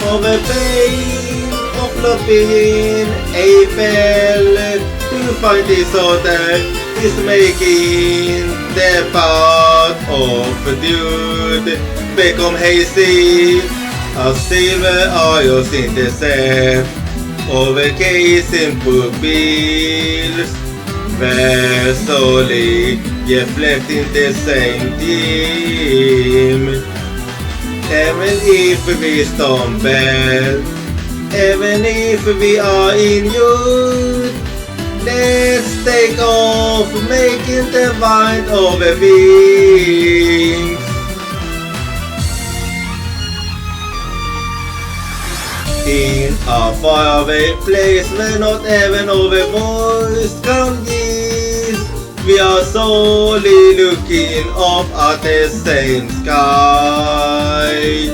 of a pain of not being able to find disorder is making the path of dude become hazy. As silver ions intercept overcasing pupils, where slowly reflecting the same theme. Even if we stumble, even if we are in youth, let's take off making the mind of a being. In a faraway place where not even our voice can reach, we are solely looking up at the same sky.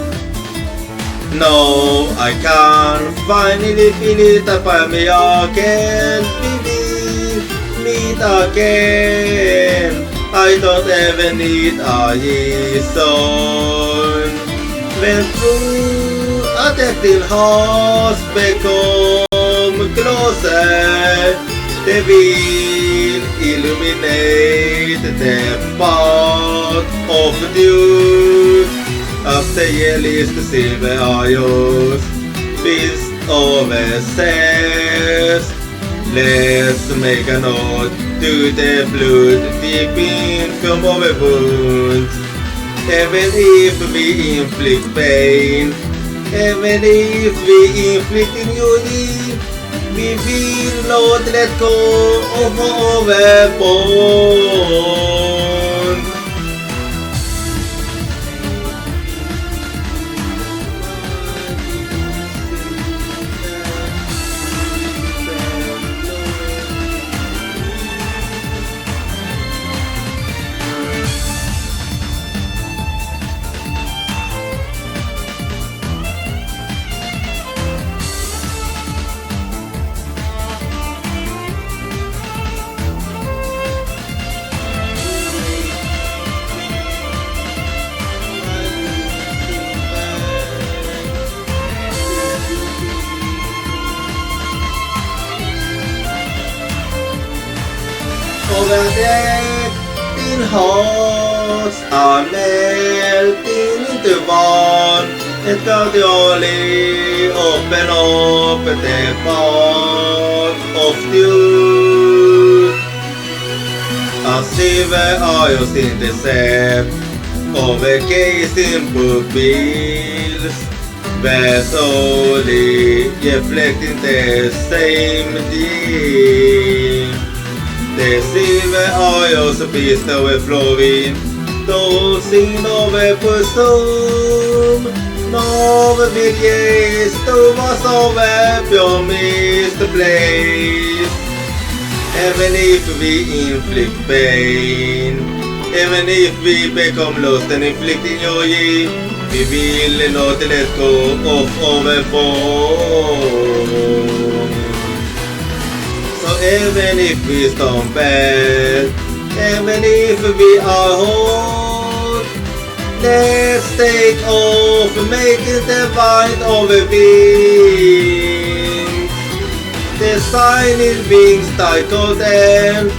Now I can finally feel it upon me again. We will meet again. I don't ever need a reason. When through a tempting hearts become closer, they will illuminate the path of truth. As the yellowest silver ions feast overseas, let's make a note to the blood deep in from our wounds. Even if we inflict pain, even if we inflict injury, we will not let go of our bond. Overacting hearts are melting into one, and gradually open up the path of truth. As silver ions intercept overcasing pupils, where solely reflecting the same theme. The silver ions beast overflowing, those in overpursued, no villages to us over promised place. Even if we inflict pain, even if we become lost and inflict injury, we will not let go of our bond. So even if we stumble, even if we are hurt, let's take off making the mind of a being. The shining wings titled them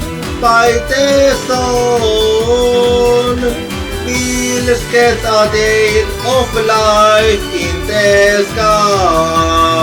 by the sun will sketch a day of life in the sky.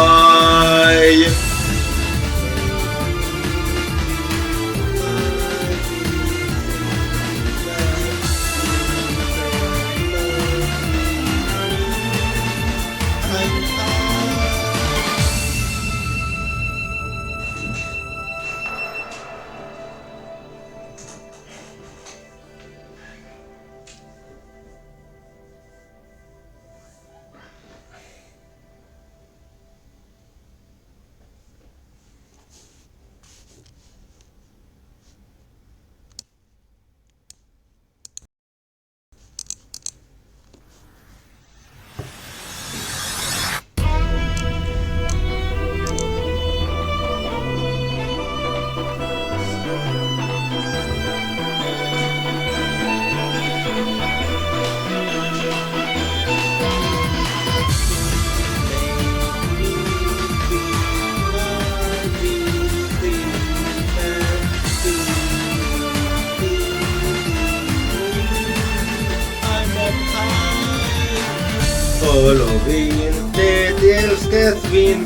Halloween, det älskas min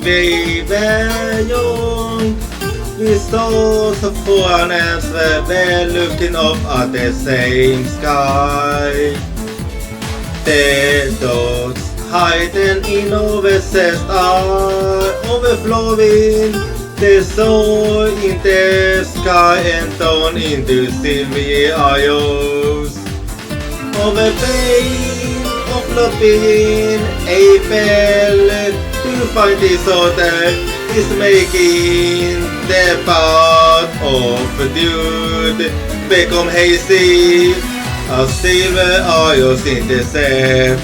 väverjong. We saw so far and we're looking up at the same sky. The dogs hiding in our chest are overflowing. The soul in the sky and down into silvery eyes. Over pain of loving April to find disorder is making the path of dude become hazy as silver eyes in the sand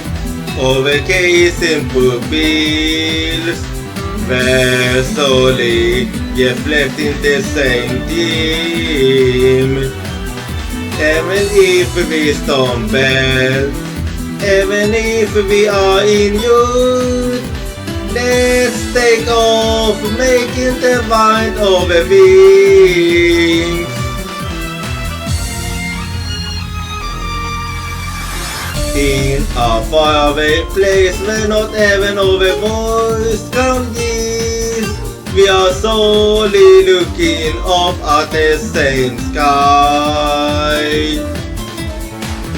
over casing pupils where slowly reflecting the same theme. Even if we stumble, even if we are in youth, let's take off making the mind of a wings. In a faraway place where not even our voice can give, we are solely looking up at the same sky.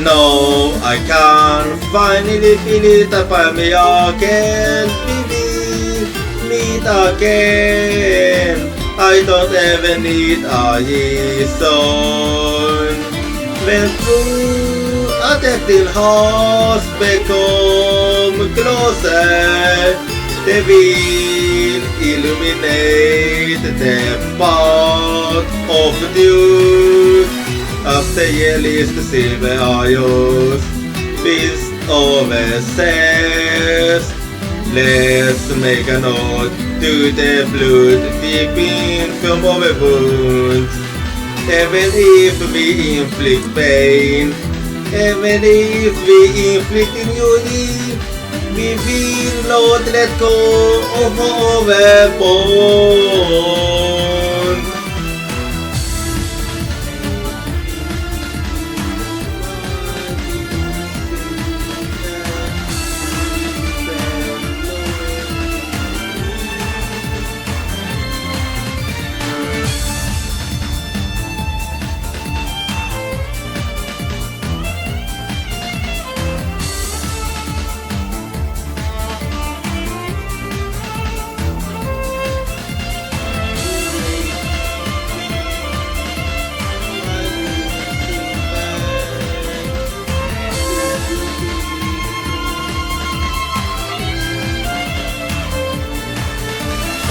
No, I can't finally feel it upon me again. We will meet again. I don't ever need a reason. When through a tempting hearts become closer, they will illuminate the path of truth. As the yellow silver eyes beast overseas. Let's make a note to the blood deep in from our wounds. Even if we inflict pain, even if we inflict injury, we will not let go of our bond.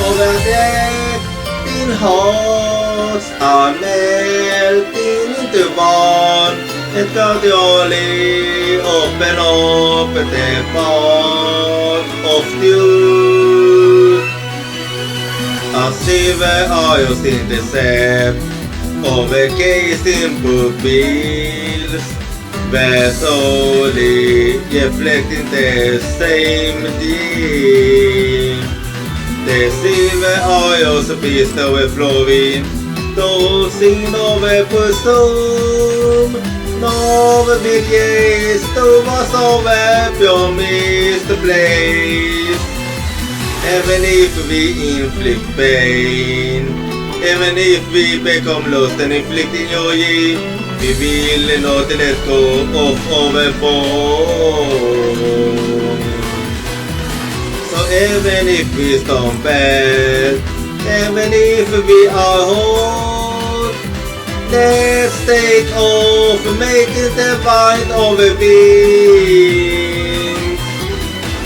Over there, in hearts are melting into one, and gradually open up the path of truth. As silver eyes intercept over gazing pupils, where slowly reflecting the same theme. The silver eyes beast overflowing, those in overpursued. No millions to us over promised place. Even if we inflict pain, even if we become lost and inflict injury, we will not let go of our bond. So even if we stumble, even if we are hot, let's take off making the mind of a wings.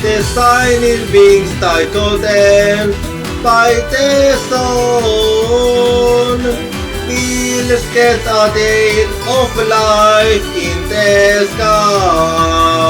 The shining wings titled them by the sun will get a day of life in the sky.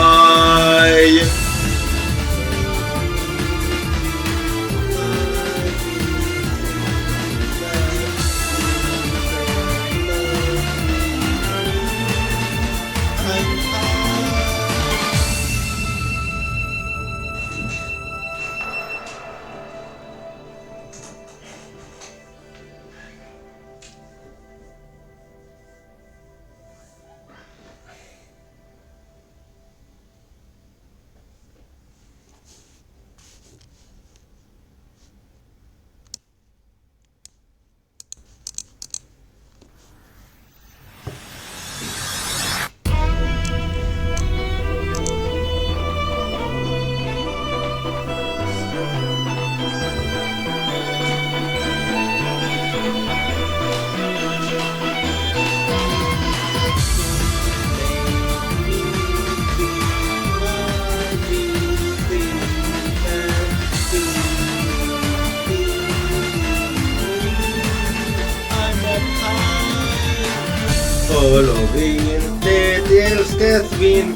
Halloween, det älskas min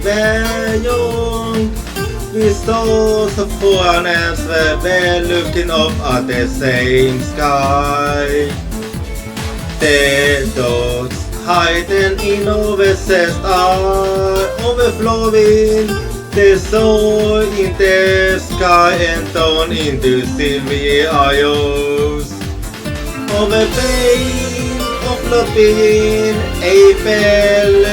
väverjong. We saw the foreigners were looking up at the same sky. The dogs hiding in overcessed are overflowing. They saw in the sky and down into silvery isles. Over pain of looking April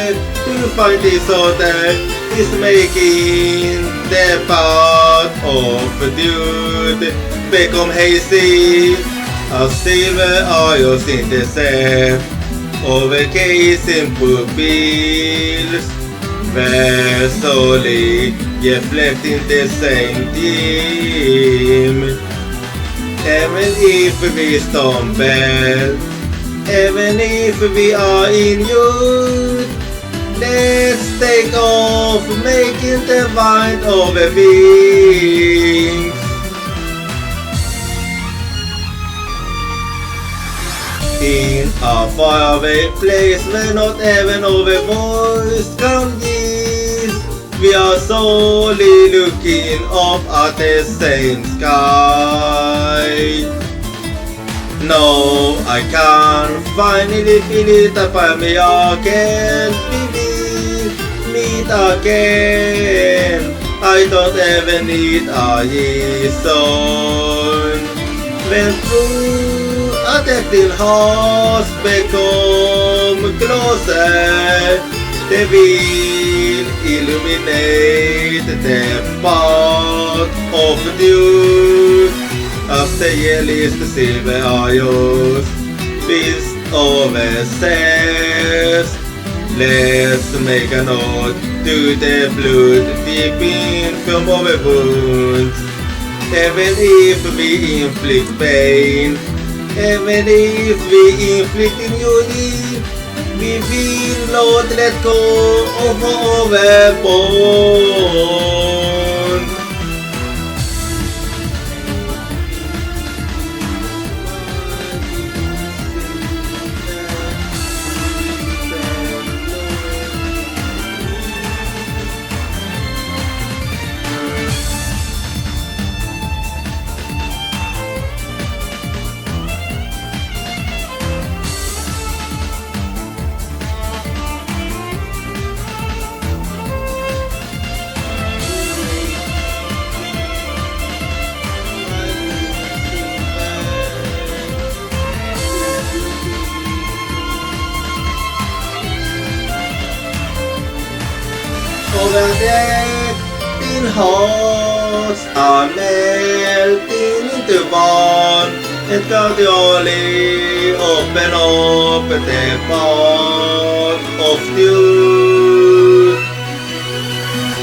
to find disorder is making the path of dude become hazy as silver isles in the sea over casing pupils where slowly reflecting the same theme. Even if we stumble, even if we are in youth, let's take off making the mind of a wings. In a faraway place where not even our voice can reach, we are solely looking up at the same sky. No, I can't finally feel it upon me again. We will meet again. I don't ever need a reason. When through a tempting hearts become closer, they will illuminate the path of duty. As the yellowest silver isles beast overseas. Let's make a note to the blood deep in from our wounds. Even if we inflict pain, even if we inflict injury, we will not let go of our bond. Over dead in hearts are melting into one, and gradually open up the path of truth.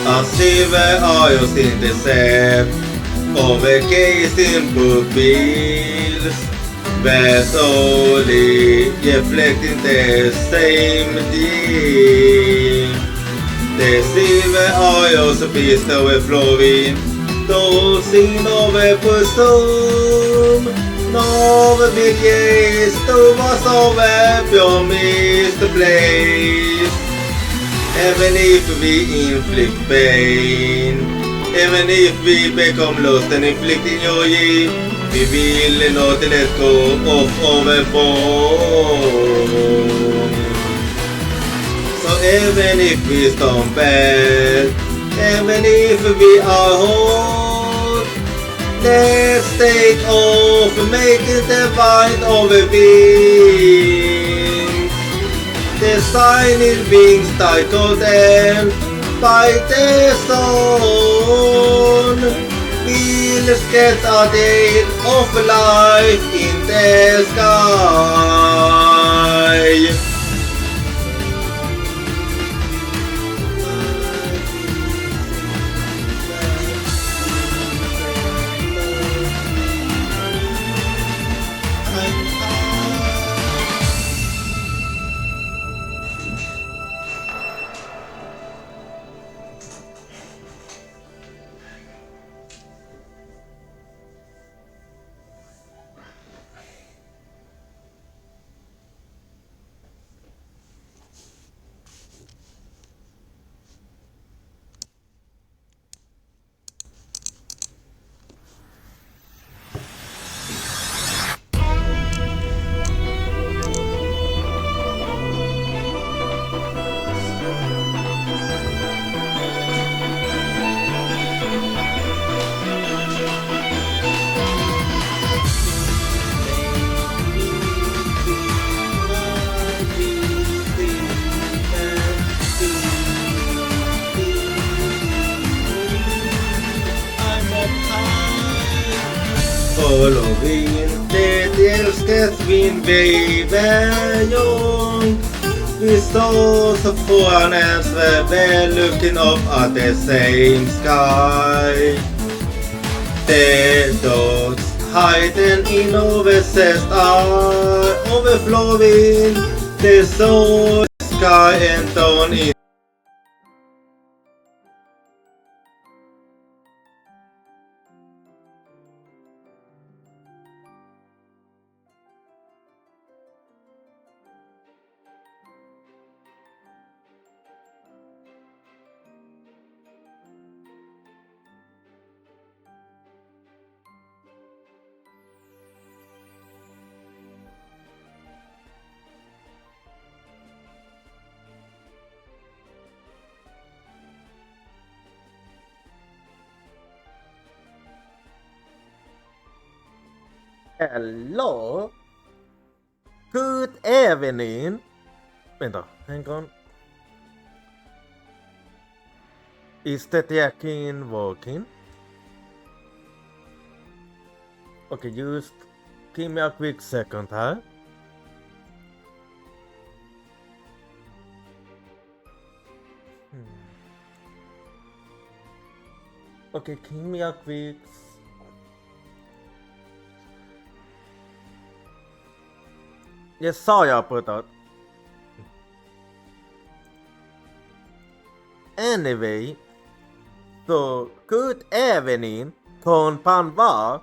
As silver isles in the sea, overcasing pupils, where slowly reflecting the same theme. The silver isles beast overflowing, those in overpursued, no begins to was over your misplaced. Even if we inflict pain, even if we become lost and inflict injury, we will not let go of our bond. So even if we stumble, even if we are hot, let's take off making the mind of a wings. The shining wings titled them by the sun will get a day of life in the sky. Halloween, det älskas min baby. We saw so far as we're looking up at the same sky. The dogs hiding in overcessed are overflowing the soul sky and down in. Hello? Good evening. Vänta, hang on. Is the jackin working? Okay, just give me a quick second här. Okay, give me a quick... Jag sa jag på det. Anyway, so good evening, Konpanwa,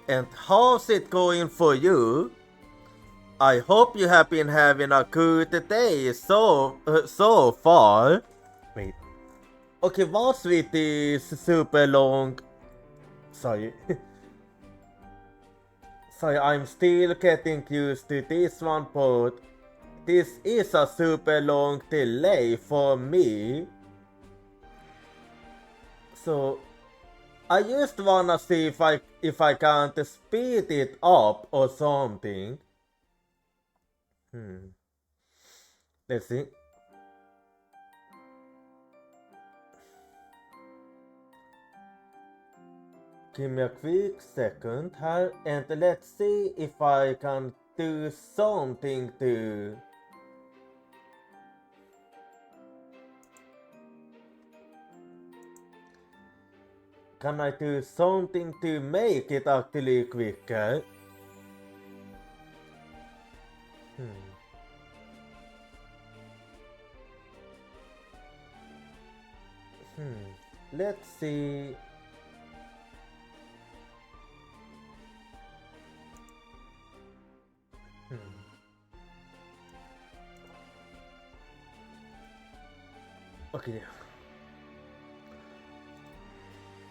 and how's it going for you? I hope you have been having a good day so far. Wait. Okay, was with this super long... Sorry. Sorry, I'm still getting used to this one, but this is a super long delay for me. So I just wanna see if I can't speed it up or something. Let's see. Give me a quick second here, and let's see if I can do something to... Can I do something to make it actually quicker? Let's see... Okay.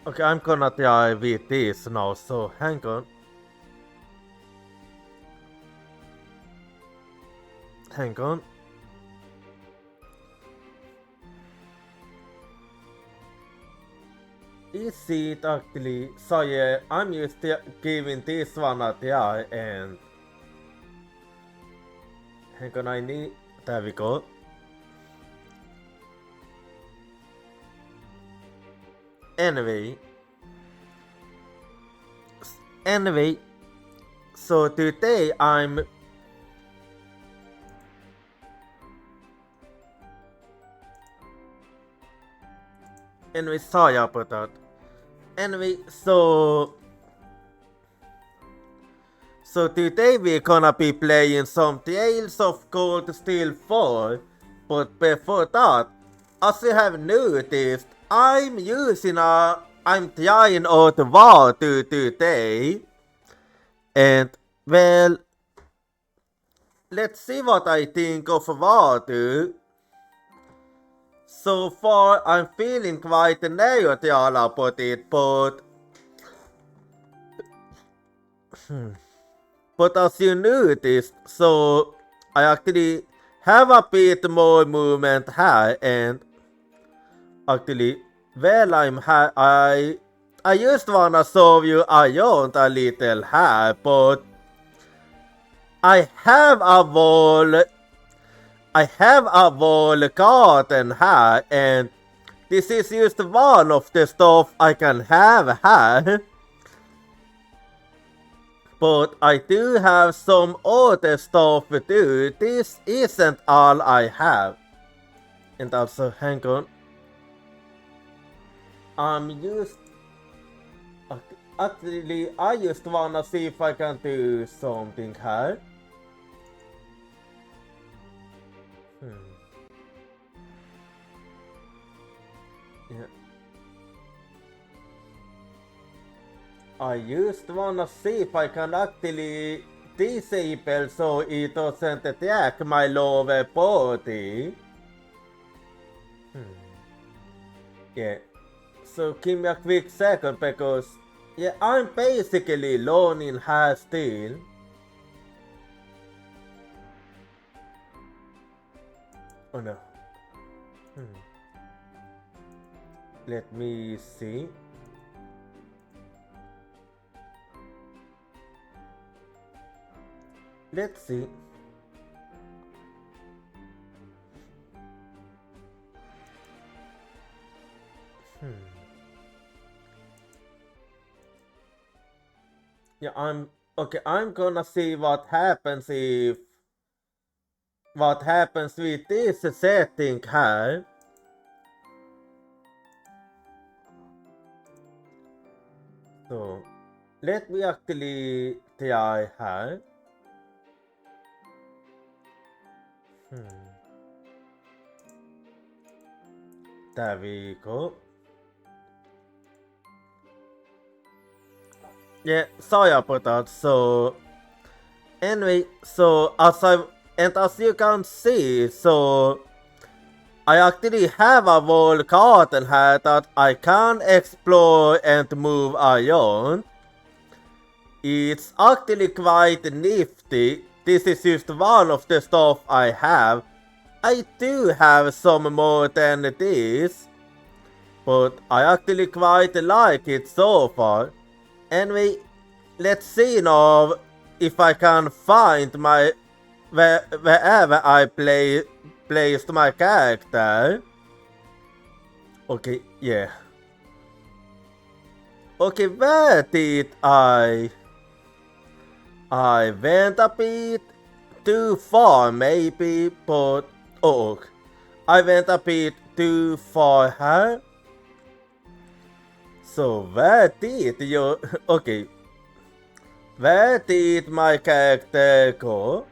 Okay, I'm gonna try with this now, so hang on. Hang on. Is it actually... So yeah, I'm just giving this one a try and... Hang on, I need... There we go. Anyway, so today I'm... Anyway, sorry about that. Anyway, so today we're gonna be playing some Tales of Cold Steel 4, but before that, as you have noticed, I'm trying out Warudo today, and well, let's see what I think of Warudo. So far, I'm feeling quite neutral about it, but as you noticed, so I actually have a bit more movement here, and actually, well, I just wanna show you around a little here, but I have a wall garden here, and this is just one of the stuff I can have here. But I do have some other stuff to do. This isn't all I have. And also, hang on. I'm used... Actually, I just wanna see if I can do something here. Yeah. I just wanna see if I can actually disable so it doesn't attack my lower body. Yeah. So give me a quick second because yeah, I'm basically learning how still. Oh no. Let me see. Let's see. Yeah, I'm gonna see what happens with this setting here. So let me actually try here. There we go. Yeah, sorry about that. So anyway, so as you can see, so I actually have a whole garden here that I can explore and move around. It's actually quite nifty. This is just one of the stuff I have. I do have some more than this, but I actually quite like it so far. Anyway, let's see now if I can find my wherever I placed my character. Okay, yeah. Okay, where did I went a bit too far maybe, but oh, I went a bit too far here. So where did you... Okay. Where did my character go?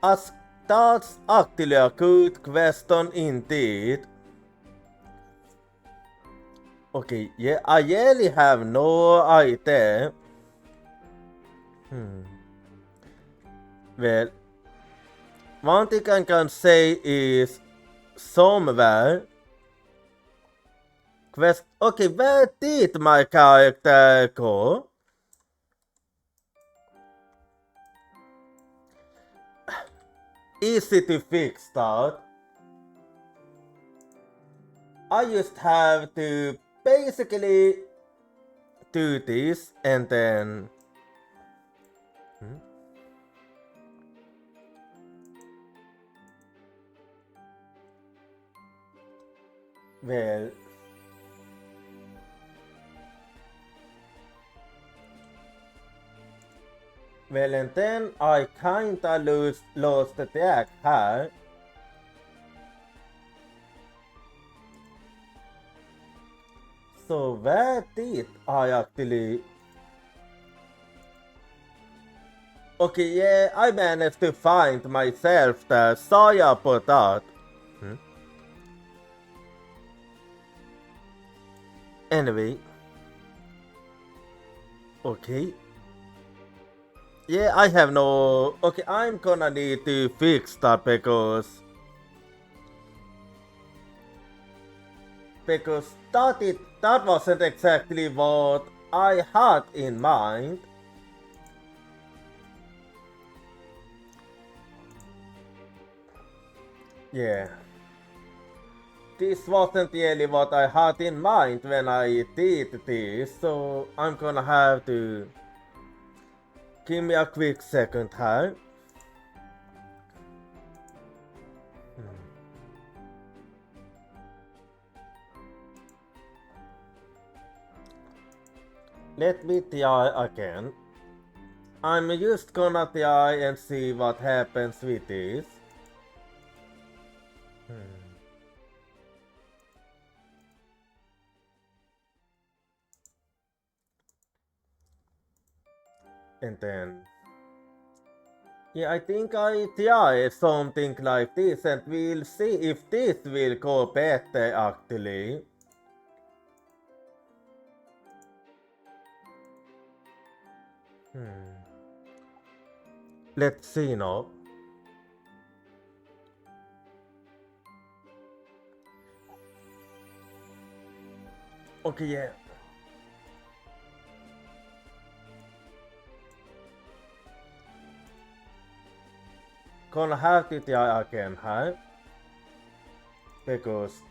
That's actually a good question indeed. Okay, yeah, I really have no idea. Well, one thing I can say is somewhere. Okay, where did my character go? Easy to fix that. I just have to basically do this and then... Well... Well, and then I kinda lost the track here. So where did I actually... Okay, yeah, I managed to find myself there. Sorry about that. Anyway. Okay. Yeah, I have no... Okay, I'm gonna need to fix that because that wasn't exactly what I had in mind. Yeah. This wasn't really what I had in mind when I did this, so I'm gonna have to... Give me a quick second here. Let me try again. I'm just gonna try and see what happens with this. And then... yeah, I think I try something like this and we'll see if this will go better actually. Let's see now. Okay, yeah. Gonna have to try again, huh? Because...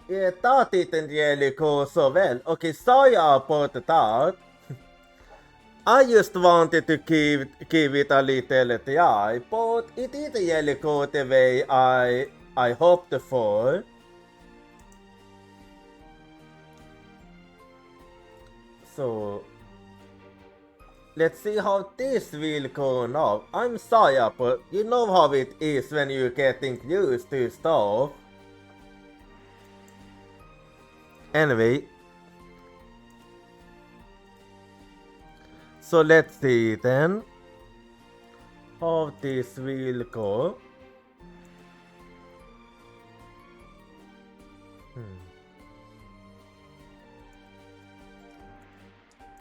yeah, that didn't really go so well. Okay, sorry about that. I just wanted to give it a little try, but it didn't really go the way I hoped for. So... let's see how this will go now. I'm sorry, but you know how it is when you're getting used to stuff. Anyway. So let's see then how this will go.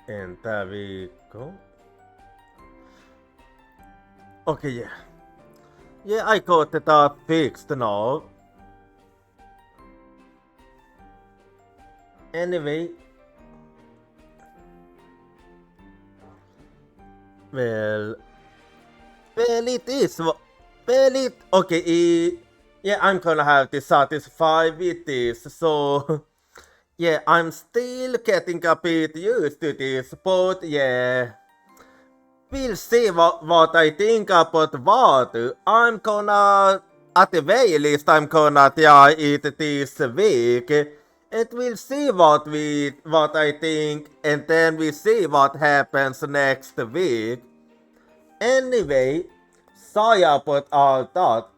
And there we go. Okay, yeah. Yeah, I got that fixed now. Anyway. Well, it is. Okay, yeah, I'm gonna have to satisfy with this, so... yeah, I'm still getting a bit used to this, but yeah... we'll see what I think about Warudo. I'm gonna... at the very least, I'm gonna try it this week. And we'll see what I think, and then we'll see what happens next week. Anyway, sorry about all that.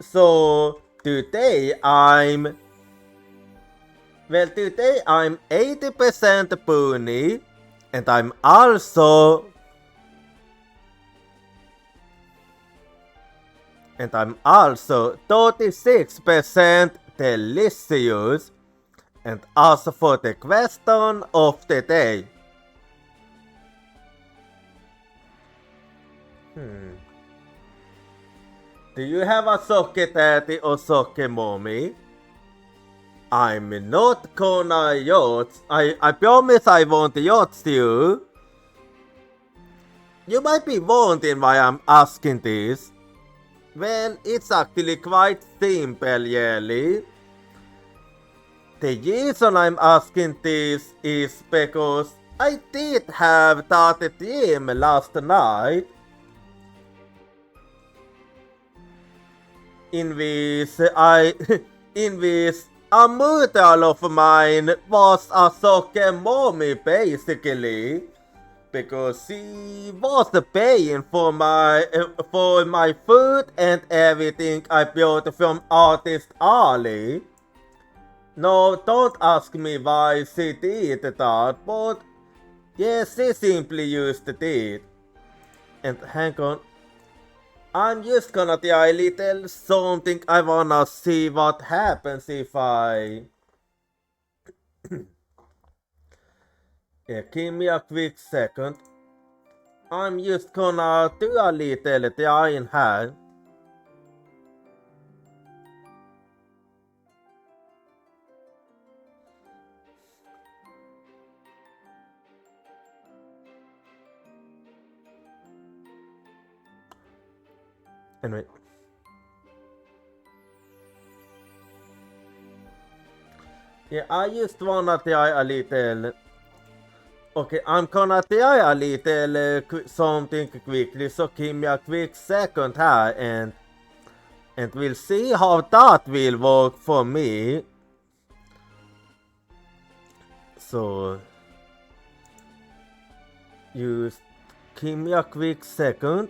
So, today I'm 80% pony, and I'm also 36% delicious. And also for the question of the day. Do you have a soccer daddy or soccer mommy? I'm not gonna yacht. I promise I won't yacht you. You might be wondering why I'm asking this. Well, it's actually quite simple, really. The reason I'm asking this is because I did have that dream last night, in which a mother of mine was a soccer mommy basically, because she was paying for my food and everything I bought from Artist Alley. No, don't ask me why she did that, but yes, she simply used it. And hang on, I'm just gonna try a little something. I wanna see what happens if I... yeah, give me a quick second. I'm just gonna do a little try in here. Anyway. Yeah, I just wanna try a little... okay, I'm gonna try a little something quickly, so give me a quick second here and we'll see how that will work for me. So... Just give me a quick second.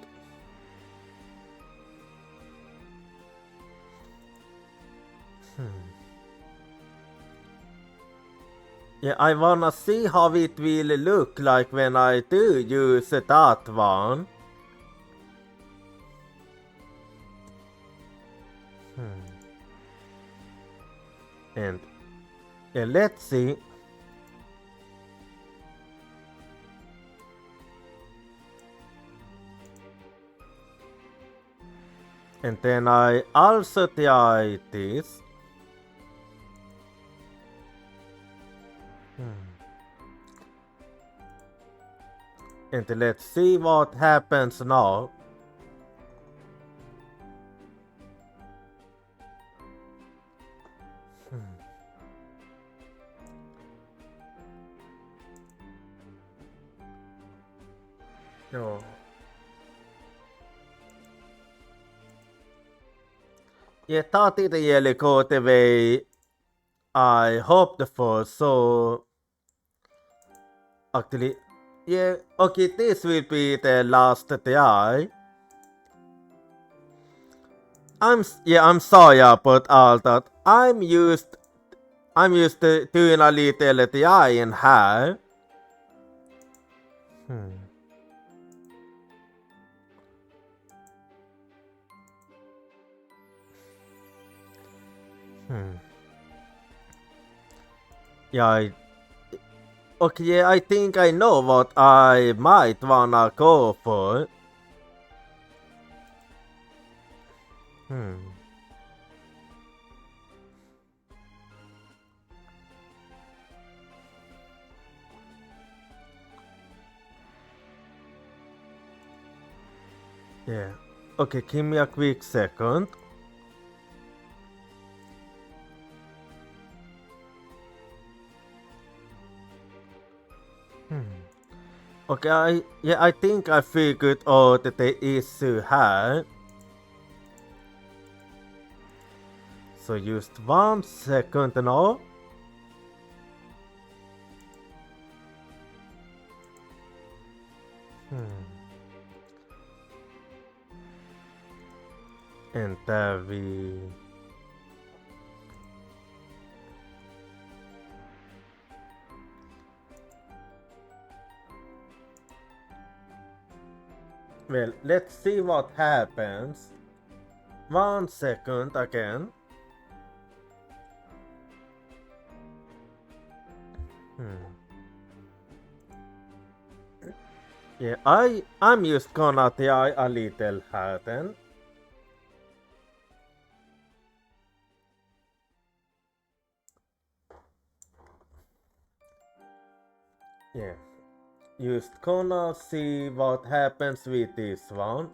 Yeah, I wanna see how it will look like when I do use that one. And yeah, let's see. And then I also try this. And let's see what happens now. No. Yeah, that didn't really go the way I hoped for, so actually, yeah, okay, this will be the last try. I'm sorry about all that. I'm used to doing a little try in here. Yeah, okay, I think I know what I might wanna go for. Yeah. Okay, give me a quick second. Okay, I think I figured out the issue here. So just 1 second now. And there we... Well, let's see what happens. 1 second again. Yeah, I'm just gonna try a little here then. Yeah, just gonna see what happens with this one.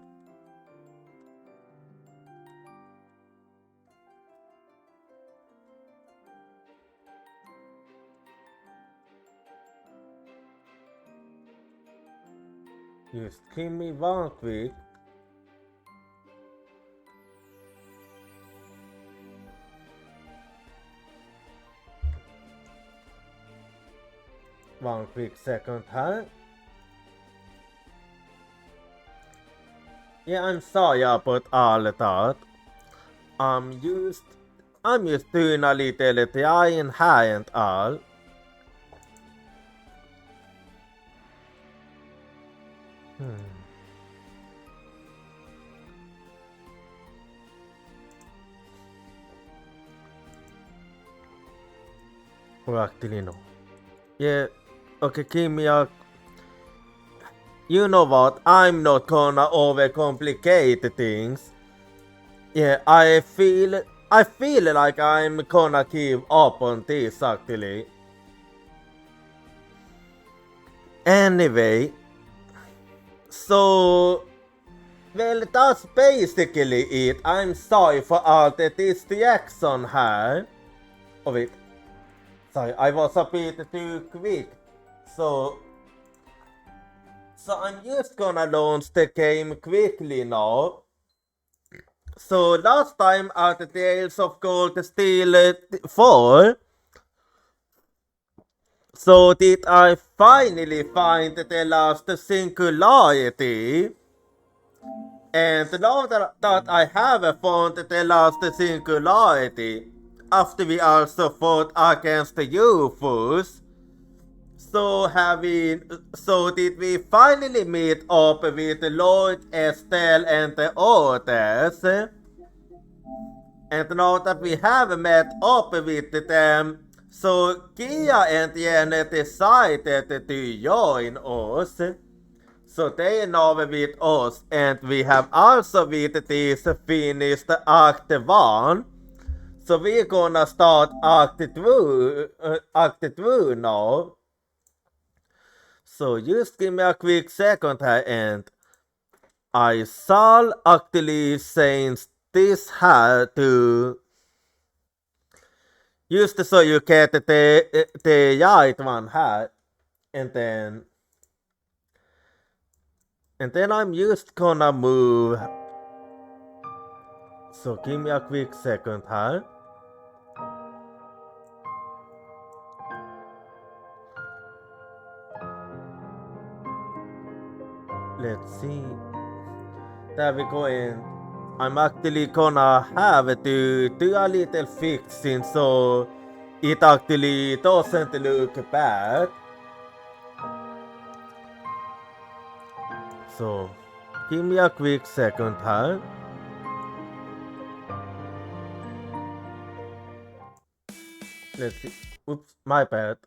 Just give me one quick. One quick second here. Yeah, I'm sorry about all that. I'm just doing a little trying here and all. Or actually no. Yeah, okay, give me a... You know what, I'm not gonna overcomplicate things. Yeah, I feel like I'm gonna give up on this actually. Anyway, so... Well, that's basically it. I'm sorry for all the distraction here. Oh wait. Sorry, I was a bit too quick. So I'm just gonna launch the game quickly now. So last time at the Tales of Gold Steel 4, So did I finally find the last singularity? And now that I have found the last singularity, after we also fought against the UFOs, so did we finally meet up with Lloyd, Estelle, and the others? And now that we have met up with them, so Kia and Jenny decided to join us. So they are now with us, and we have also with this finished Act 1. So we're gonna start Act 2 now. So just give me a quick second here, and I shall actually change this here to just so you get the right one here, and then I'm just gonna move. So give me a quick second here. Let's see. There we go, and I'm actually gonna have to do a little fixing so it actually doesn't look bad. So give me a quick second here. Let's see. Oops, my bad.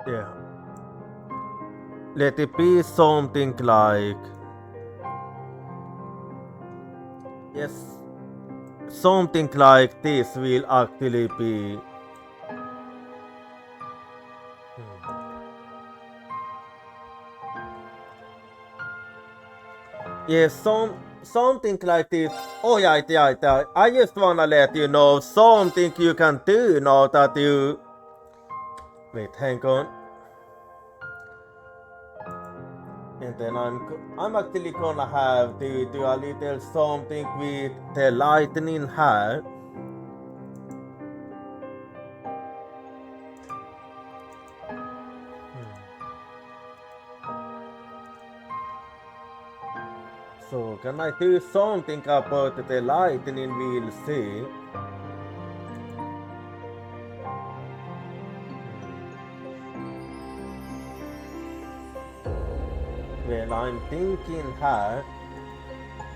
Yeah. Let it be something like... Yes. Something like this will actually be... Yes, something like this. Oh yeah. I just wanna let you know something you can do now that you... Wait, hang on. And then I'm actually gonna have to do a little something with the lightning here. So can I do something about the lightning? We'll see. Well, I'm thinking here.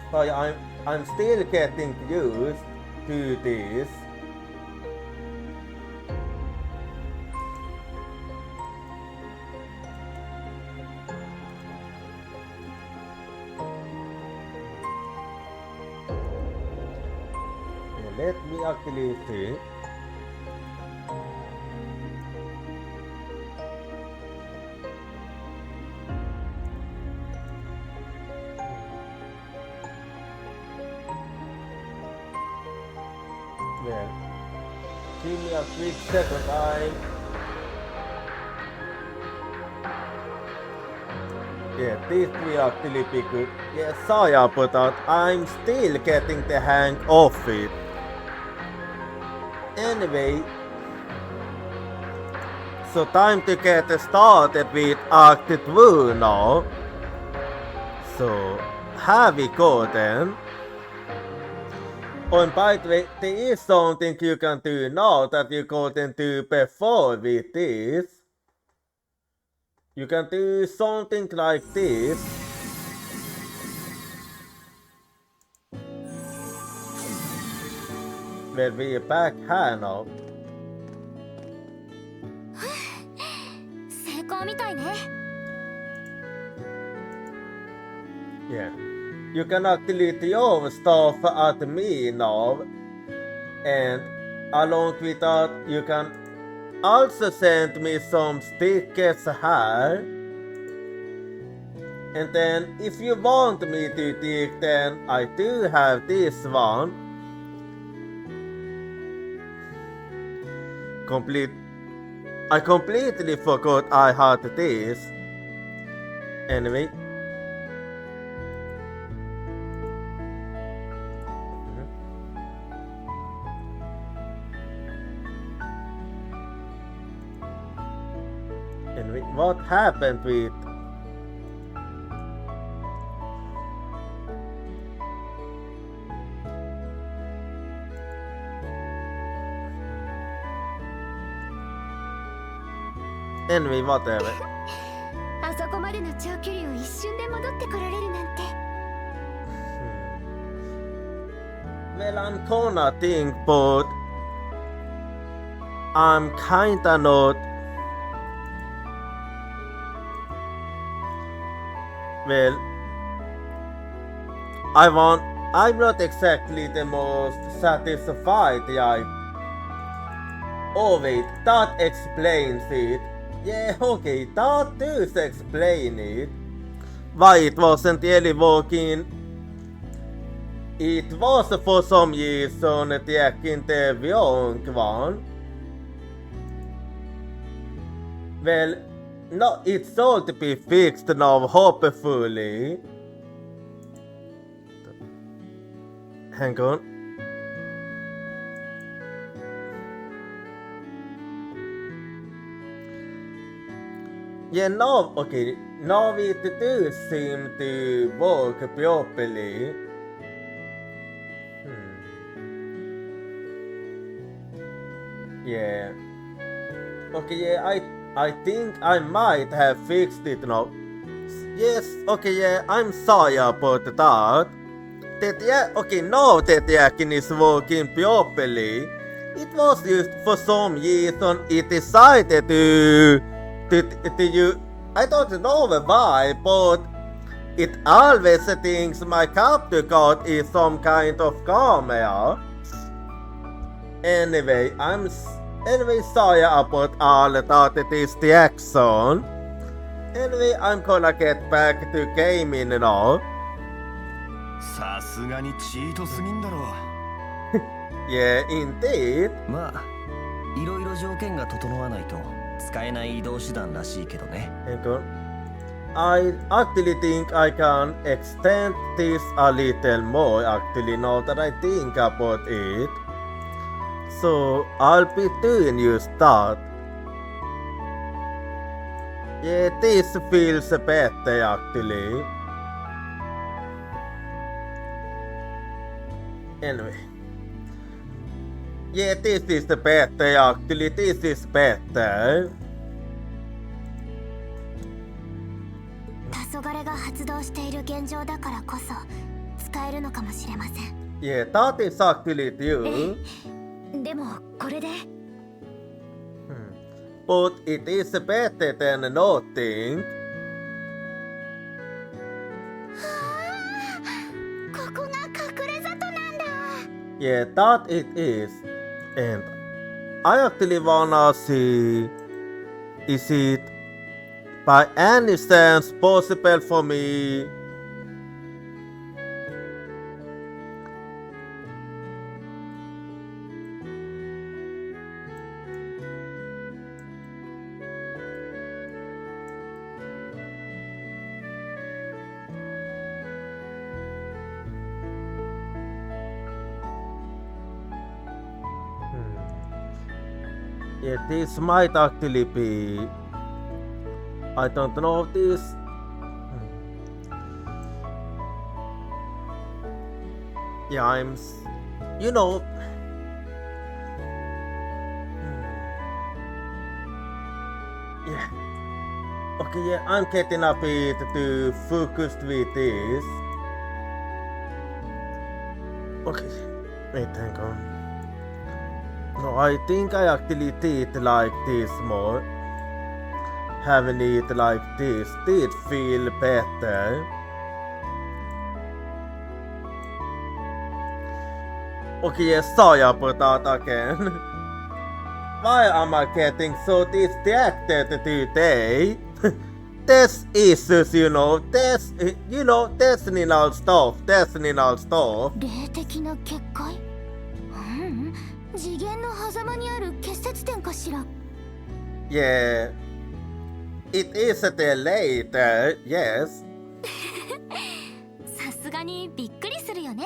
So I'm still getting used to this. Let me actually see. Well, give me a quick second. Yeah, this will actually be good. Yeah, sorry about that. I'm still getting the hang of it. Anyway, so time to get started with Act 2 now. So, here we go then. Oh, and by the way, there is something you can do now that you couldn't do before with this. You can do something like this. Well, we're back here now. Yeah. You can actually throw stuff at me now. And along with that, you can also send me some stickers here. And then if you want me to dig, then I do have this one. I completely forgot I had this. Anyway. What happened with? Anyway, whatever. あそこまでの長距離を一瞬で戻ってこられるなんて。Well, I'm gonna think, but I'm kinda not. Well, I'm not exactly the most satisfied. Oh wait, that explains it. Yeah, okay, that does explain it. Why it wasn't Ellie walking. It was for some reason att det gick inte Björk vann. Well, no, it's all to be fixed now, hopefully. Hang on. Yeah, now, okay, now it does seem to work properly. Yeah. Okay, yeah, I think I might have fixed it now. Yes, okay, yeah, I'm sorry about that. Okay, now that the action is working properly. It was just for some reason it decided to you. I don't know why, but it always thinks my capture card is some kind of camera. Anyway, sorry about all that it is the action. Anyway, I'm gonna get back to gaming now. さすがにチートすぎんだろ。Yeah, indeed. まあ、いろいろ条件が整わないと使えない移動手段らしいけどね。Hang on. I actually think I can extend this a little more actually now that I think about it. So I'll be doing just that. Yeah, this feels better actually. Anyway. Yeah, this is better actually. This is better. 黄昏が発動している現状だからこそ使えるのかもしれません。Yeah, that is actually true. でもこれで。But it is better than nothing. ここが隠れ里なんだ。Yeah, that it is. And I actually wanna see, is it by any chance possible for me yeah, this might actually be. I don't know if this. Yeah, you know. Yeah. Okay, yeah, I'm getting a bit too focused with this. Okay, wait, hang on. No, I think I actually did like this more. Having it like this did feel better. Okay, yes, sorry about that again. Why am I getting so distracted today? There's issues, you know, there's technical stuff. 霊的な結界？次元の狭間にある結節点かしら。 Yeah, it is later, yes. さすがにびっくりするよね。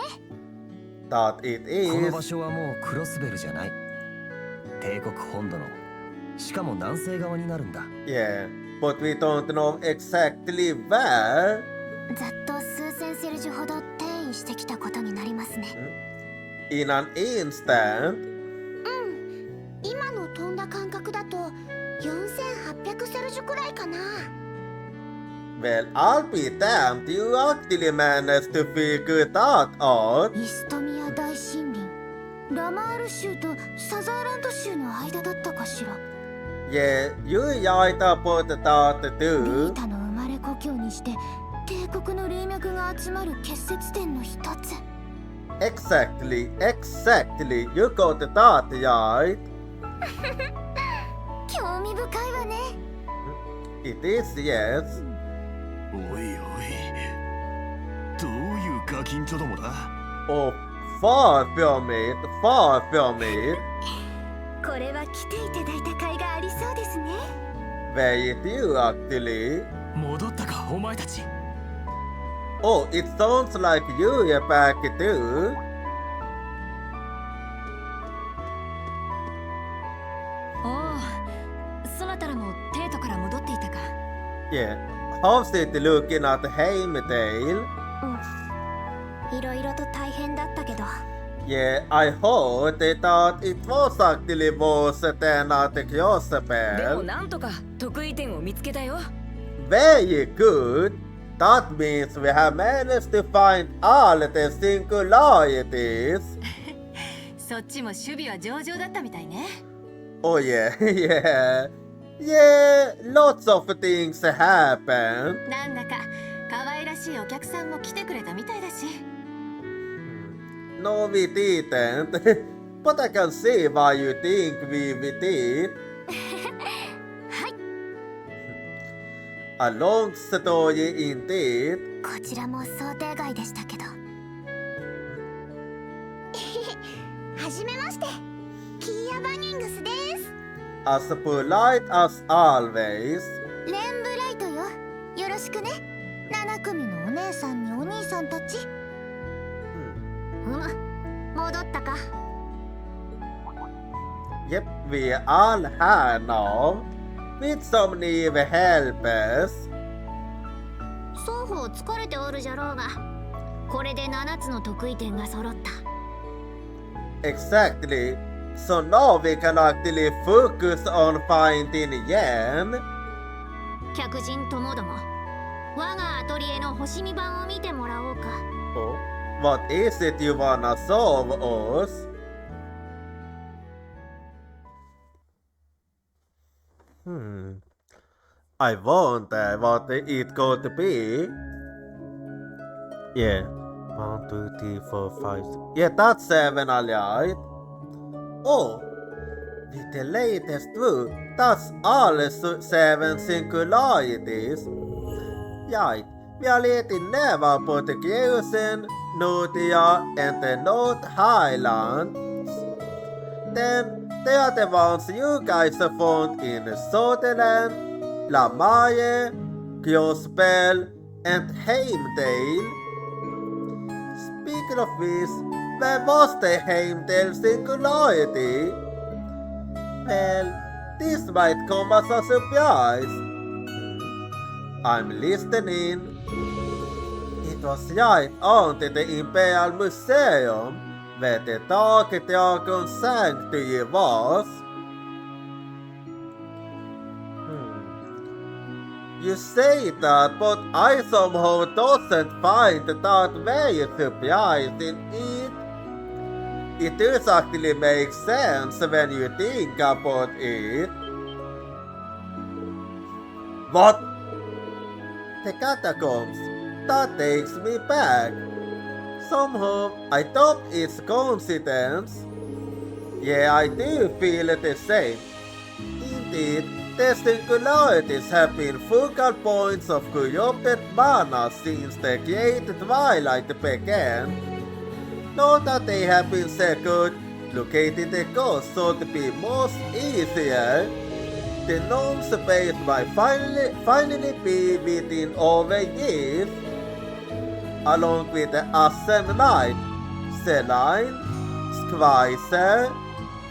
That it is. この場所はもうクロスベルじゃない。帝国本土の、しかも南西側になるんだ。Yeah. but we don't know exactly where. ざっと数千セルジュほど転移してきたことになりますね。In an instant. 今の飛んだ感覚だと4800セルジュくらいかな。Well, I'll be damned, you actually managed to figure that out. イストミア大森林、ラマール州とサザーランド州の間だったかしら。Yeah, you right about that リ too. ータの生まれ故郷にして帝国の霊脈が集まる結節点の一つ。Exactly. You got that right. 興味深いわね。It is, yes. おいおい、どういうガキンチョどもだ。 Oh, far from it. これは来ていただいた甲斐がありそうですね。 Where it you actually? 戻ったか、お前たち。 Oh, it sounds like you are back too. おお、そなたらもテートから戻っていたか。 Yeah. How's it looking at Heimdall? いろいろと大変だったけど。 Yeah, I heard that it was actually worse than at でも Kyosabel. なんとか得意点を見つけたよ。 Very good. That means we have managed to find all the singularities. そっちも守備は上々だったみたいね。 Oh yeah, yeah, lots of things happen. なんだか可愛らしいお客さんも来てくれたみたいだし。 No, we didn't. But I can see why you think we did. はい、 A long story indeed. こちらも想定外でしたけど。はじめまして、キーヤ・バニングスです。 As polite as always. レンブライトよ。よろしくね。7組のお姉さんにお兄さんたち。戻ったか。 Yep, we all have now. With some new helpers. 双方疲れておるじゃろうが、これで7つの得意点が揃った。 Exactly. So now we can actually focus on finding Yen. 客人ともども、我がアトリエの星見版を見てもらおうか。 Oh, what is it you wanna solve us? I wonder what it could be. Yeah. 1, 2, 3, 4, 5, 6. Yeah, that's 7, alright. Oh, with the latest one, that's all 7 singularities. Right, we are letting never put Geusen, Nudia, and the North Highlands. Then they are the ones you guys found in Sutherland, Lamaye, Kyospel, and Heimdall. Speaking of which, where was the Heimdall singularity? Well, this might come as a surprise. I'm listening. It was right on to the Imperial Museum where the Dark Dragon Sanctuary was. You say that, but I somehow doesn't find that very surprising it. It does actually make sense when you think about it. What? The catacombs. That takes me back. Somehow, I thought it's coincidence. Yeah, I do feel the same. Indeed, the singularities have been focal points of corrupted mana since the Great Twilight began. Now that they have been secured, locating the coast should be most easier. The known space might finally be within our years. Along with the Ascent Knight, Celine, Squire,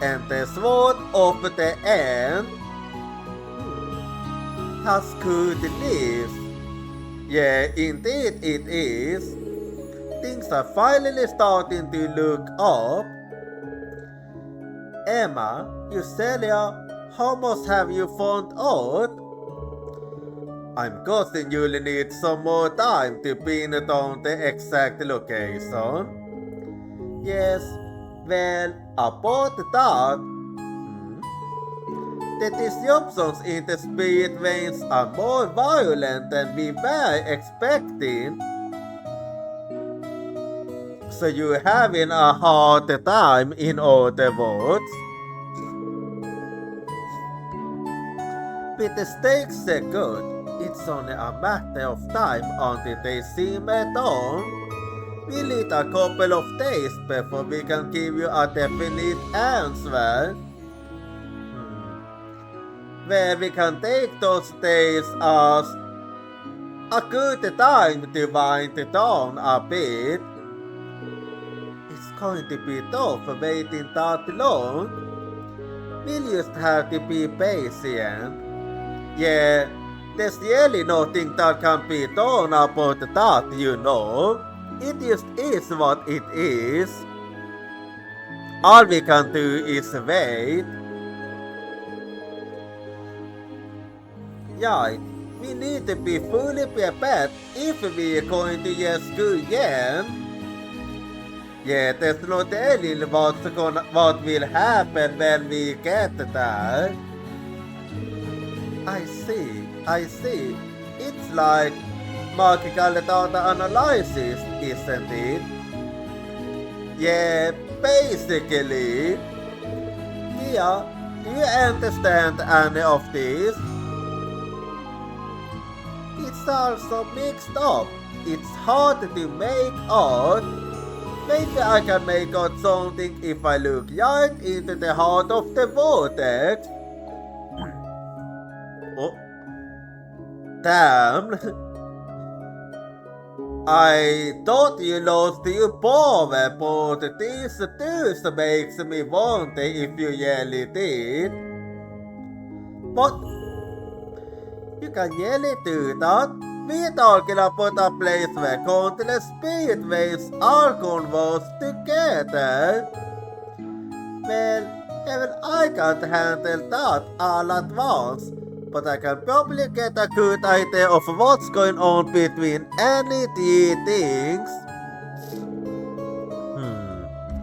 and the Sword of the End. How good it is. Yeah, indeed it is. Things are finally starting to look up. Emma, Celia, how much have you found out? I'm guessing you'll need some more time to pin down the exact location. Yes, well, about that, the disruptions in the spirit veins are more violent than we were expecting. So you're having a hard time, in other words. But the stakes are good. It's only a matter of time until they simmer down. We need a couple of days before we can give you a definite answer. Where we can take those days as a good time to wind down a bit. It's going to be tough waiting that long. We'll just have to be patient. Yeah, there's really nothing that can be done about that, you know. It just is what it is. All we can do is wait. Yeah, we need to be fully prepared if we're going to just go again. Yeah, there's no telling what will happen when we get there. I see. It's like magical data analysis, isn't it? Yeah, basically. Yeah, do you understand any of this? It's also mixed up. It's hard to make out. Maybe I can make out something if I look right into the heart of the vortex. Oh. Damn. I thought you lost your power, but this tools makes me wonder if you really did. But you can really do that. We're talking about a place where countless spirit waves are converged together. Well, I can't handle that all at once, but I can probably get a good idea of what's going on between any three things.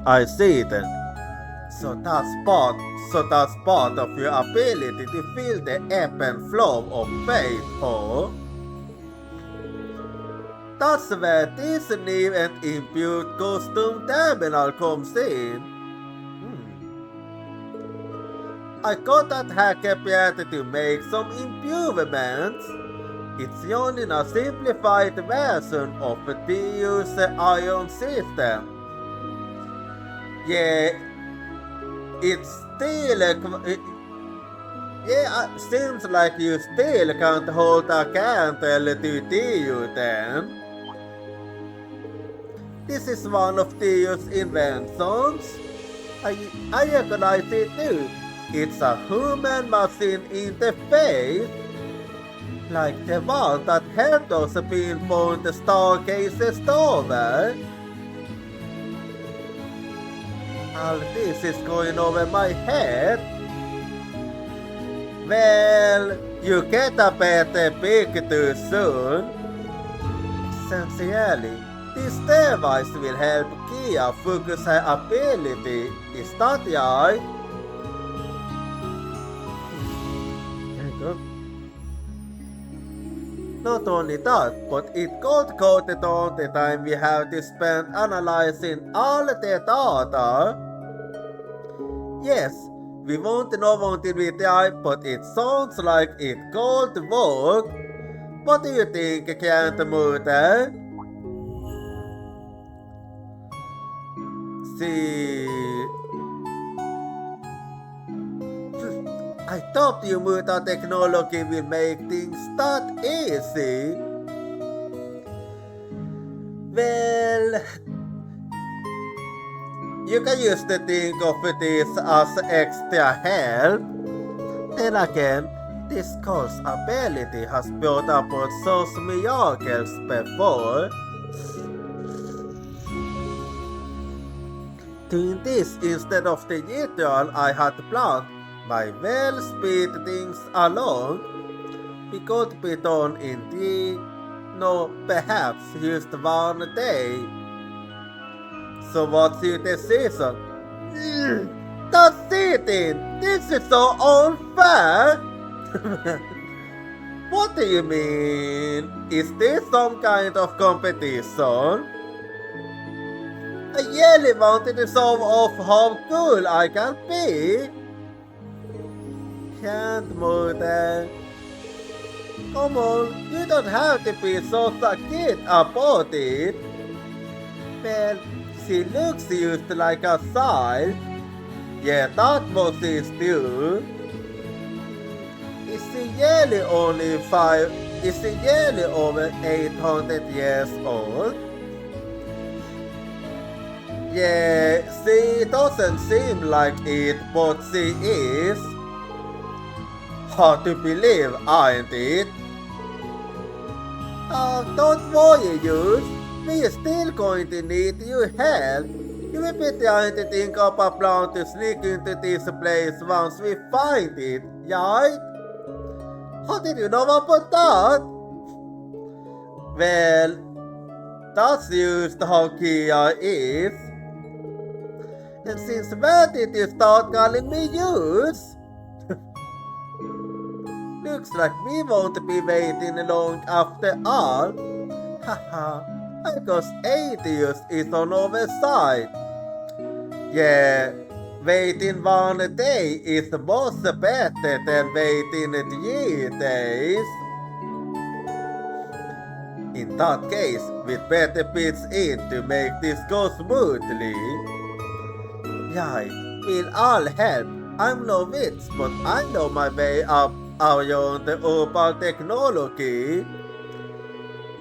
I see then. So that's part of your ability to feel the ebb and flow of fate, huh? That's where this new and imbued custom terminal comes in. I got that hacker Pieta to make some improvements. It's running a simplified version of the user ion system. Yeah, it's still seems like you still can't hold a candle to Tiu then. This is one of Tiu's inventions. I recognize it too. It's a human-machine interface, like the one that helped us pinpoint the staircase's doorway. All this is going over my head. Well, you get a better picture soon. Sincerely, this device will help Kia focus her ability. Is that right? Not only that, but it got coated on the time we have to spend analyzing all the data. Yes, we won't know until we try, but it sounds like it could work. What do you think, Cantamuta? See... I thought you Muta technology will make things that easy. Well, you can use to think of this as extra help. Then again, This course ability has built upon those miracles before. Doing this instead of the ritual I had planned might well speed things along. It could be done indeed, no, perhaps just one day. So what's your decision? That's cheating! This is so unfair! What do you mean? Is this some kind of competition? I really wanted to show off how cool I can be. Can't move there. Come on, you don't have to be so kid about it. Well, she looks used like a child. Yeah, that was it too. Is she really only over 800 years old? Yeah, she doesn't seem like it, but she is. Hard to believe, aren't it? Oh, don't worry, Youth. We're still going to need your help. You will be trying to think of a plan to sneak into this place once we find it, right? How did you know about that? Well, that's just how Kia is. And since when did you start calling me Youth? Looks like we won't be waiting long after all. Haha, I guess 8 years is on our side. Yeah, waiting 1 day is much better than waiting 3 days. In that case, we'd better pitch in to make this go smoothly. Right, we'll all help. I'm no witch, but I know my way up around the urban technology.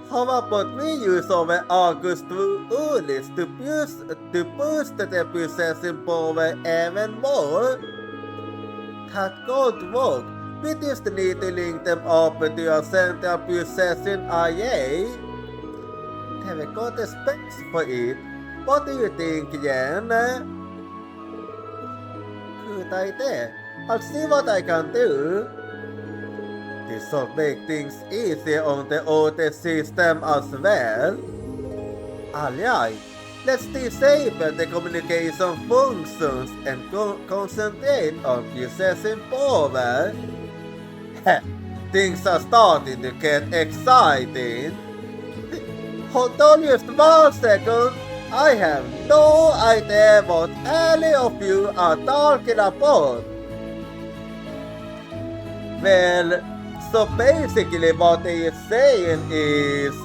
How about we use our August Ulis to boost the processing power even more? That could work. We just need to link them up to a central processing array. Have got the specs for it. What do you think, Jen? Good idea. I'll see what I can do. This will make things easier on the older system as well. Alright, let's disable the communication functions and concentrate on processing power. Things are starting to get exciting. Hold on just 1 second. I have no idea what any of you are talking about. Well, so basically what they are saying is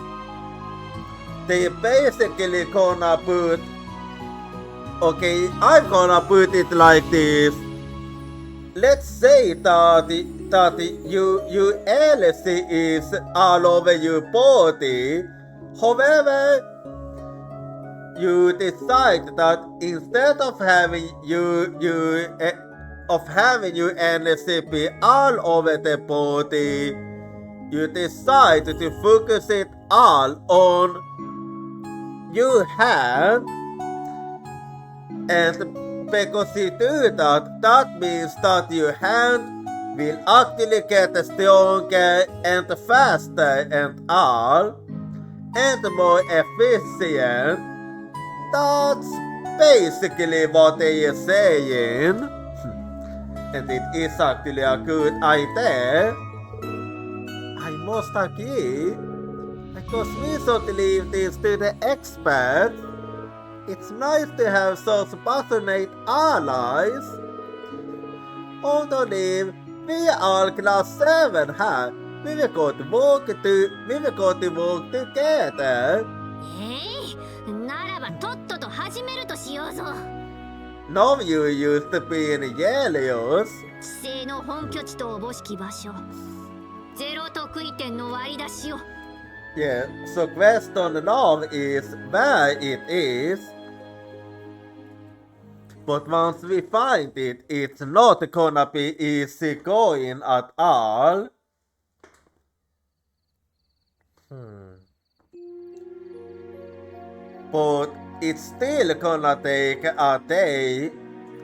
they basically gonna put, okay, I'm gonna put it like this. Let's say that your LC is all over your body. However, you decide that instead of having your LC be all over the body, you decide to focus it all on your hand, and because you do that, that means that your hand will actually get stronger and faster and all, and more efficient. That's basically what they are saying. And it is actually a good idea. I must agree. Because we should leave this to the experts. It's nice to have such passionate allies. On the leave, we are class 7 here. We will go to work together. ならばとっとと始めるとしようぞ。 Now you used to be in Yelios. 地政の本拠地とおぼしき場所。ゼロ得意点の割り出しを。 Yeah, so question now is where it is. But once we find it, it's not gonna be easy going at all. But it's still gonna take a day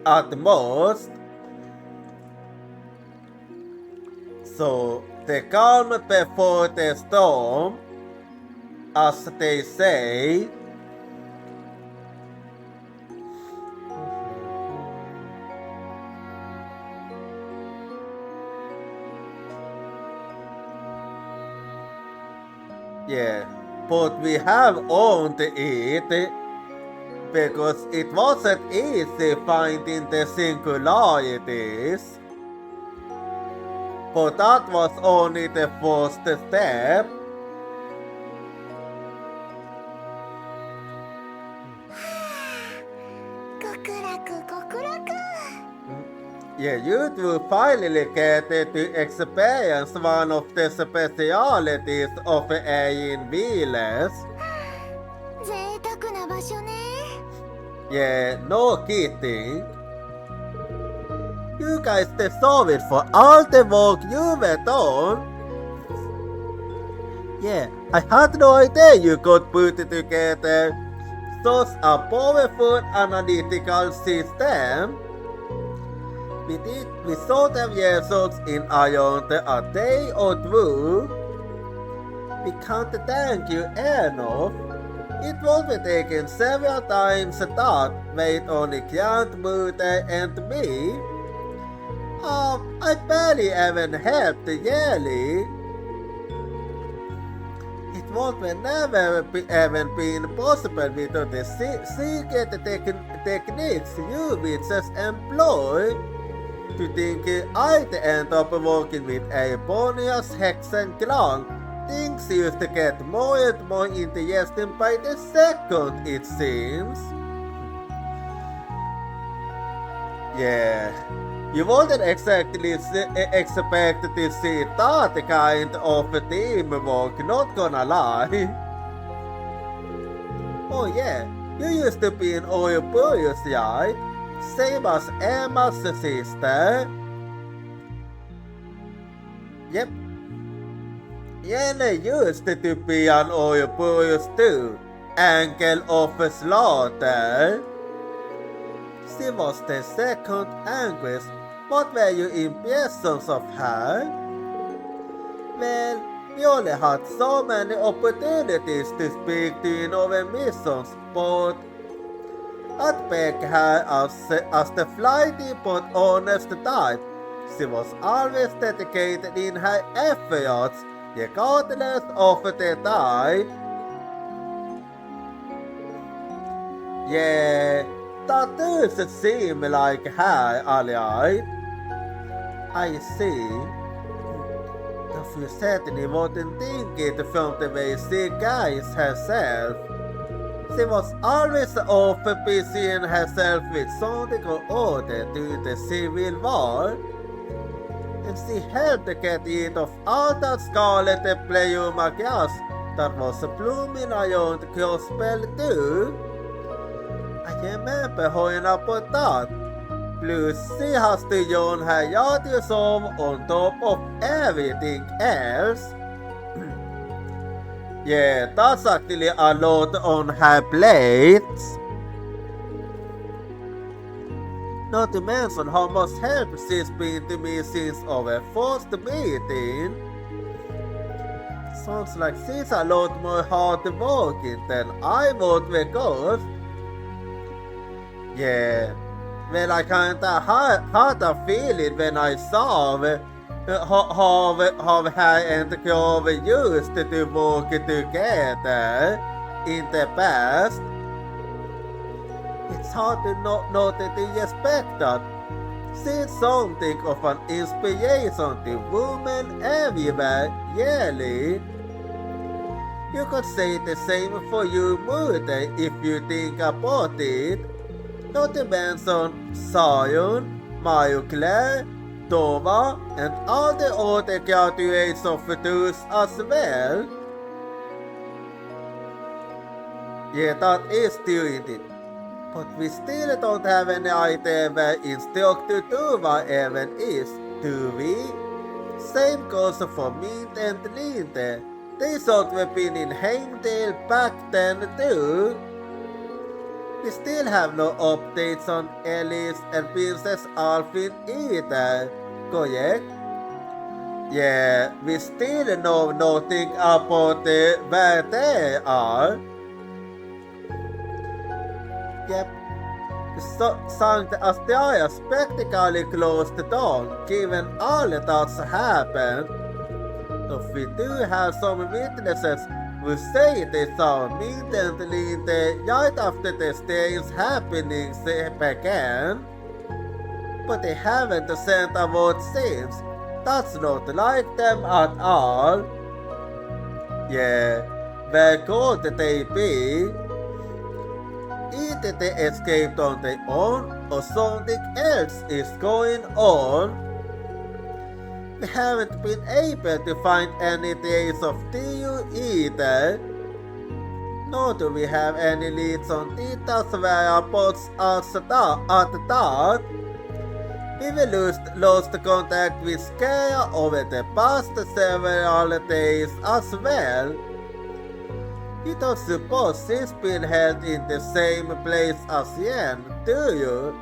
at most. So the calm before the storm, as they say. Yeah, but we have owned it because it wasn't easy finding the singularities. But that was only the first step. Yeah, you two finally get to experience one of the specialities of Ein Viles. 贅沢な場所ね。 Yeah, no kidding. You guys deserve it for all the work you've done. Yeah, I had no idea you could put together such a powerful analytical system. We thought of results in around a day or two. We can't thank you enough. It will be taken several times that wait only Grant, Murder and me. I barely even helped yearly. It would never be even been possible without the secret techniques you witches employ. To think I'd end up working with a bonus Hexen clan, things used to get more and more interesting by the second, it seems. Yeah, you wouldn't exactly expect to see that kind of teamwork, not gonna lie. Oh yeah, you used to be an oil bullies, right? Same as Emma's sister. Yep. Jenny used to be an oil bullies too. Angel of Slaughter. She was the second angriest. What were your impressions of her? Well, we only had so many opportunities to speak to in our missions, but I'd peg her as the flighty but honest type. She was always dedicated in her efforts, regardless of the type. Yeah, that does seem like her, alright. I see. Though you certainly wouldn't think it from the way she guides herself. She was always off busying herself with something or other during the Civil War, and she helped get rid of all that scarlet pleioma gas that was blooming around Crossbell too. I remember hearing about that. Plus, she has to join her yard resolve on top of everything else. Yeah, that's actually a lot on her plate. Not to mention how much help she's been to me since our first meeting. Sounds like she's a lot more hardworking than I would record. Yeah, well, I kinda had a feeling when I saw how her and Clove used to work together in the past. It's hard to not to respect that. She's something of an inspiration to women everywhere, really. You could say the same for you, Murder, if you think about it. Not to mention Zion, Mario Claire, Dova, and all the other graduates of those as well. Yeah, that is doing it. But we still don't have any idea in stock to do whatever is, do we? Same goes for Mint and Linde. They thought we've been in Heimdall back then too. We still have no updates on Alice and Princess Alfin either, correct? Yeah, we still know nothing about where they are. Yep. Sankt Astarias practically closed down, given all that's happened. If we do have some witnesses who say they saw Mint and Linde right after the strange happenings began, but they haven't sent a word since. That's not like them at all. Yeah, where could they be? Either they escaped on their own or something else is going on. We haven't been able to find any trace of Tiu either. Nor do we have any leads on Tita's whereabouts at that. We lost contact with Skea over the past several days as well. You don't suppose she's been held in the same place as Yen, do you?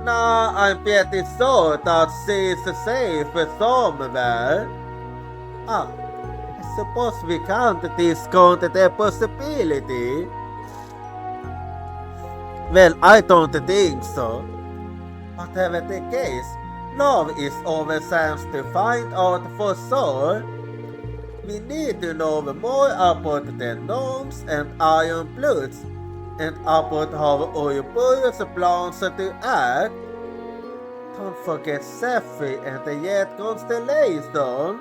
Nah, I'm pretty sure that she's safe somewhere. I suppose we can't discount the possibility. Well, I don't think so. Whatever the case, now is our chance to find out for sure. We need to know more about the gnomes and iron bloods, and about how Ouroboros plans to act. Don't forget Sephi and the Yet constellation.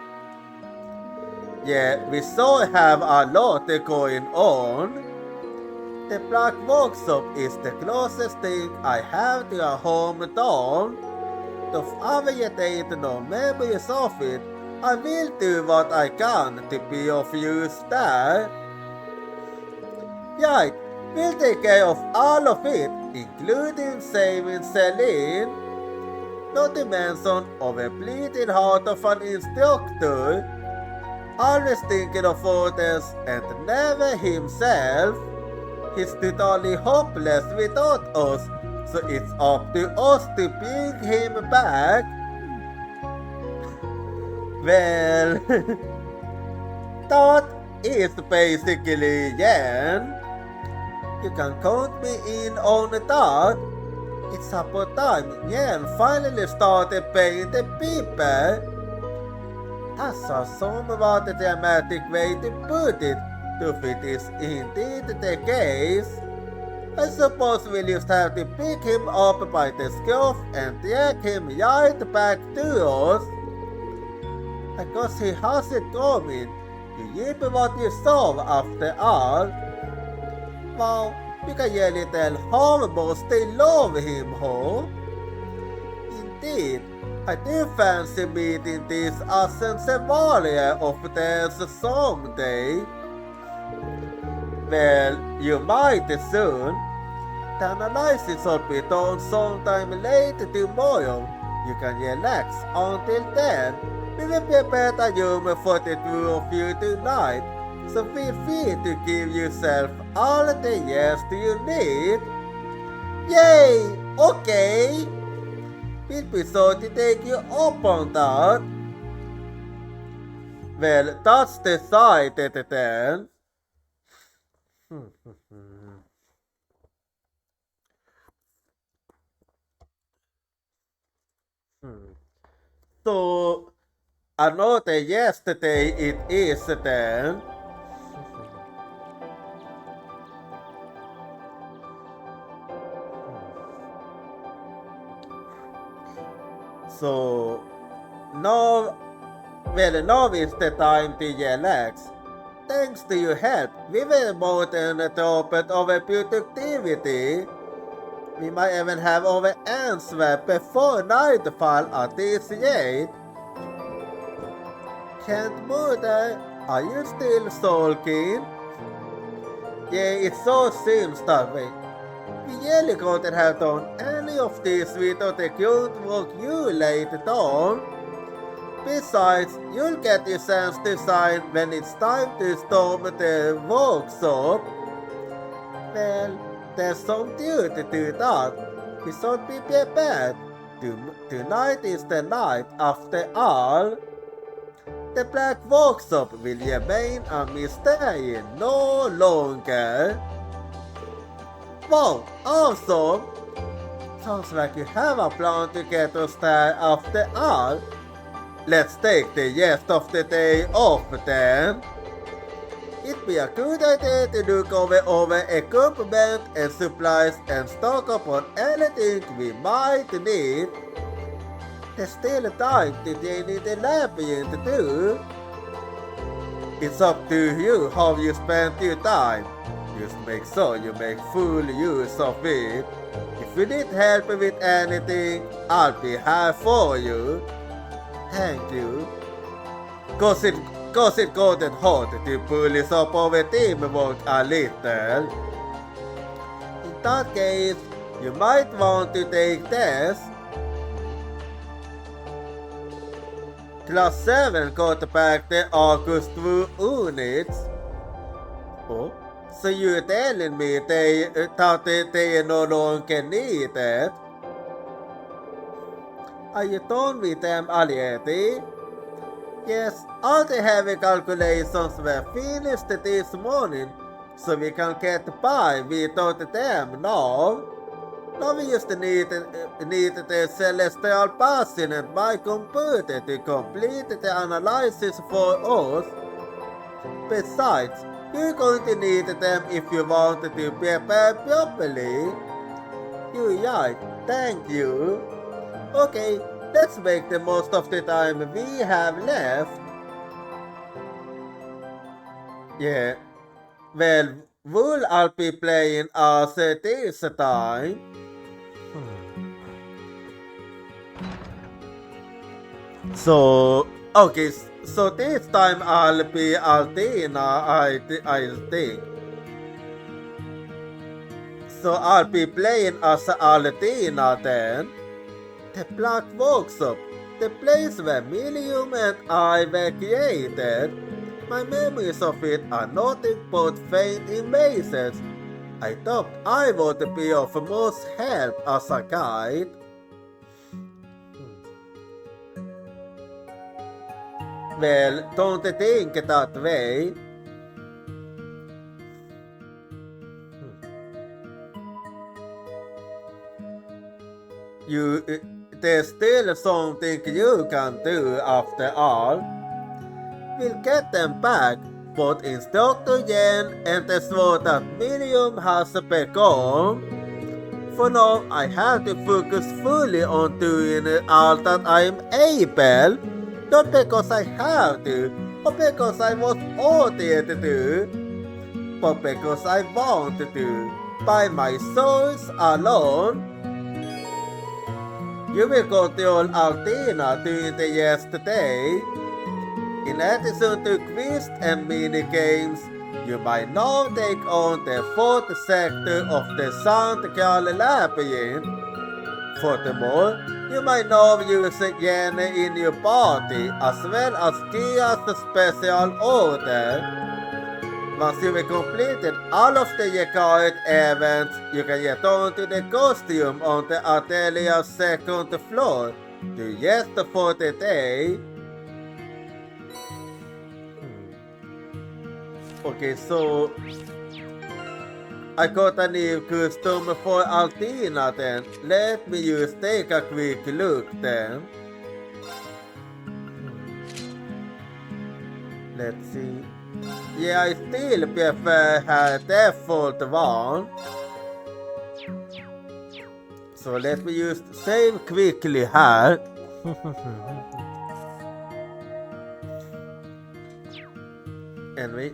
Yeah, we sure have a lot going on. The Black Workshop is the closest thing I have to a hometown. If I get no memories of it, I will do what I can to be of use there. Right, we'll take care of all of it, including saving Celine. Not to mention of a bleeding heart of an instructor, always thinking of others and never himself. He's totally hopeless without us, so it's up to us to bring him back. Well, that is basically Yen. You can count me in on that. It's about time Yen finally started paying the people. That's a somewhat dramatic way to put it, if it is indeed the case. I suppose we'll just have to pick him up by the scruff and drag him right back to us. Because he has it coming. You reap what you sow after all. Well, we can really tell how much they love him, huh? Indeed, I do fancy meeting this Ascens warrior of theirs someday. Well, you might soon. The analysis will be done sometime late tomorrow. You can relax until then. We will prepare a room for the two of you tonight, so feel free to give yourself all the rest you need. Yay! Okay! We'll be sure to take you up on that. Well, that's decided then. So, another yesterday it is then. So, now is the time to relax. Thanks to your help, we were more than a top of our productivity. We might even have our answer before nightfall at this rate. Can't Mother, are you still sulking? Yeah, it so seems that way. We really couldn't have done any of this without a good work you laid it on. Besides, you'll get your sense to shine when it's time to storm the workshop. Well, there's some duty to that. We should be prepared. Tonight is the night after all. The Black Workshop will remain a mystery no longer. Wow, awesome! Sounds like you have a plan to get us there after all. Let's take the rest of the day off then. It'd be a good idea to look over equipment and supplies and stock up on anything we might need. There's still time to train in the labyrinth too. It's up to you how you spend your time. Just make sure you make full use of it. If you need help with anything, I'll be here for you. Thank you. Cause it got hot to polish up our teamwork a little. In that case, you might want to take this. Class 7 got back the August 2 units. Oh, so you're telling me that they are no longer needed? Are you done with them already? Yes, all the heavy calculations were finished this morning, so we can get by without them now. Now we just need the celestial person and my computer to complete the analysis for us. Besides, you're going to need them if you want to prepare properly. You're right, thank you. Okay, let's make the most of the time we have left. Yeah, well, will I be playing as this time? So, okay, so this time I'll be Altina, I think. So I'll be playing as Altina then. The Black Workshop, the place where Milium and I were created. My memories of it are nothing but faint images. I thought I would be of most help as a guide. Well, don't think that way. There's still something you can do after all. We'll get them back, but Instructor Yen and the sword that Miriam has become. For now, I have to focus fully on doing all that I'm able. Not because I have to, or because I was ordered to do, but because I want to do, by my souls alone. You will control Altina during the yesterday. In addition to quiz and mini-games, you might now take on the fourth sector of the Santikal Labyrinth. Furthermore, you might now use Yen in your party as well as Kia's special order. Once you have completed all of the required events, you can return to the costume on the Atelier's second floor to rest for the day. Okay, so I got a new costume for Altina then. Let me just take a quick look then. Let's see. Yeah, I still prefer her default one. So let me just save quickly here. Anyway.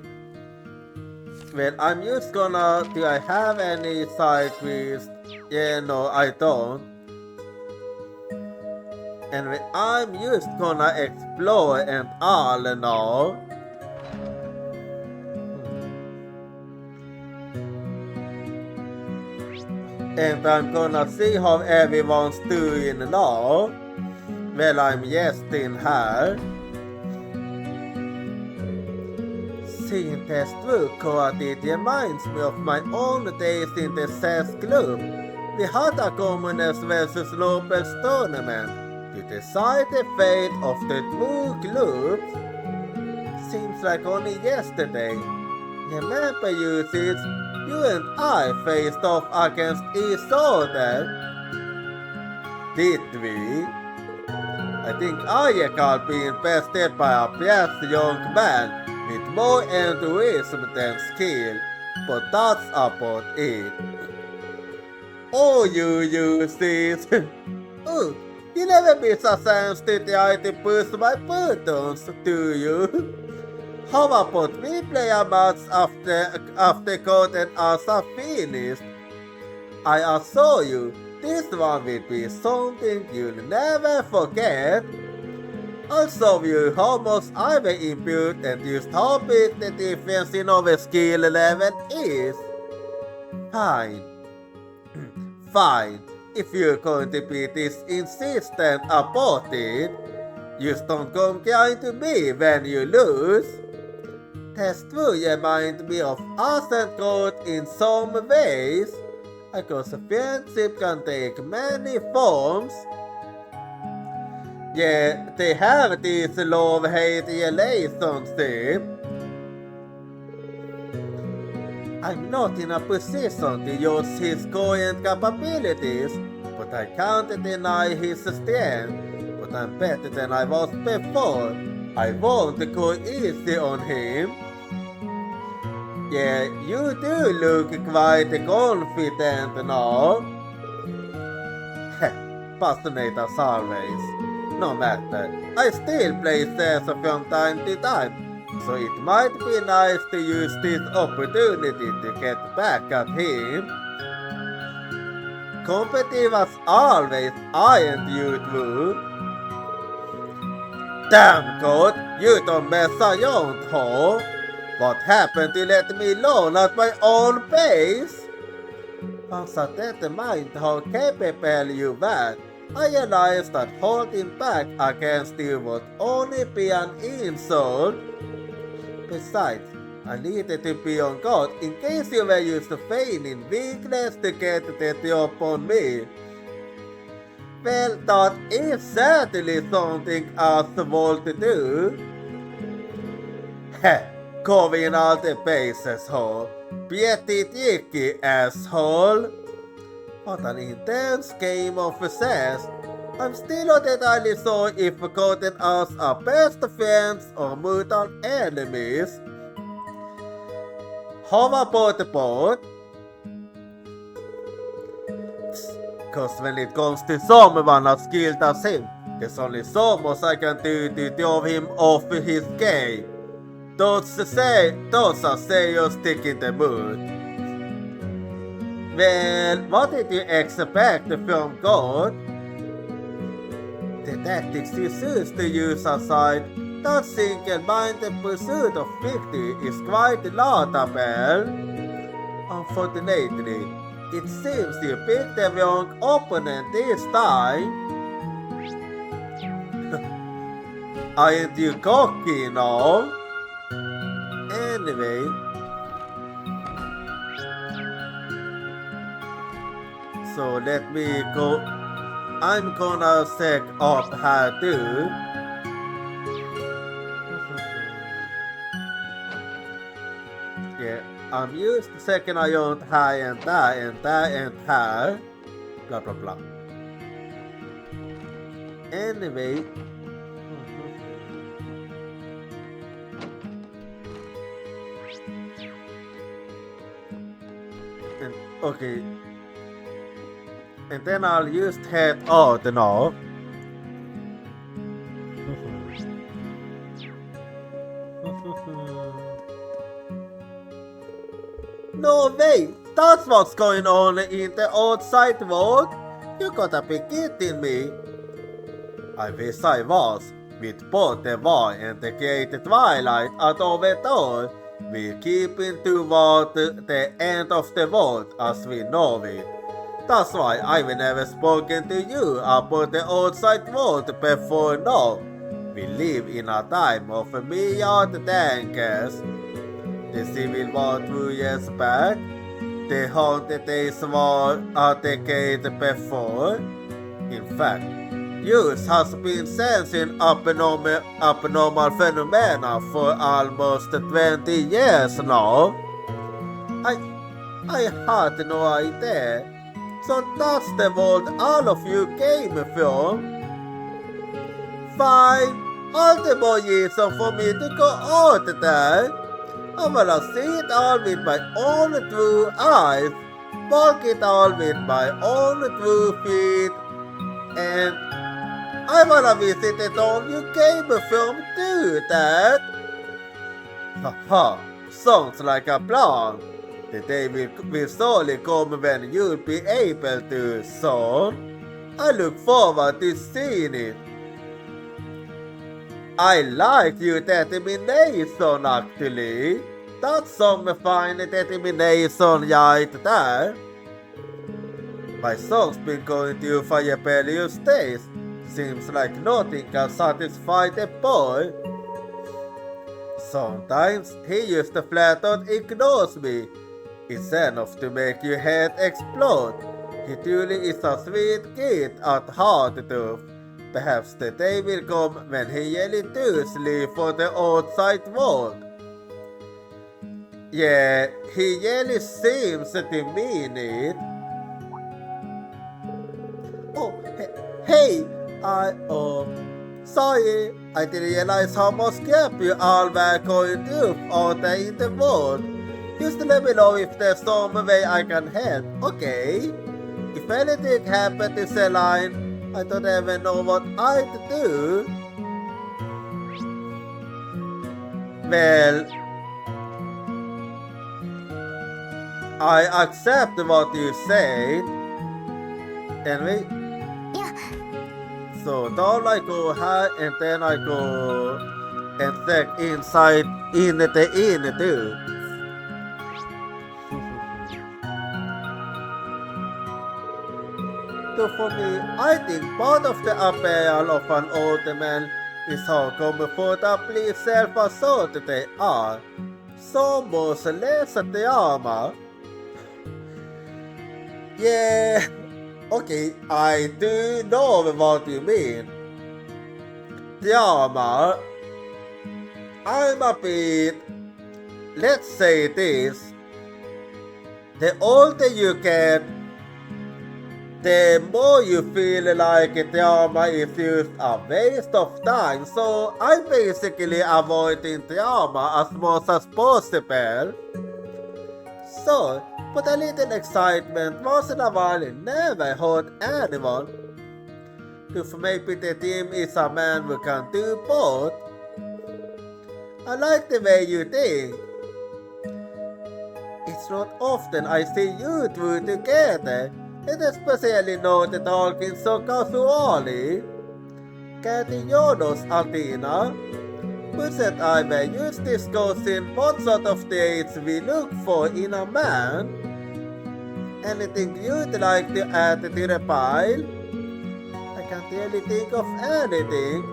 Well, I'm just gonna... Do I have any side quests? Yeah, no, I don't. Anyway, I'm just gonna explore and all now. And I'm gonna see how everyone's doing now. Well, I'm gästin här. Seeing test work it reminds me of my own days in the chess club. We had a commoners versus nobles tournament to decide the fate of the two clubs. Seems like only yesterday. Remember, Usis, you and I faced off against each other. Did we? I think Ayekal being bested by a fierce young man with more enthusiasm than skill, but that's about it. Oh, you Usis! Oh, you never miss a chance to try to push my buttons, do you? How about we play a match after Coden are finished? I assure you, this one will be something you'll never forget. I'll show you how much I will impute and just how big the difference in our skill level is. Fine. Fine. If you're going to be this insistent about it, just don't come crying to me when you lose. Test will remind me of us and God in some ways, because friendship can take many forms. Yeah, they have this love-hate relationship. I'm not in a position to use his current capabilities, but I can't deny his strength. But I'm better than I was before. I won't go easy on him. Yeah, you do look quite confident now. Passionate as always. No matter, I still play chess from time to time, so it might be nice to use this opportunity to get back at him. Competitive as always, aren't you two? Damn God, you don't mess around, huh? What happened to let me learn at my own pace? Once I determined how capable you were, I realized that holding back against you would only be an insult. Besides, I needed to be on guard in case you were used to feigning weakness to get the job on me. Well, that is certainly something asshole to do. Heh, covering all the bases, ho. Pretty tricky, asshole. What an intense game of chess. I'm still not entirely sure if God and us are best friends or mortal enemies. How about both? Cause when it comes to someone as skilled as him, there's only so much I can do to throw him off his game. Those are serious stick in the mood. Well, what did you expect from God? The tactics he chooses to use aside, that single-minded pursuit of victory is quite laudable. Unfortunately, it seems you picked the wrong opponent this time. Aren't you cocky now? Anyway, so let me go. I'm gonna check up how to. Yeah, I'm used to checking around high and that and that and high. Blah blah blah. Anyway. And, okay. And then I'll just head out now. No way! That's what's going on in the outside world? You gotta be kidding me. I wish I was. With both the war and the great twilight out of it all, we're keeping toward the end of the world as we know it. That's why I've never spoken to you about the outside world before now. We live in a time of a million tankers. The Civil War 2 years back, the Haunted Days War a decade before. In fact, use has been sensing abnormal phenomena for almost 20 years now. I had no idea. So that's the world all of you came from. Fine, all the more reason for me to go out there. I wanna see it all with my own true eyes, walk it all with my own true feet, and I wanna visit it all you came from too, Dad. Haha, sounds like a plan. The day will surely come when you'll be able to, son. I look forward to seeing it. I like your determination actually. That's some fine determination right there. My son's been going through rebellious days. Seems like nothing can satisfy the boy. Sometimes he used to flat out ignore me. It's enough to make your head explode. He truly is a sweet kid at heart though. Perhaps the day will come when he really does leave for the outside world. Yeah, he really seems to mean it. Oh, hey, sorry, I didn't realize how much gap you all were going through out there in the world. Just let me know if there's some way I can help, okay? If anything happened to Celine, I don't even know what I'd do. Well, I accept what you said. Anyway, Yeah. so down I go high and then I go and check inside in the inn too. So for me, I think part of the appeal of an old man is how comfortably self-assured they are. So much less drama. Yeah, okay, I do know what you mean. Drama. I'm a bit, let's say this, the older you get, the more you feel like drama is just a waste of time, so I'm basically avoiding drama as much as possible. So, but a little excitement once in a while never hurt anyone. If maybe the team is a man who can do both. I like the way you think. It's not often I see you two together, and especially not talking so casually. Getting yours, Altina. Wasn't I were just discussing what sort of dates we look for in a man? Anything you'd like to add to the pile? I can't really think of anything.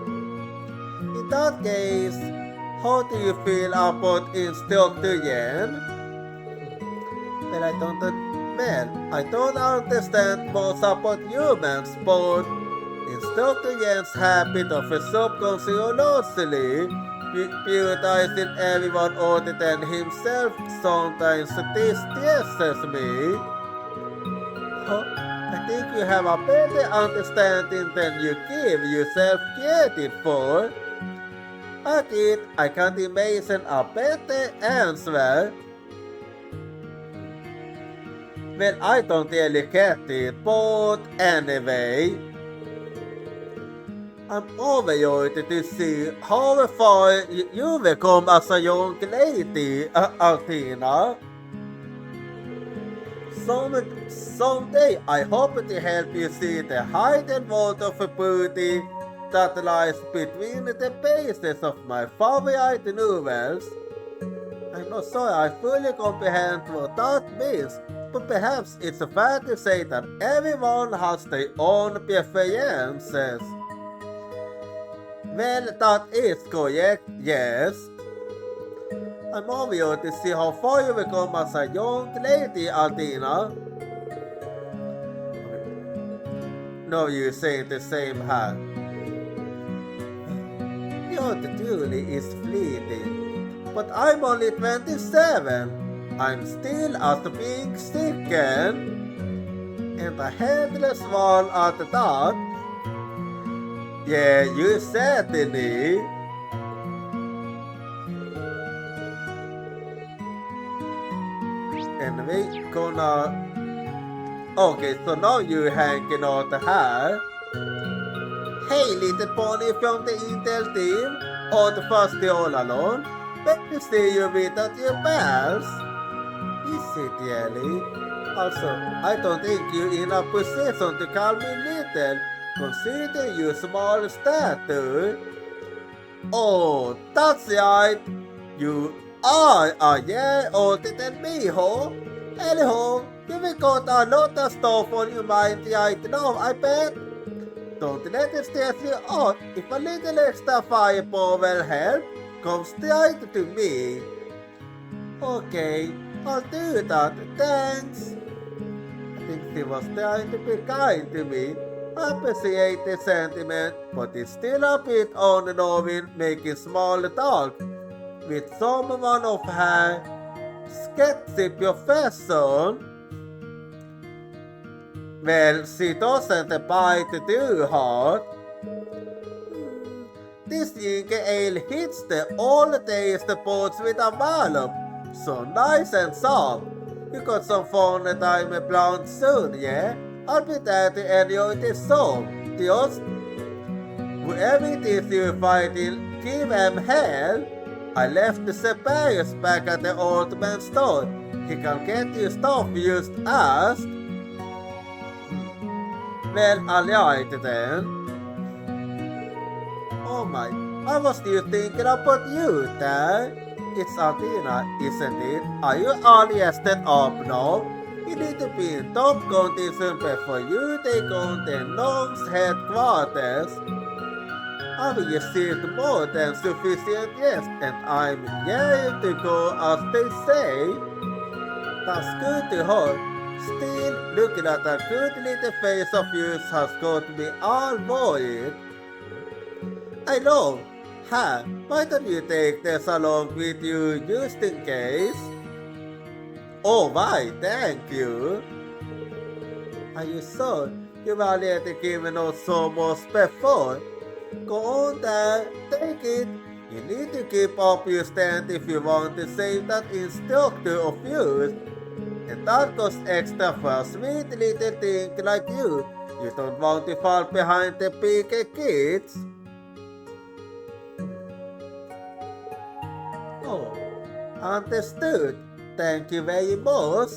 In that case, how do you feel about Instructor Yen? Well, I don't understand much about humans, but Instructor Yen's habit of subconsciously prioritizing everyone other than himself sometimes distresses me. I think you have a better understanding than you give yourself credit for. I can't imagine a better answer. Well, I don't really get it, but anyway, I'm overjoyed to see how far you've come as a young lady, Altina. Someday I hope to help you see the hidden world of beauty that lies between the pages of my favorite novels. I'm not sure I fully comprehend what that means, But perhaps it's fair to say that everyone has their own preferences. Well, that is correct, yes. I'm eager to see how far you will come as a young lady, Adina. No, you're saying the same hat. Your duty is fleeting, but I'm only 27. I'm still at the pink chicken, and a headless one at that. Yeah, you certainly. And we gonna. Okay, so now you're hanging out the hair. Hey, little pony from the Intel team, or the first day all alone. Let me see you without your pals. Is it really? Also, I don't think you're in a position to call me little, considering your small stature. Oh, that's right. You are a year older than me, ho? Anyhow, you've got a lot of stuff on your mind right now, I bet. Don't let it stress you out. If a little extra firepower will help, come straight to me. Okay, I'll do that, thanks. I think she was trying to be kind to me. I appreciate the sentiment, but it's still a bit unnerving making small talk with someone of her sketchy profession. Well, she doesn't bite too hard. This ginger ale hits the all taste buds with a wallop. So nice and soft. You got some fun time planned soon, yeah? I'll be there to enjoy this song. Just whoever it is you're fighting, give them hell. I left the suppliers back at the old man's store. He can get you stuff you just asked. Well, alright then. Oh my, I was still thinking about you there. It's Adina, isn't it? Are you all rested up now? You need to be in top condition before you take on the Gnome's headquarters. I've received more than sufficient rest and I'm ready to go as they say. That's good to hear. Still, looking at that good little face of yours has got me all worried. I know. Ha, why don't you take this along with you just in case? Oh, why, thank you. Are you sure you've already given us so much before? Go on there, take it. You need to keep up your stand if you want to save that instructor of yours. And that costs extra for a sweet little thing like you. You don't want to fall behind the big kids. Oh, understood. Thank you very much.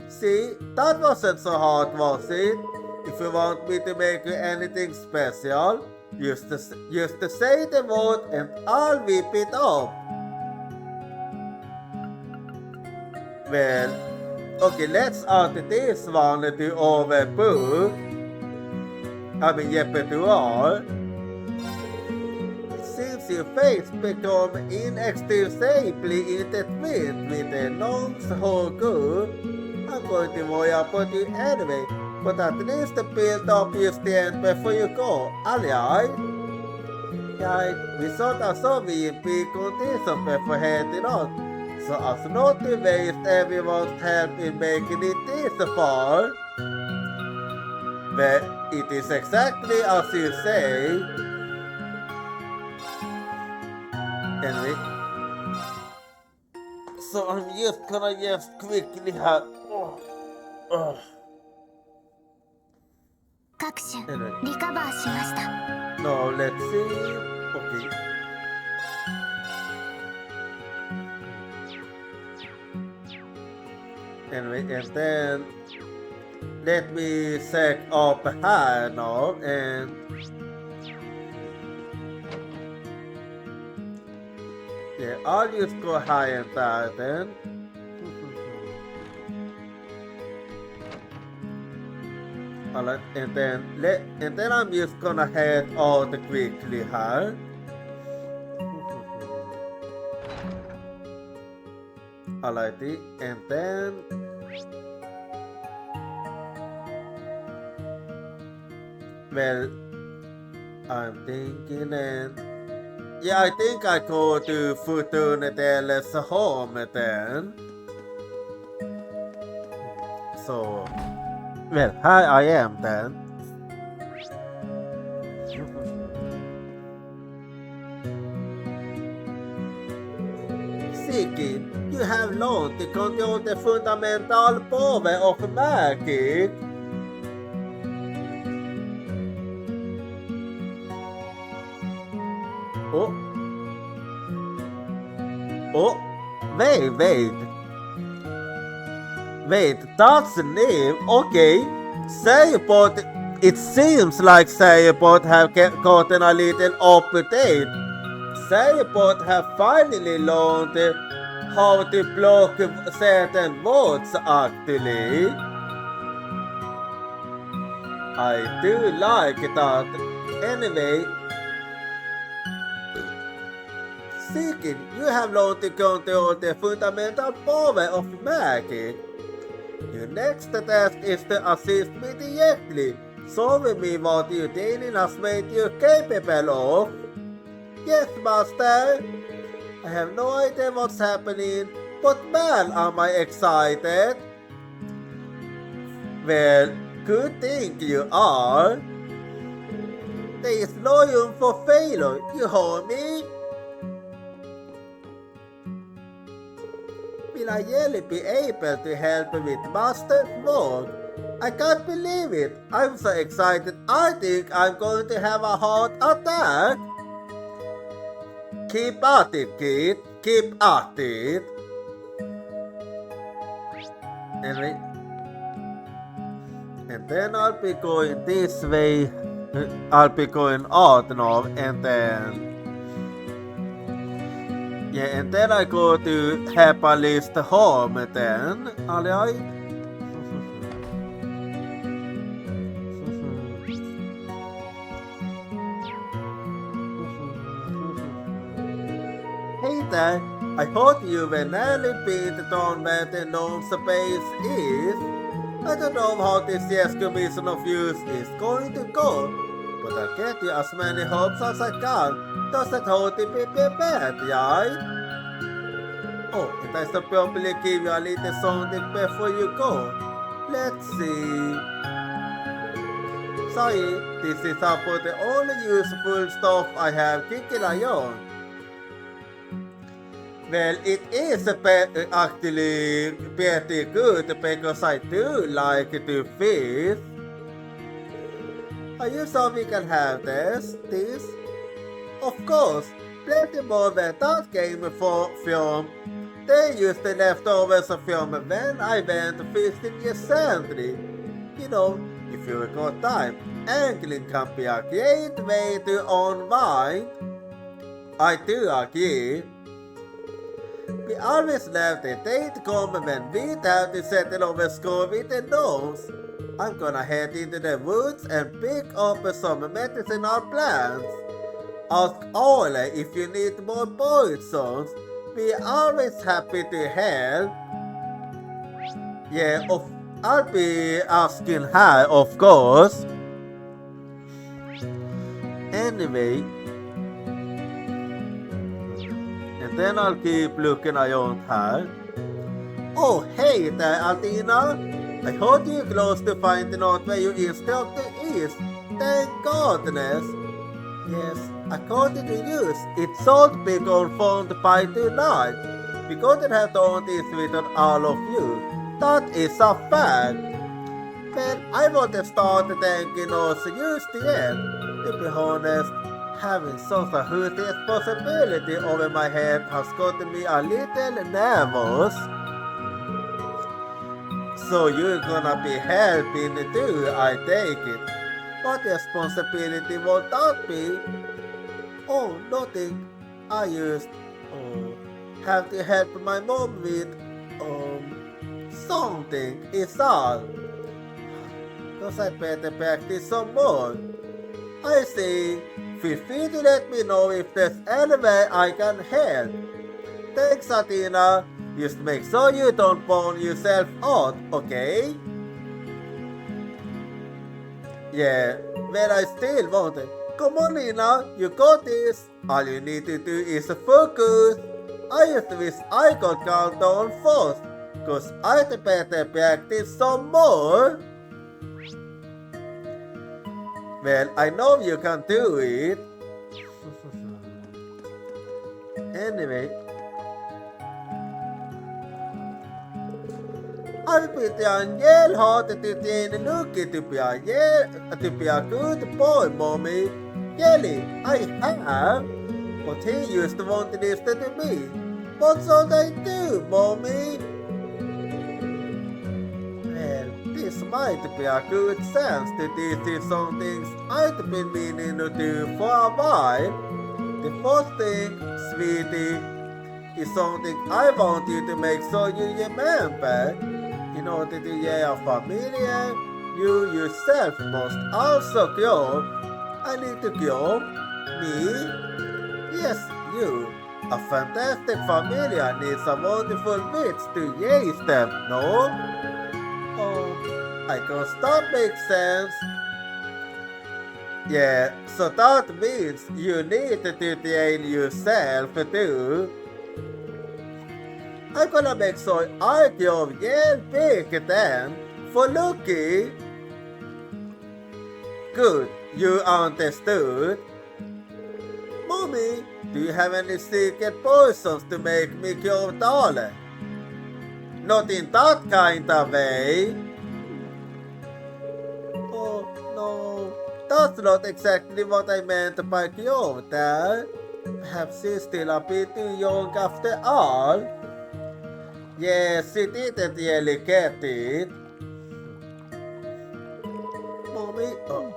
See, that wasn't so hard, was it? If you want me to make you anything special, just to say the word and I'll whip it up. Well, okay, let's add this one to our book. Repertoire. Since your face become inextricably intertwined with the Gnome's Hoku, I'm going to worry about you anyway, but at least build up your stand before you go, alright? Right, we thought I saw me in big condition before heading out, so as not to waste everyone's help in making it this far. But it is exactly as you say. Anyway, so I'm just gonna quickly have. 各種 Anyway, リカバーしました。 no, let's see. Okay. Anyway, and then let me check up high now and. Yeah, I'll just go high and that then. Alright, and then I'm just gonna head out quickly here. Alrighty, and then well, I'm thinking, and yeah, I think I go to Fortunetel's home then. So, well, here I am then. Siki, you have learned to control the fundamental power of magic. Oh. Oh, wait. Wait, that's the name, okay. Sailboat, it seems like Sailboat have gotten a little update. Sailboat have finally learned how to block certain words actually. I do like that. Anyway, Seeking, you have learned to control the fundamental power of magic. Your next task is to assist me directly, showing me what your training has made you capable of. Yes, Master. I have no idea what's happening, but man, am I excited. Well, good thing you are. There is no room for failure, you hear me? Will I really be able to help with Master's work? I can't believe it. I'm so excited. I think I'm going to have a heart attack. Keep at it, kid. Keep at it. Anyway. And then I'll be going this way. I'll be going out now and then. Yeah, and then I go to Happalist home then, alright? Hey there, I heard you were nearly beat down where the gnome's base is. I don't know how this excavation of yours is going to go, but I'll get you as many hopes as I can. Doesn't hold to be prepared, right? Oh, and I should probably give you a little something before you go. Let's see. Sorry, this is about the only useful stuff I have kicking around. Well, it is actually pretty good because I do like to fish. Are you sure we can have this? Of course, plenty more than that game film. They used the leftovers from when I went fishing recently. You know, if you've got time, angling can be a great way to unwind. I do agree. We always left a date come when we have to settle over score with the gnomes. I'm gonna head into the woods and pick up some medicinal plants. Ask Ole if you need more poisons. We're always happy to help. Yeah, I'll be asking her, of course. Anyway, and then I'll keep looking around her. Oh, hey there, Athena. I heard you close to finding out where your instructor is. Thank goodness. Yes, according to you, it should be confirmed by tonight. We couldn't have done this without all of you. That is a fact. Well, I want to start thanking us used yet. To be honest, having such a huge responsibility over my head has gotten me a little nervous. So you're gonna be helping too, I take it. What responsibility would that be? Oh, nothing. I just have to help my mom with something is all. Because I better practice some more. I see. Feel free to let me know if there's any way I can help. Thanks, Athena. Just make sure you don't burn yourself out, okay? Yeah, well, I still want it. Come on, Nina, you got this. All you need to do is focus. I just wish I could count down first, cause I'd better practice some more. Well, I know you can do it. Anyway, I've been trying real hard to train Lucky to be a good boy, Mommy. Really, I have. But he used to want to listen to me. What should I do, Mommy? Well, this might be a good chance to teach some things I've been meaning to do for a while. The first thing, sweetie, is something I want you to make sure you remember. In order to be a familiar, you yourself must also grow. I need to grow. Me? Yes, you. A fantastic familiar needs a wonderful witch to raise them, no? Oh, I guess that makes sense. Yeah, so that means you need to train yourself too. I'm gonna make sure I grow real big then, for Lucky. Good, you understood. Mommy, do you have any secret potions to make me grow taller? Not in that kind of way. Oh no, that's not exactly what I meant by grow, Dad. Perhaps she's still a bit too young after all. Yes, she didn't really get it. Mommy, oh.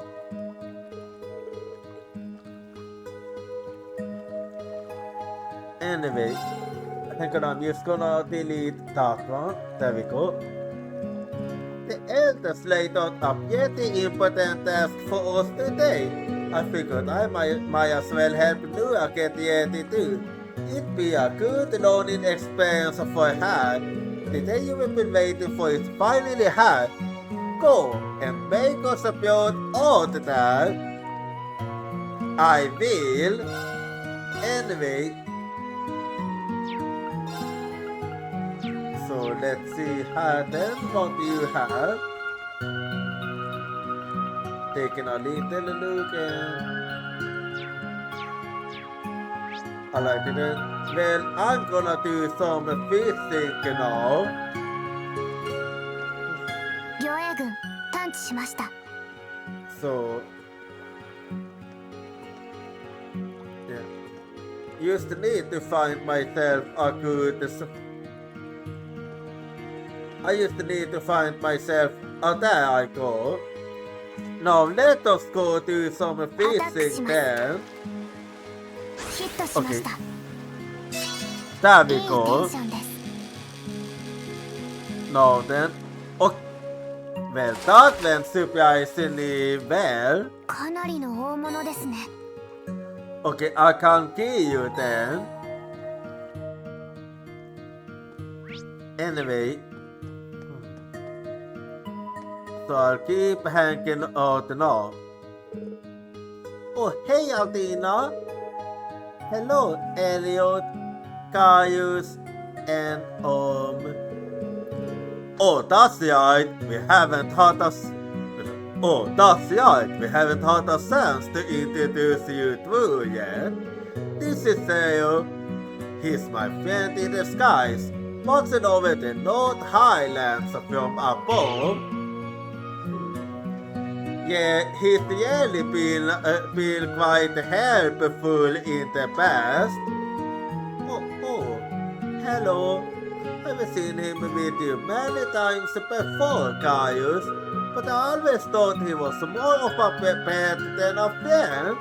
Anyway, I think I'm just gonna delete that one. There we go. The elders laid out a pretty important task for us today. I figured I might as well help Noah get ready too. It'd be a good learning experience for her. The day you've been waiting for is finally here. Go and make us a proud oath, Dad. I will. Anyway, so let's see here then. What do you have? Taking a little look and I like it. Well, I'm gonna do some fishing now. 魚影軍探知しました。 So, yeah. Used need to find myself a good. I used to need to find myself. Oh, there I go. Now let us go do some fishing then. ヒットしました。 There い we いテン go. ションです。 Now then. Okay. Well, that went surprisingly well. かなりの大物ですね。 Okay, I can kill you then. Anyway. So I'll keep hanging out now. Oh, hey, Aldina. Hello, Elliot, Caius, and Oh, that's right. We haven't had a. Oh, that's right. We haven't had a chance to introduce you to yet. This is Theo. He's my friend in disguise, watching over the North Highlands from above. Yeah, he's really been quite helpful in the past. Oh, hello. I've seen him with you many times before, Caius, but I always thought he was more of a pet than a friend.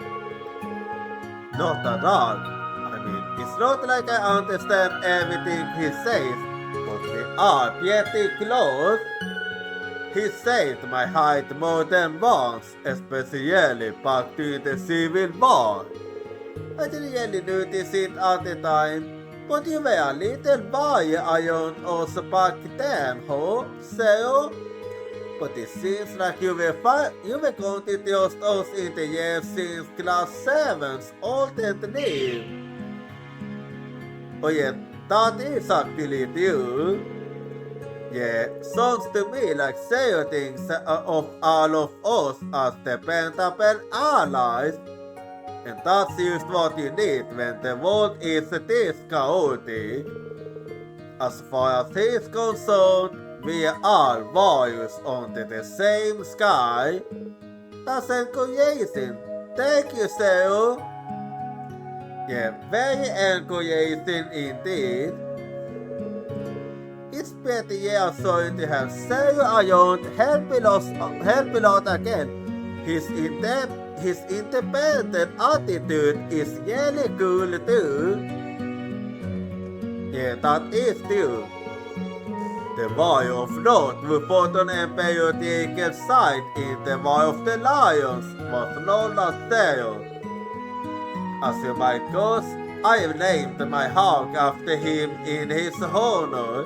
Not at all. I mean, it's not like I understand everything he says, but we are pretty close. He saved my height more than once, especially back during the Civil War. I didn't really notice it at the time, but you were a little boy iron also back then, huh? So, but it seems like you were counting just us in the years since class 7's alternate. Oh yeah, that is actually true. Yeah, sounds to me like Seo thinks of all of us as dependable allies. And that's just what you need when the world is this chaotic. As far as he's concerned, we are all warriors under the same sky. That's encouraging. Thank you, Seo. Yeah, very encouraging indeed. It's pretty sorry to have Seo around helping out again. His independent attitude is really cool too. Yeah, that is true. The War of North who fought on Emperor Jaco's side in the War of the Lions was known as Seo. As you might guess, I have named my hawk after him in his honor.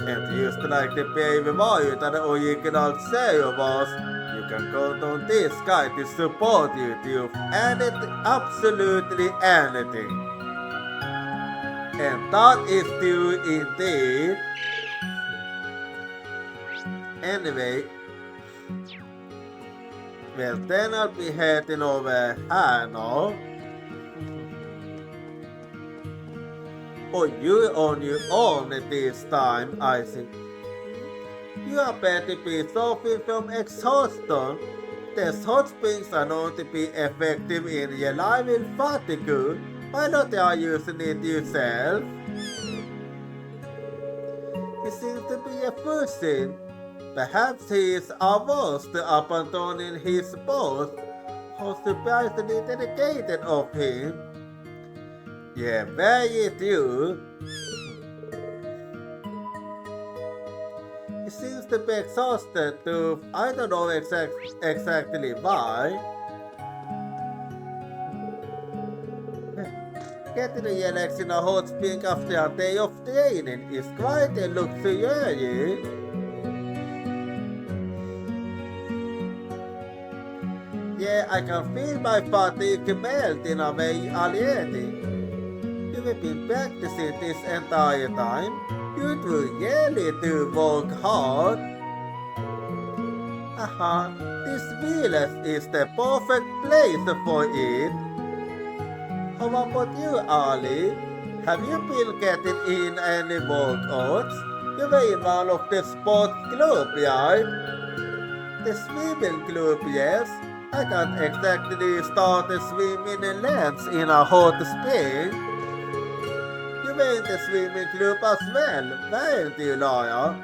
And just like the baby warrior that the original Seo was, you can count on this guy to support you to anything, absolutely anything. And that is true indeed. Anyway, well then I'll be heading over here now. Oh, you on your own this time, I think. You appear to be suffering from exhaustion. The hot springs are known to be effective in relieving fatigue. Why not are you using it yourself? He seems to be a person. Perhaps he is averse to abandoning his post. How surprisingly dedicated of him. Yeah, very true. He seems to be exhausted too. I don't know exactly why. Getting a relax in a hot spring after a day of training is quite a luxury. Yeah, I can feel my fatigue melting away already. You've been practicing this entire time. You do really do work hard. Haha, this village is the perfect place for it. How about you, Ali? Have you been getting in any workouts? You were in one of the sports club, right? The swimming club, yes. I can't exactly start swimming in lanes in a hot spring. You were in the swimming club as well, weren't you, Laura?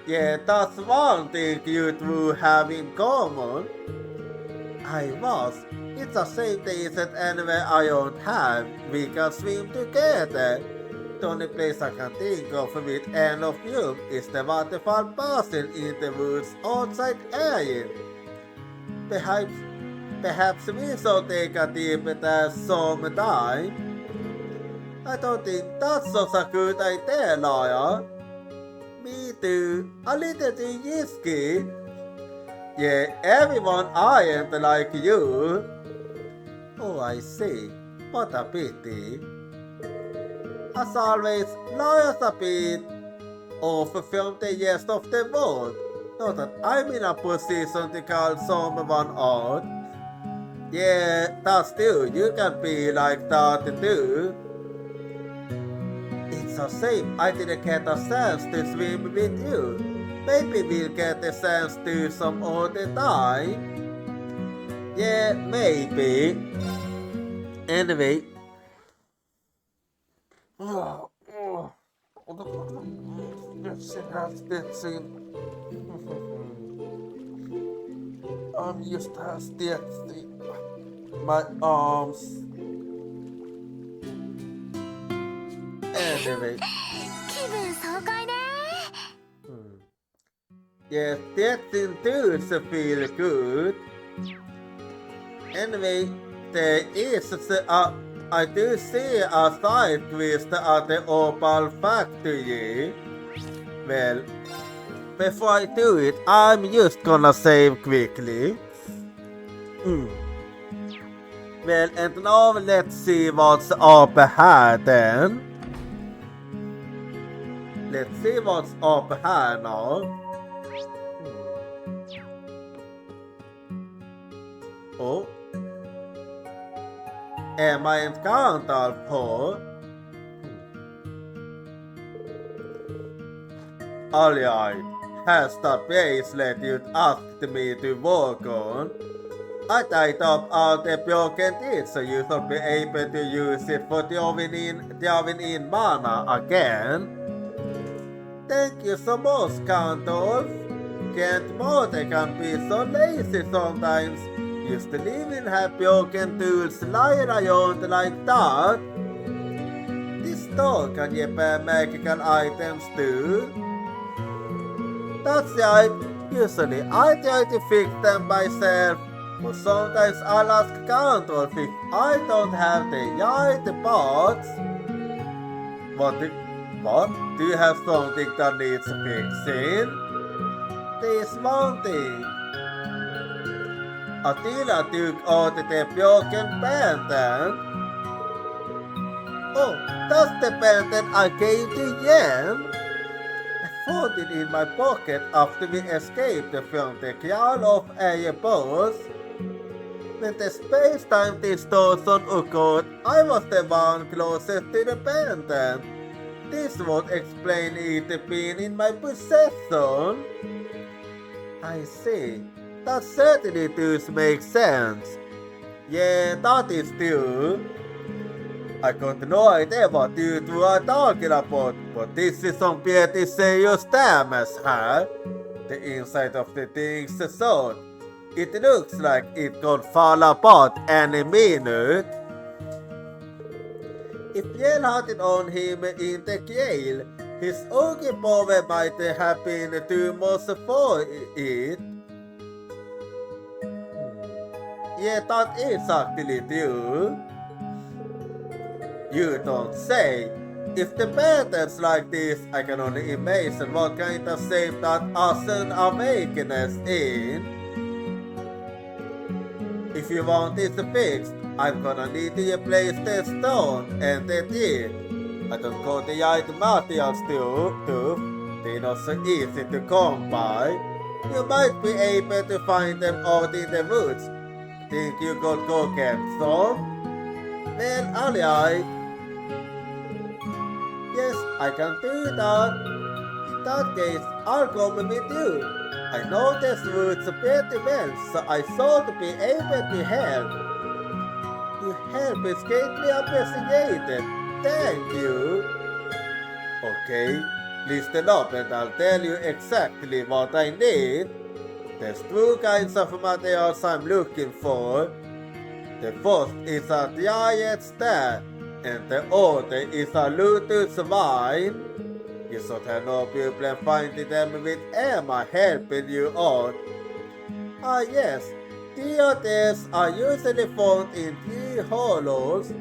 Yeah, that's one thing you two have in common. I was. It's a shame there isn't anywhere I don't have. We can swim together. The only place I can think of with any of you is the waterfall basin in the woods outside Erin. Perhaps we shall take a dip there sometime. I don't think that's such a good idea, Laura. Me too. A little too risky. Yeah, everyone aren't like you. Oh, I see. What a pity. As always, Laura's a bit off from the rest of the world. Not that I'm in a position to call someone out. Yeah, that's true. You can be like that too. It's a shame I didn't get a chance to swim with you. Maybe we'll get a chance to some other time. Yeah, maybe. Anyway. I'm just stretching my arms. Anyway. 気分爽快ね。Yes, that dudes feel good. Anyway, there is I do see a side quest at the Opal Factory. Well, before I do it, I'm just gonna save quickly. Well, and now let's see what's up here then. Let's see what's up here now. Oh. Am I encountered på? Alright, has the bracelet you asked me to work on. I tied up all the broken teeth so you should be able to use it for drawing in mana again. Thank you so much, Countess. Can't Morte can be so lazy sometimes. Used to live in have broken tools lying around like that. This store can repair magical items too. That's right, usually I try to fix them myself, but sometimes I'll ask Countess if I don't have the right parts. What? Do you have something that needs fixing? This one thing. Attila took out the broken pendant. Oh, that's the pendant I gave to Yen. I found it in my pocket after we escaped from the Crown of Erebos. When the space-time distortion occurred, I was the one closest to the pendant. This would explain it being in my possession. I see. That certainly does make sense. Yeah, that is true. I got no idea what you two are talking about, but this is some pretty serious damage here. The inside of the thing's sword. It looks like it could fall apart any minute. If Yale had it on him in the jail, his ogre power might have been too much for it. Yeah, that is actually true. You don't say. If the patterns like this, I can only imagine what kind of shape that Asen awakens in. If you want this fixed, I'm gonna need to replace the stone and the teeth. I don't got the right materials too. They're not so easy to come by. You might be able to find them out in the woods. Think you could go get some? Well, alright. Yes, I can do that. In that case, I'll come with you. I know this woods pretty well, so I thought to be able to help. Your help is greatly appreciated. Thank you. Okay, listen up and I'll tell you exactly what I need. There's two kinds of materials I'm looking for. The first is a giant star, and the other is a lotus vine. You should have no problem finding them with Emma helping you out. Ah yes, theaters are usually found in 3 hollows.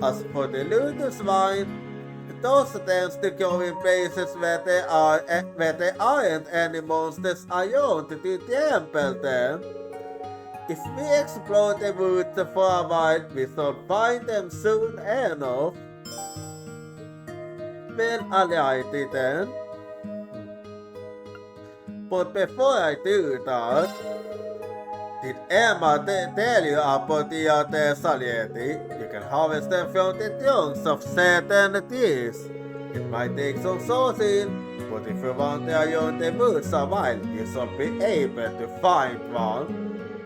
As for the lotus vine, those tends to go in places where there aren't any monsters around to trample them. If we explore the woods for a while, we should find them soon enough. Well, alrighty then. But before I do that, did Emma tell you about the other Salieti? You can harvest them from the trunks of certain trees. It might take some sourcing, but if you want to around the woods a while, you should be able to find one.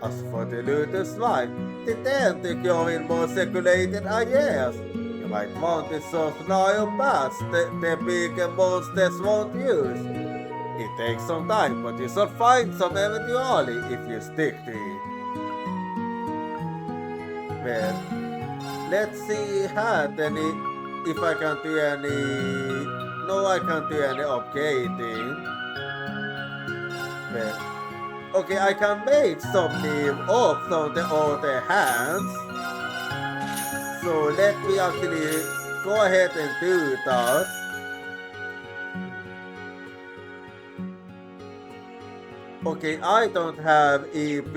As for the lotus vine, they tend to grow in more circulated areas. You might want to source narrow paths the bigger monsters won't use. It takes some time, but you should find some eventually if you stick to it. Well, let's see here then if I can do any... No, I can't do any upgrading. Wait. Okay, I can make some name up from the other hands. So let me actually go ahead and do that. Okay, I don't have EP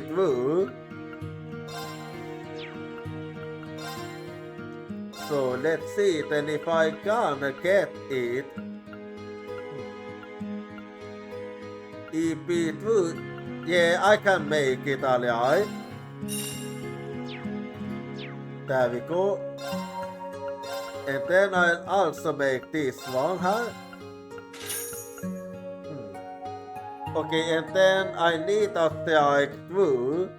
through. So let's see then if I can get it. EP through. Yeah, I can make it, alright. There we go. And then I'll also make this one, huh? Okay, and then I need a strike through.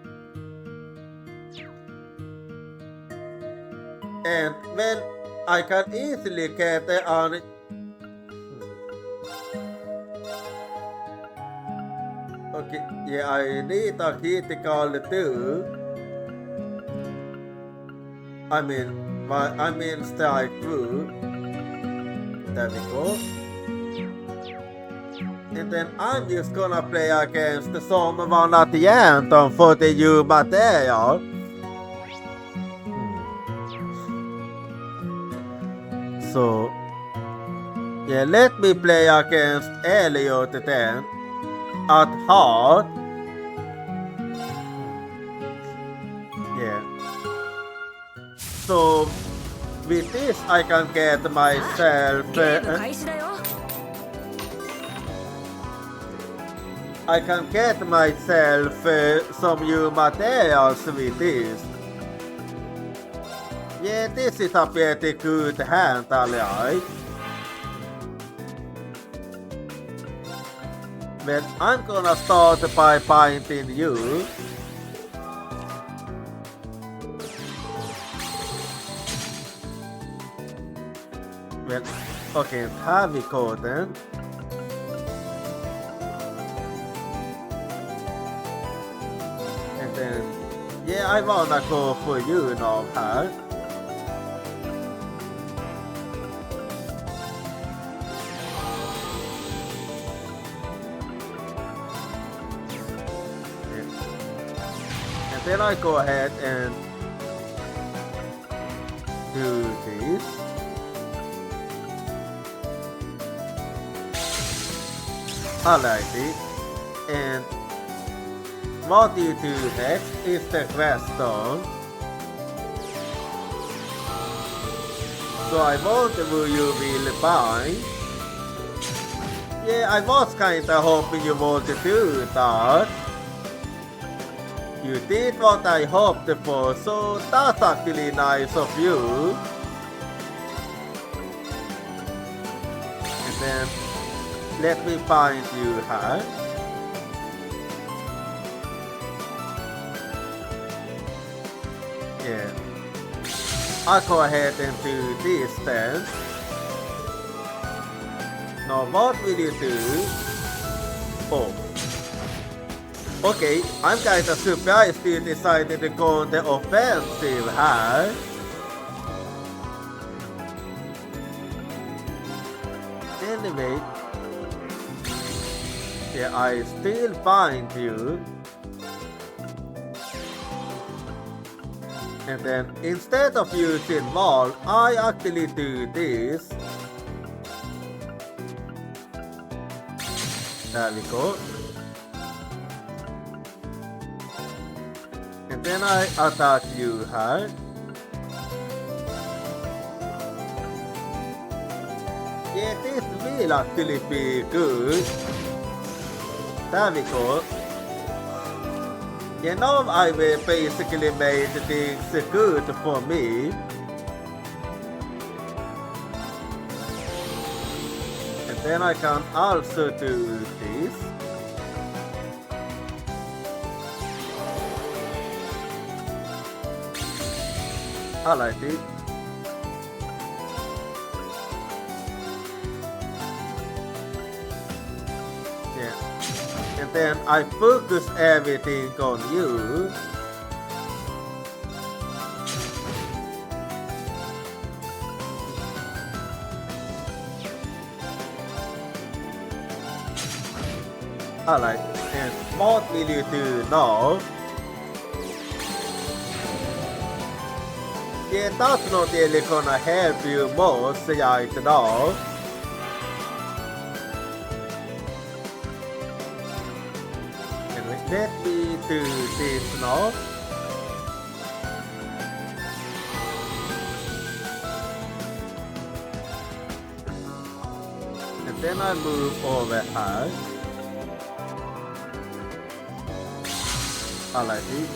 And well, I can easily get an... Okay, yeah, I need a critical too. I mean strike through. There we go. And then I'm just gonna play against someone at the end for the new material. So, yeah, let me play against Elliot then at heart. Yeah. So, with this I can get myself... ゲーム開始だよ。 I can get myself some new materials with this. Yeah, this is a pretty good hand, alright. But I'm gonna start by painting you. Well, okay, heavy cotton. And then, yeah, I wanna go for you now, huh? And then I go ahead and do this. Alrighty. And what you do next is the question. So I wonder who you will buy. Yeah, I was kinda hoping you would do that. You did what I hoped for, so that's actually nice of you. And then, let me find you, huh? Yeah. I'll go ahead and do this then. Now what will you do? Oh. Okay, I'm kinda surprised you decided to go on the offensive, huh? Anyway. Yeah, I still find you. And then instead of using wall, I actually do this. There we go. And then I attack you, huh? Yeah, this will actually be good. There we go. You know, I will basically made things good for me. And then I can also do this. I like it. Yeah. And then I focus everything on you. Alright, and what will you do now? Yeah, that's not really gonna help you most right now. Anyway, let me do this now. And then I move over here. Alrighty.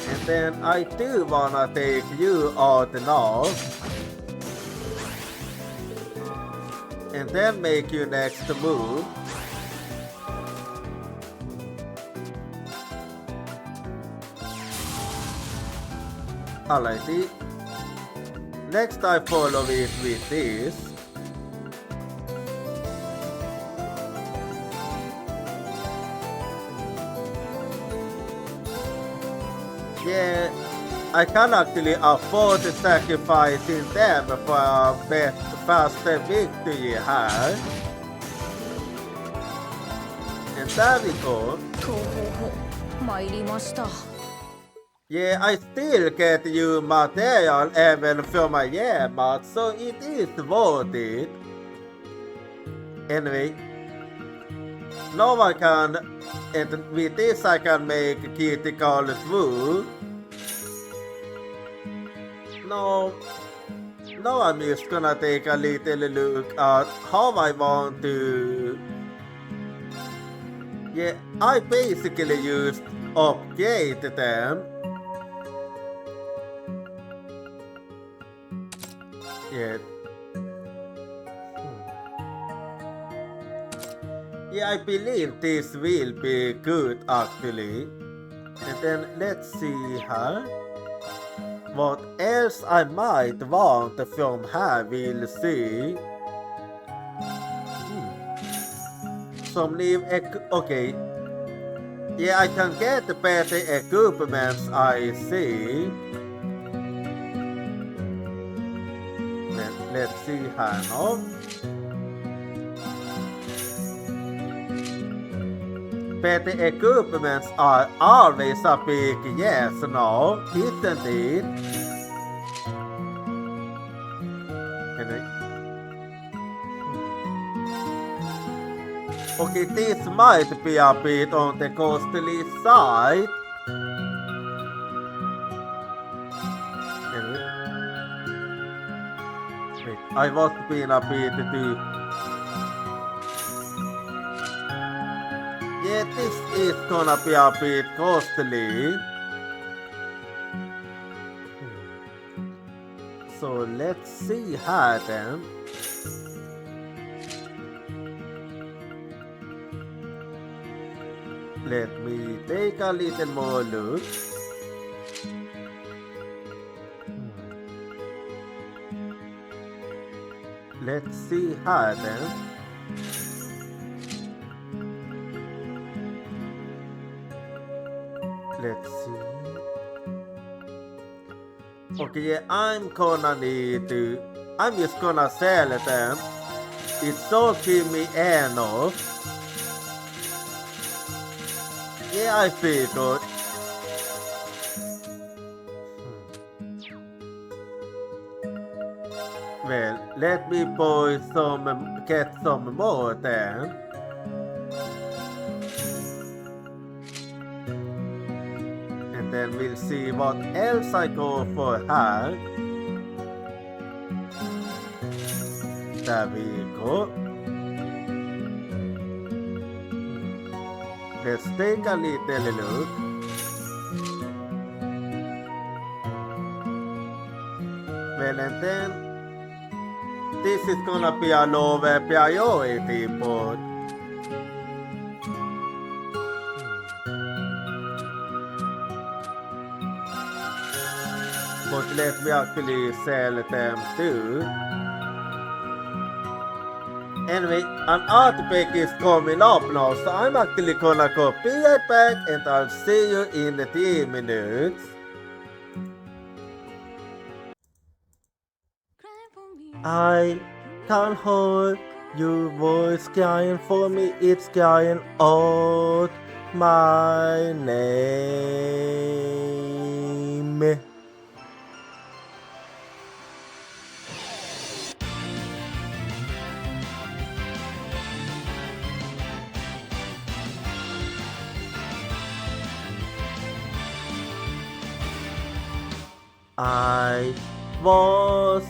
And then I do wanna take you out now. And then make your next move. Alrighty. Next I follow it with this. Yeah, I can actually afford to sacrificing them for a faster victory here. And there we go. とほほ参りました。 Yeah, I still get you material even from my Yema, so it is worth it. Anyway, now I can, and with this I can make critical through. Now I'm just gonna take a little look at how I want to. Yeah, I basically used upgrade them. Yeah. Yeah, I believe this will be good actually. And then let's see here. What else I might want from here, we'll see. Some new okay. Yeah, I can get better equipments, I see. Let's see here now. Better equipments are always a big yes, no, isn't it? Okay, this might be a bit on the costly side. Anyway. Wait, I was being a bit too. Yeah, this is gonna be a bit costly. So let's see here then. Let me take a little more look. Let's see here then. Let's see. Okay, yeah, I'm just gonna sell them. It's all give me enough. Yeah, I figured. Well, let me get some more then. And then we'll see what else I go for here. There we go. Let's take a little look. Well, and then this is gonna be a lower priority, but let me actually sell them too. Anyway, an outbreak is coming up now, so I'm actually gonna go be right back and I'll see you in 3 minutes. can't hold your voice crying for me, it's crying out my name. I was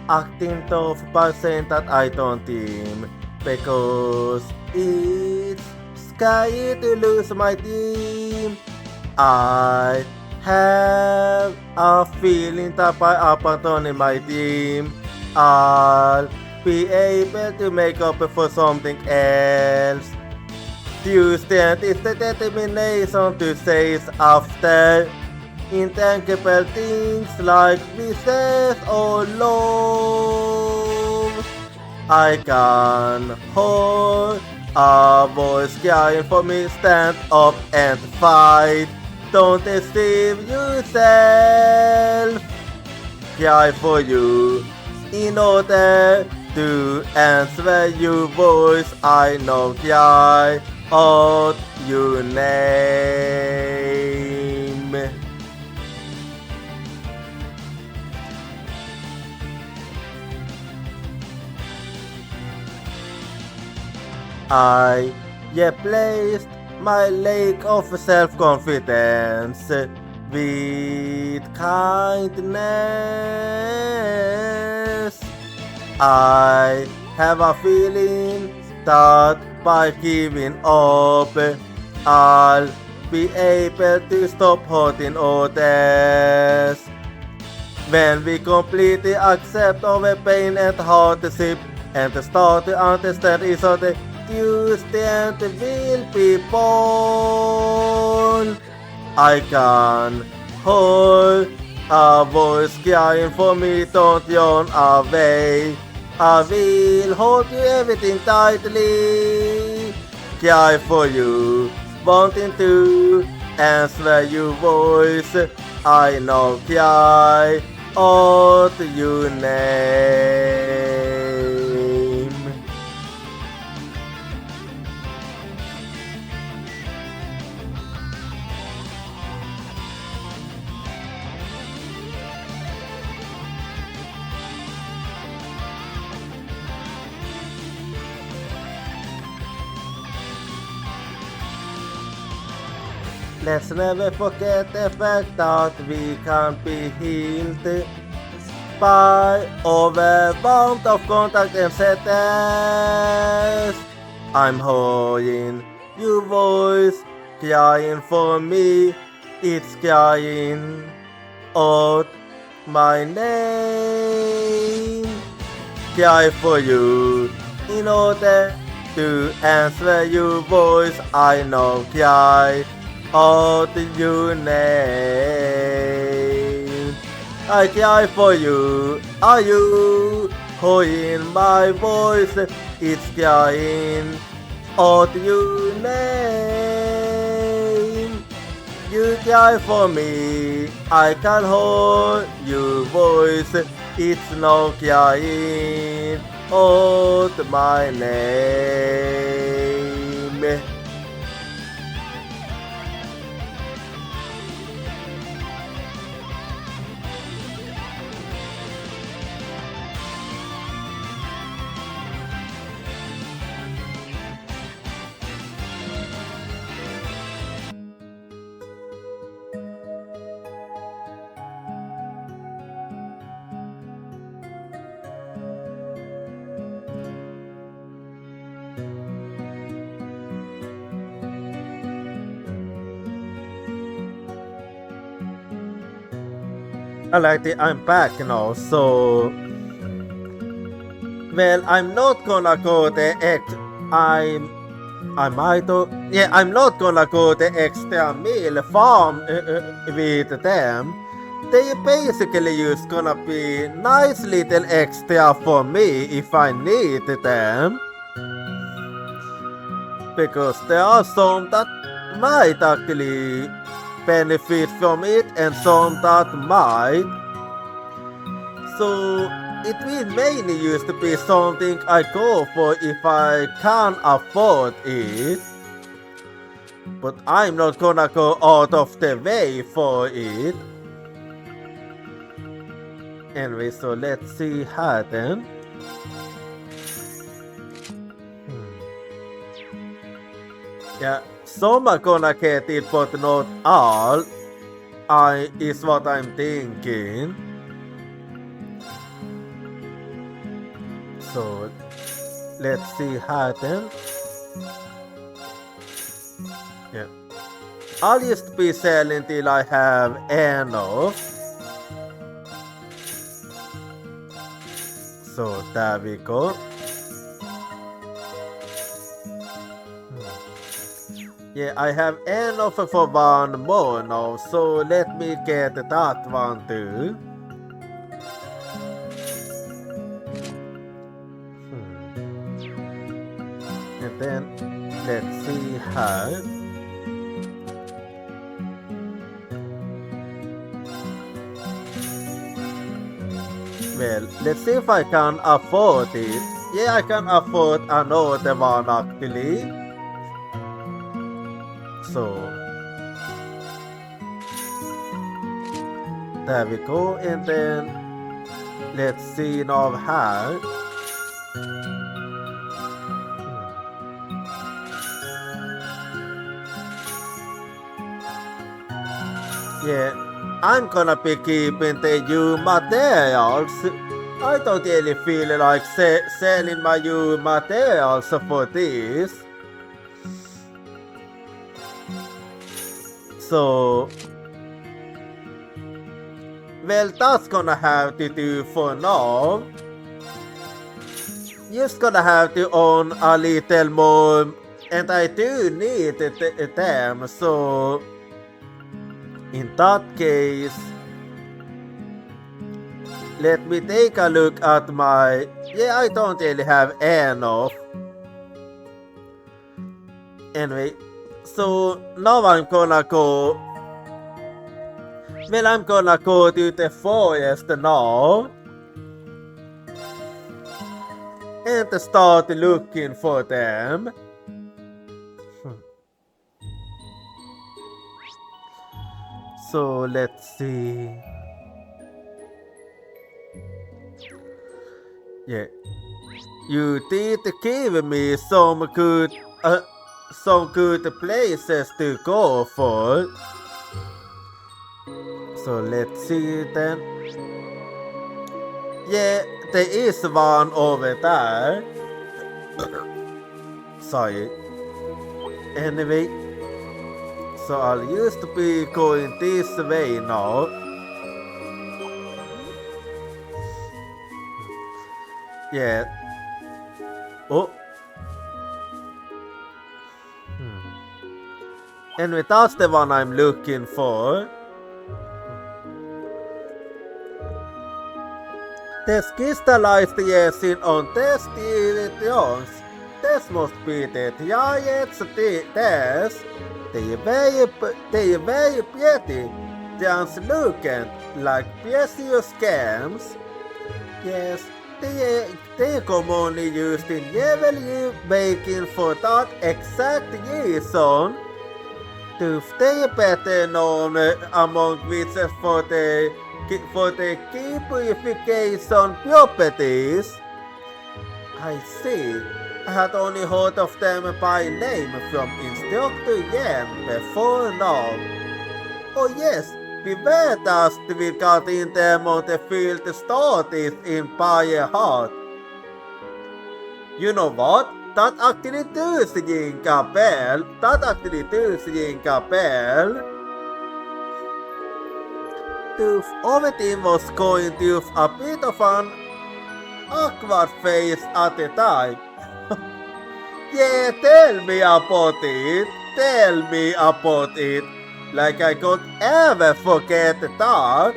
acting tough by saying that I don't team because it's scary to lose my team. I have a feeling that by abandoning my team, I'll be able to make up for something else. Tuesday is the determination to chase after intangible things like business or love. I can hold a voice crying for me, stand up and fight. Don't deceive yourself. Cry for you in order to answer your voice. I know cry out your name. I replaced my lack of self-confidence with kindness. I have a feeling that by giving up, I'll be able to stop hurting others. When we completely accept our pain and hardship and start to understand each other, Tuesday will be born. I can hold a voice crying for me, don't run away. I will hold you everything tightly. Cry for you, wanting to answer your voice. I know cry out your name. Let's never forget the fact that we can't be healed by overwhelmed of contact and sadness. I'm hearing your voice crying for me. It's crying out my name. Cry for you in order to answer your voice. I know cry out your name. I cry for you. Are you hearing my voice? It's crying out your name. You cry for me. I can hold your voice. It's no crying out my name. I'm back now, so well, I'm not gonna go the I'm not gonna go the extra meal farm with them. They basically just gonna be nice little extra for me if I need them, because there are some that might actually benefit from it and some that might. So it will mainly used to be something I go for if I can afford it. But I'm not gonna go out of the way for it. Anyway, so let's see how then. Yeah, some are gonna get it, but not all. Is what I'm thinking. So let's see how then. Yeah, I'll just be selling till I have enough. So there we go. Yeah, I have enough for one more now, so let me get that one too. And then let's see how. Well, let's see if I can afford it. Yeah, I can afford another one actually. So there we go, and then let's see now how. Yeah, I'm gonna be keeping the new materials. I don't really feel like selling my new materials for this. So, well, that's gonna have to do for now. Just gonna have to own a little more, and I do need them, so in that case, let me take a look at my... Yeah, I don't really have enough. Anyway, so now I'm gonna go... Well, I'm gonna go to the forest now. And start looking for them. So let's see. Yeah, you did give me some good places to go for. So let's see then. Yeah, there is one over there. Sorry. Anyway, so I'll used to be going this way now. Yeah. Oh. Anyway, that's the one I'm looking for. Det crystallized resin on testivisions. Det måste bli det. Jag gets det. Det är very pretty. Just looking like precious scams. Yes, they commonly used in heavily baking for that exact reason. They better known among witches for the key purification properties. I see. I had only heard of them by name from Instructor Yen before now. Oh yes, we were tasked with getting them on the field started in Fire Heart. You know what? That actually does ring a bell. Everything was going to a bit of an awkward phase at the time. Yeah, tell me about it. Like I could ever forget that.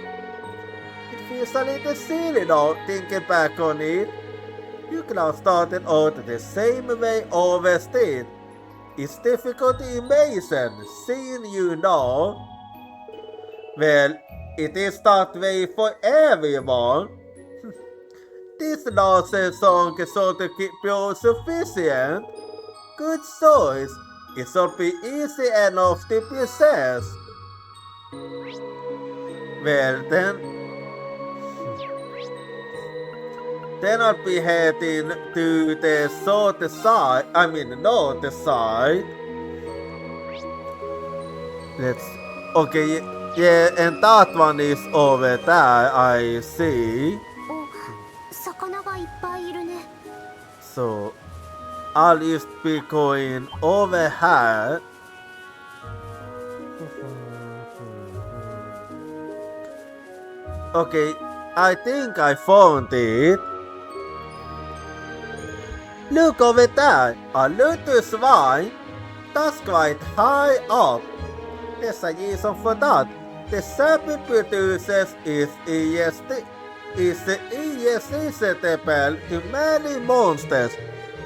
It feels a little silly now, thinking back on it. You could have started out the same way always did. It's difficult to imagine, seeing you now. Well, it is that way for everyone. this låtsäsong så tycker sufficient. Good choice. It should be easy enough to possess. Well then I'll be heading to the north side. Okay, yeah, and that one is over there, I see. お、魚がいっぱいいるね。 So, I'll just be going over here. Okay, I think I found it. Look over there, a little swine. That's quite high up. There's a reason for that. The sap it produces is irresistible to many monsters.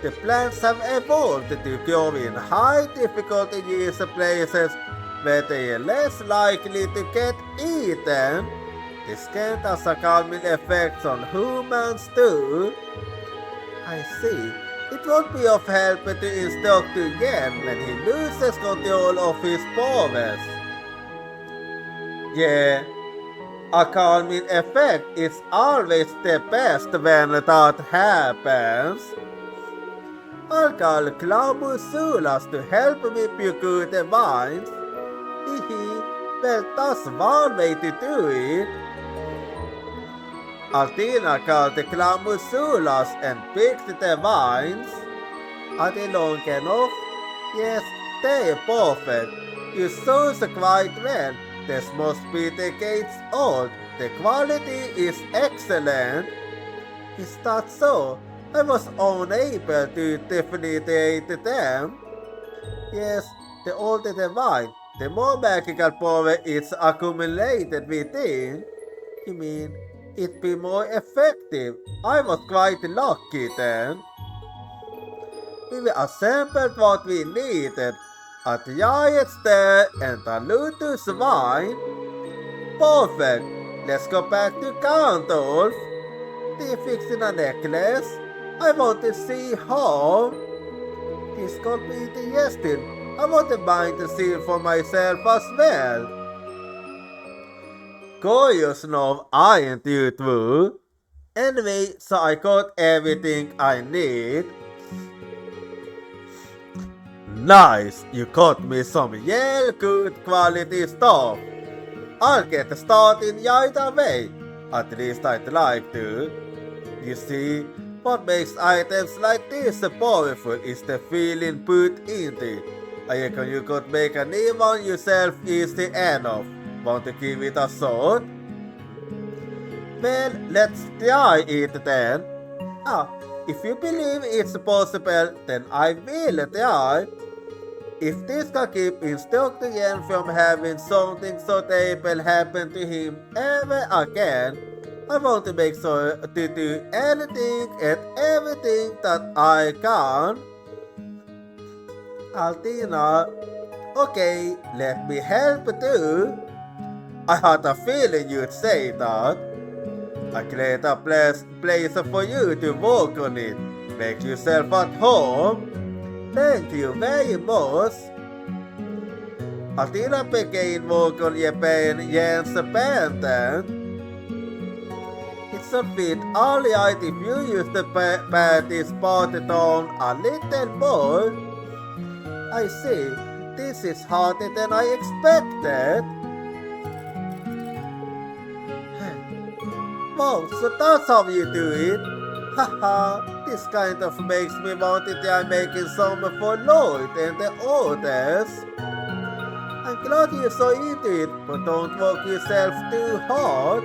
The plants have evolved to grow in high difficulty places where they are less likely to get eaten. This can has a calming effect on humans too. I see. It won't be of help to instruct Yen when he loses control of his powers. Yeah, a calming effect is always the best when that happens. I'll call Clamusulas to help me procure the vines. Well, that's one way to do it. Altina called the Clamusulas and picked the vines. Are they long enough? Yes, they are perfect. You chose quite well. This must be decades old. The quality is excellent. Is that so? I was unable to differentiate them. Yes, the older the vine, the more magical power is accumulated within. You mean, it'd be more effective? I was quite lucky then. We assembled what we needed. A giant stair and a lotus vine. Perfect. Let's go back to Gandalf. They're fixing a necklace. I want to see how. This could be interesting. I wouldn't mind to see it for myself as well. Curious enough, aren't you two? Anyway, so I got everything I need. Nice, you got me some real good quality stuff. I'll get started right away. At least I'd like to. You see, what makes items like this powerful is the feeling put into it. I reckon you could make a new one yourself easy enough. Want to give it a shot? Well, let's try it then. If you believe it's possible, then I will try. If this can keep instructing Yen from having something so terrible happen to him ever again, I want to make sure to do anything and everything that I can. Altina, okay, let me help too. I had a feeling you'd say that. I create a place for you to work on it. Make yourself at home. Thank you very much. Altina began work on Jen's patent. It should fit all right if you use the patty spotted on a little more. I see. This is harder than I expected. Wow, so that's how you do it. Haha, this kind of makes me want to try making some for Lloyd and the others. I'm glad you're so into it, but don't work yourself too hard.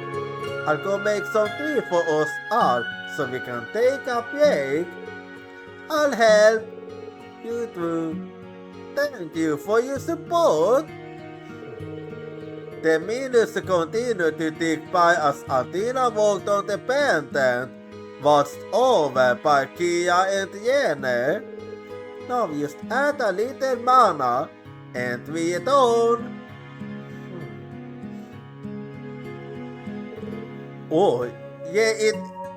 I'll go make some tea for us all, so we can take a break. I'll help. You too. Thank you for your support. The minutes continued to tick by as Altina walked on the patent, watched over by Kia and Yene. Now just add a little mana, and we're done. Oh, yeah,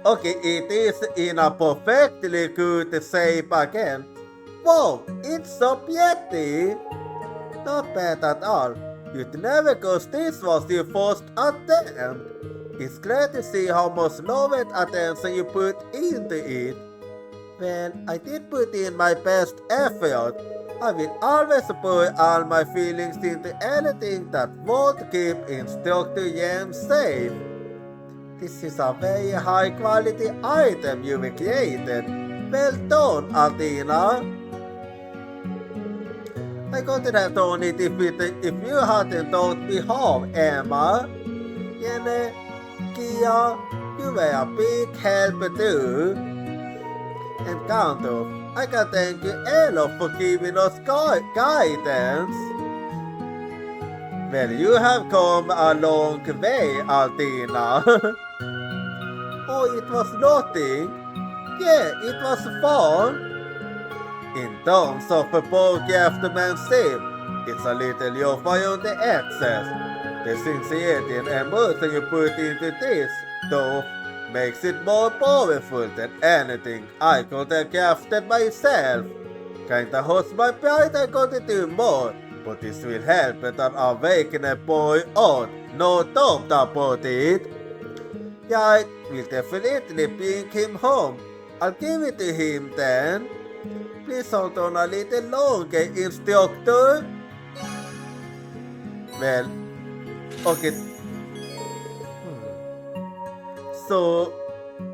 Okay, it is in a perfectly good shape again. Wow, it's so pretty. Not bad at all. You'd never guess this was your first attempt. It's great to see how much love and attention you put into it. Well, I did put in my best effort. I will always put all my feelings into anything that won't keep Instructor Yen safe. This is a very high quality item you created. Well done, Athena. I couldn't have done it if you hadn't taught me how, Emma. Yene, Kia, you were a big help too. And Kanto, I can thank you Elo for giving us guidance. Well, you have come a long way, Altina. Oh, it was nothing. Yeah, it was fun. In terms of craftsmanship, it's a little your on the excess. The sincerity and emotion you put into this, though, makes it more powerful than anything I could have crafted myself. Kinda hurts my pride I couldn't do more, but this will help it and awaken a boy on, no doubt about it. Yeah, we'll definitely bring him home. I'll give it to him then. Please hold on a little longer, Instructor. Well, okay. So,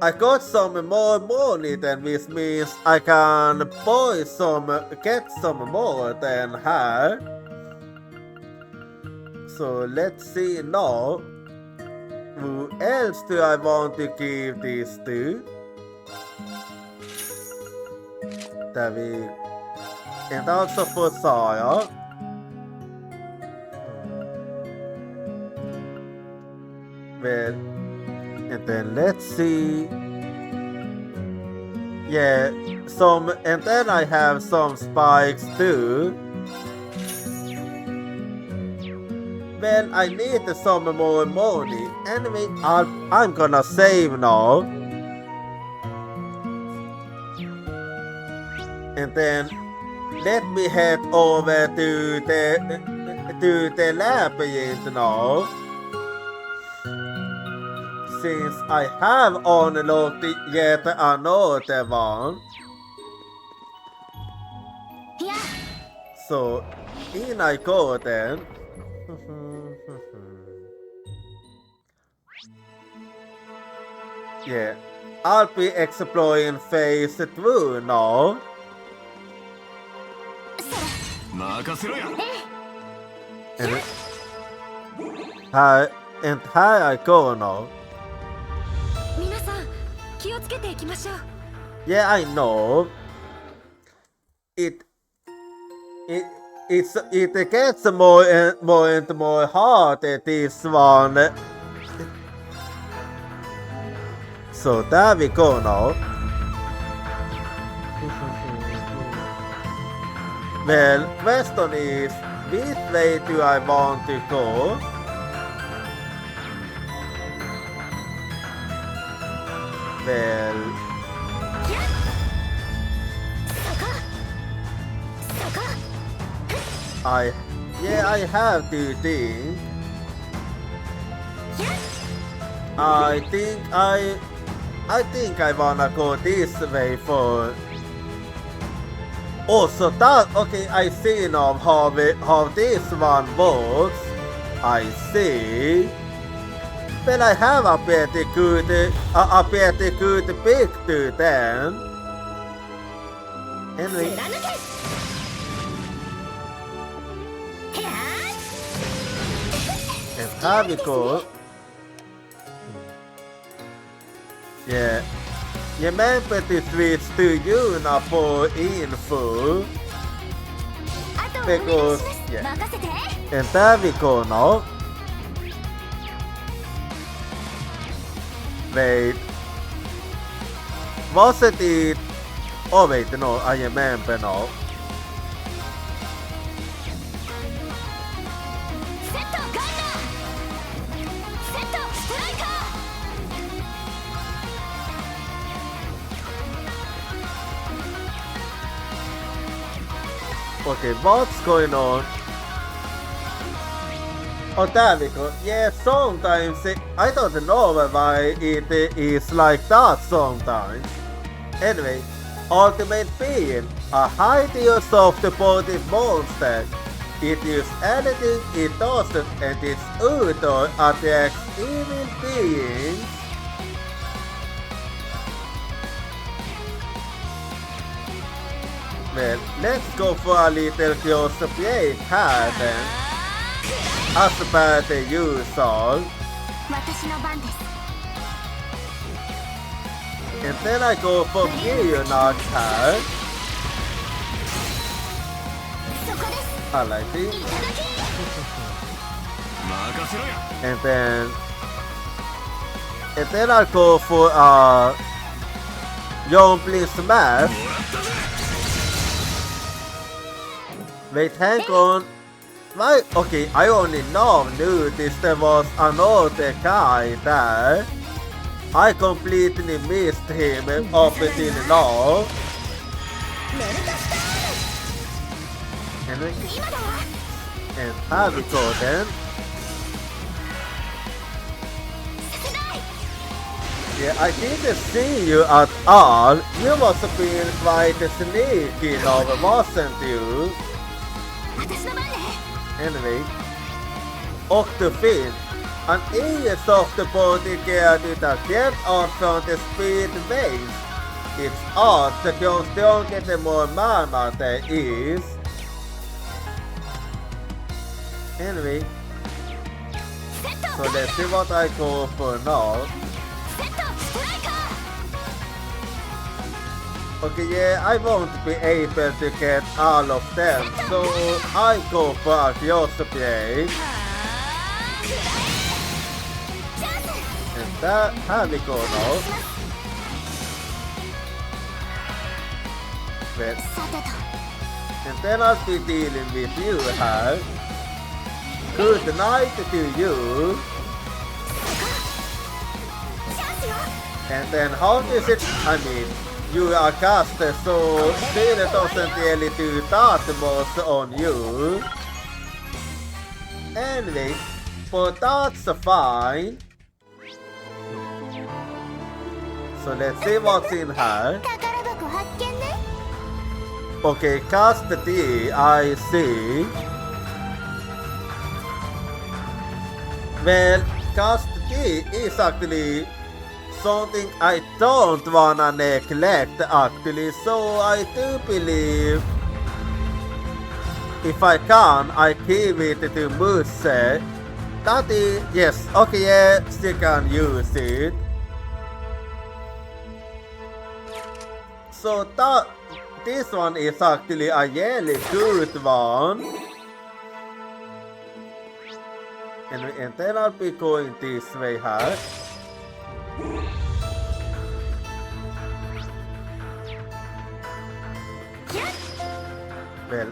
I got some more money then, which means I can get some more than her. So, let's see now. Who else do I want to give this to? Där vi inte alltså får Sara. Well, and then let's see. Yeah, and then I have some spikes too. Well, I need some more money. Anyway, I'm gonna save now. And then let me head over to the labyrinth now. Since I have unlocked yet another one. Yeah. So in I go then. Yeah, I'll be exploring phase 2 now. 任せろや And here I go now. 皆さん気をつけていきましょう。 Yeah, I know. It gets more and more hard at this one. So there we go now. Well, question is, which way do I want to go? Well, I have to think. I think I wanna go this way for. Oh, so that, okay, I see now how this one works. I see. Well, I have a pretty good picture then. Anyway. And here we go. Yeah. Remember to switch to you now for info. Because, yeah. And there we go now. Wait. Wasn't it? Oh wait, no, I remember now. Okay, what's going on? Oh, there we go. Yeah, sometimes I don't know why it is like that sometimes. Anyway, Ultimate Being, a highly soft-bodied monster. It uses anything it doesn't and its Udo attacks evil beings. Well, let's go for a little closer play here then. As per the usual. 私の番です And then I go for Millionaire here. そこです I like it. いただき 任せろや And then I go for Youngblade Smash. もらったぜ Wait, hang on. Why? Okay, I only now noticed there was another guy there. I completely missed him up until now. メルトスタ And ール今だわ here we go then. させない Yeah, I didn't see you at all. You must have been quite sneaky now, wasn't you? 私の番ね Anyway, Octofin, an soft-body character that gets out from the speed base. It's odd because don't get the more mana there is. Anyway, セット so let's see what I go for now. セットストライカ Okay, yeah, I won't be able to get all of them, so I go for a closer play. ーくらえチャンス And that, here we go now. Well, さてと and then I'll be dealing with you here. Good night to you. チャンスよ And then how is it? I mean, you are caster, so Steele doesn't really do that much on you. Anyway, but that's fine. So let's see what's in here. 宝箱発見ね Okay, cast D, I see. Well, cast D is actually something I don't wanna neglect actually, so I do believe if I can, I give it to Muse. That is, yes, okay, yeah, still can use it. So that, this one is actually a really good one. And then I'll be going this way here. Well,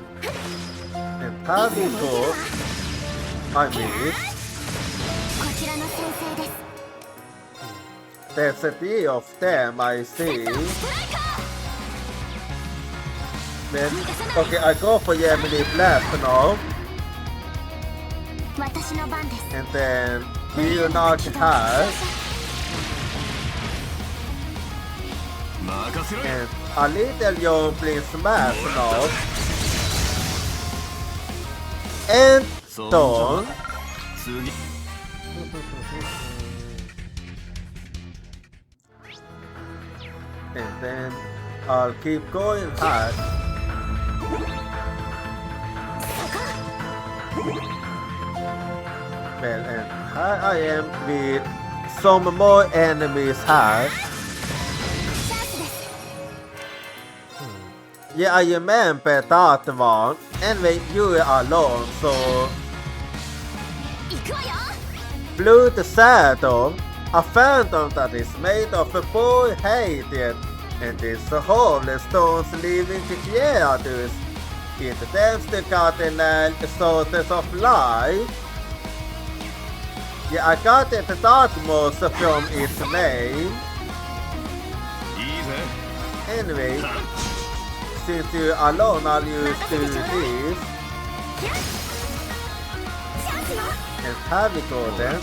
and how we go, I mean, こちらの先生です there's a few of them I see. ストライカ Then, okay, I go for Yemeni Blast now. ー私の番です And then, you not have. 任せろや And a little young please smash now. And そんじゃ done. 次 And then I'll keep going hard. Well, and here I am with some more enemies here. チャンスです Yeah, I remember that one. Anyway, you are alone, so 行くわよ Blue the Shadow, a phantom that is made of a boy hated, and is the holy stones living creatures. It attempts to cardinal sources of life. Yeah, I got it that most from its name. いいぜ Anyway, since you're alone, I'll use two these. チャンスよ And have we go then.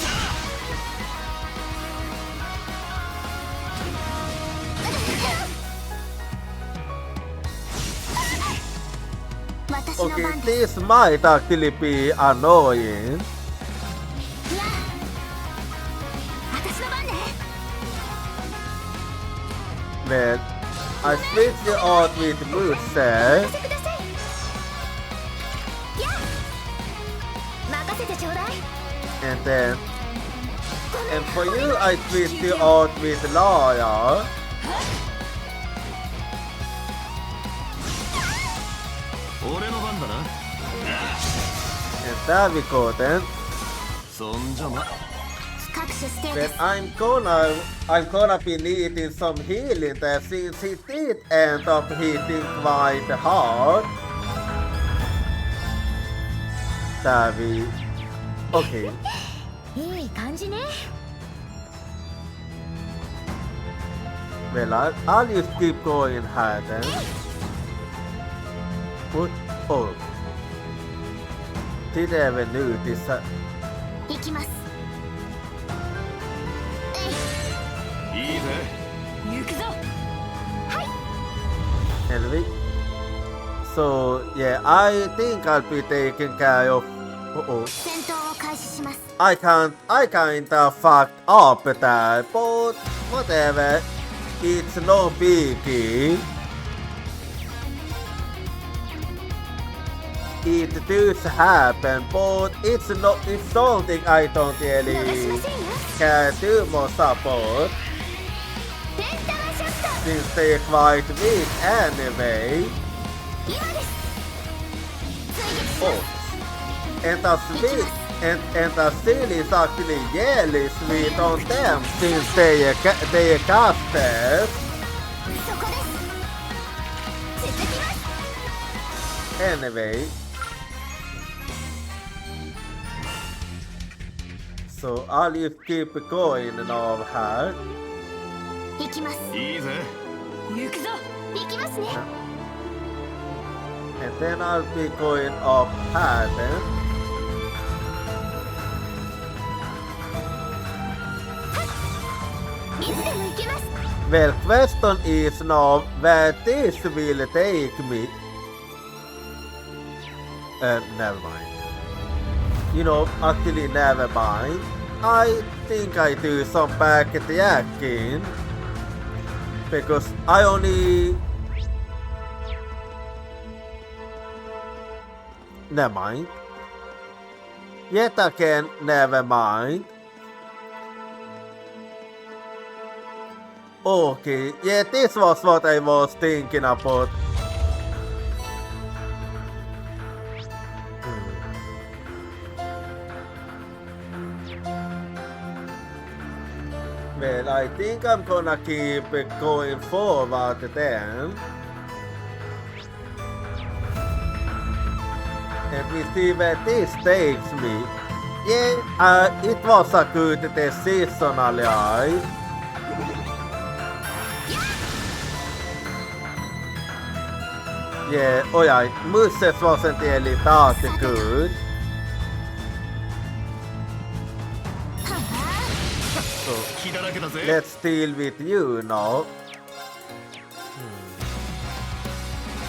私の Okay, 番です this might actually be annoying. いや私の番ね But I switched it out with moveset. 任せくださいいや任せてちょうだい And then, and for you, I switched it out with lawyer. 俺の番だな。 And there we go then. そんじゃま。各種ステー Then タス I'm gonna be needing some healing there since he did end up hitting quite hard. There we. Okay. いい感じね Well, I'll just keep going higher then. What? Oh. Did I ever knew this? 行きますいいぜ。行くぞ And we. So yeah, I think I'll be taking care of. Uh-oh. 戦闘を開始します I kinda fucked up that, but whatever. It's no biggie. It does happen, but it's something I don't 逃し really ませんよ can do more support ペンタラショット since they're quite weak anyway. 今です追撃し Oh, ます and the sweet and the seal is actually really sweet on them since they are casters. そこです続きます Anyway, so I'll just keep going now here. 行きますいいぜ。行くぞ行きますね And then I'll be going up here then. いつでも行けます Well, question is now where this will take me. Never mind. You know, actually never mind. I think I do some backtracking. Because I only... Never mind. Yet again, never mind. Okay, yeah, this was what I was thinking about. Well, I think I'm gonna keep going forward then. And we see where this takes me. Yeah, it was a good decision, alive. Yeah, oh yeah, Moses wasn't really that good. So 気だらけだぜ。 let's deal with you now.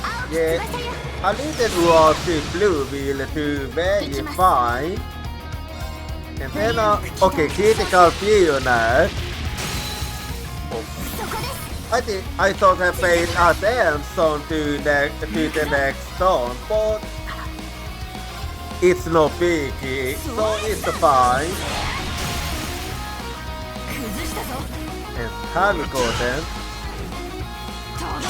青き Yeah, 翼よ a little water blue will do very fine. And then, okay, critical failure. そこです I thought I paid attention to the next song, but it's no biggie, so it's fine. 崩したぞ And here we go then. とど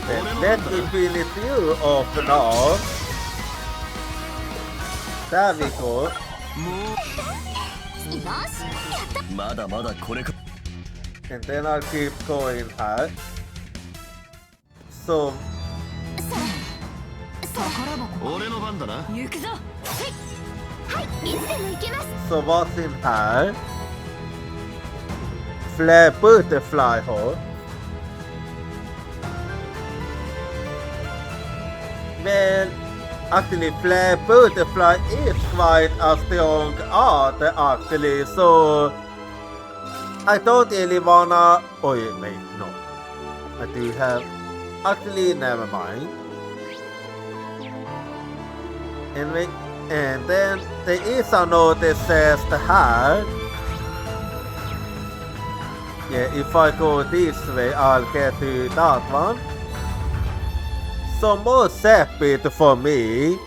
Then let me finish you off now. There we go. よしやったまだまだこれか And then I'll keep going here. So, 宝箱俺の番だな。行くぞはいいつでも行けます so what's in here? Flare butterfly hole. Well, actually, Flare Butterfly is quite a strong art, actually, so I don't really wanna. Oh, wait, no. I do have. Actually, never mind. Anyway, and then there is a note that says here. Yeah, if I go this way, I'll get to that one. So more separate for me.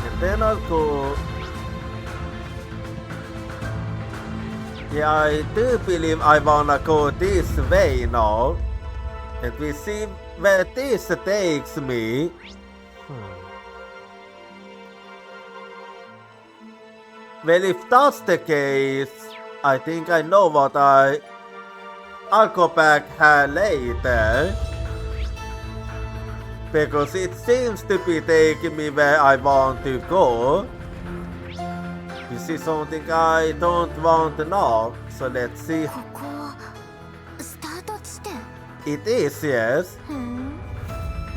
And then I'll go. Yeah, I do believe I wanna go this way now. And we see where this takes me. Well, if that's the case, I think I know what I'll go back here later. Because it seems to be taking me where I want to go. This is something I don't want to know. So let's see. ここスタート地点 It is, yes. ふん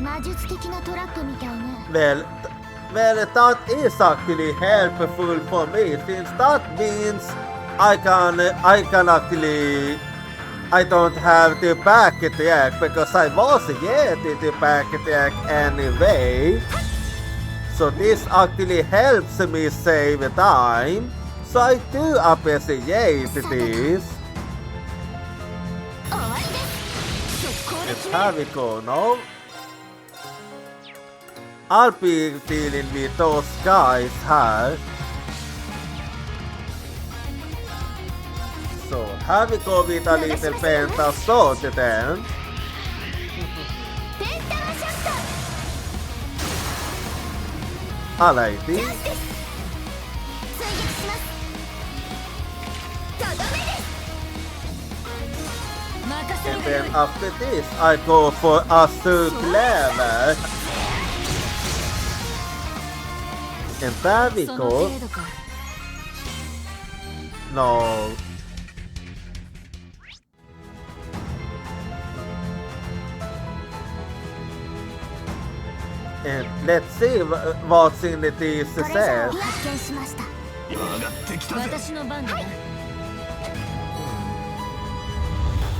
魔術的なトラップみたいね Well, that is actually helpful for me, since that means I can actually. I don't have to back attack because I was getting the back attack anyway. So this actually helps me save time. So I do appreciate this. 終わりです速攻で And 決める here we go now. I'll be dealing with those guys here. So here we go with a little penta sword then. ペンタワショット Alrighty. 追撃しますとどめです任せ And るがよ then い after this, I go for a clever. And there we その go. 程度か No. And let's see what's in this トレジャー says. を発見しました上がってきたぜ。私の番だな、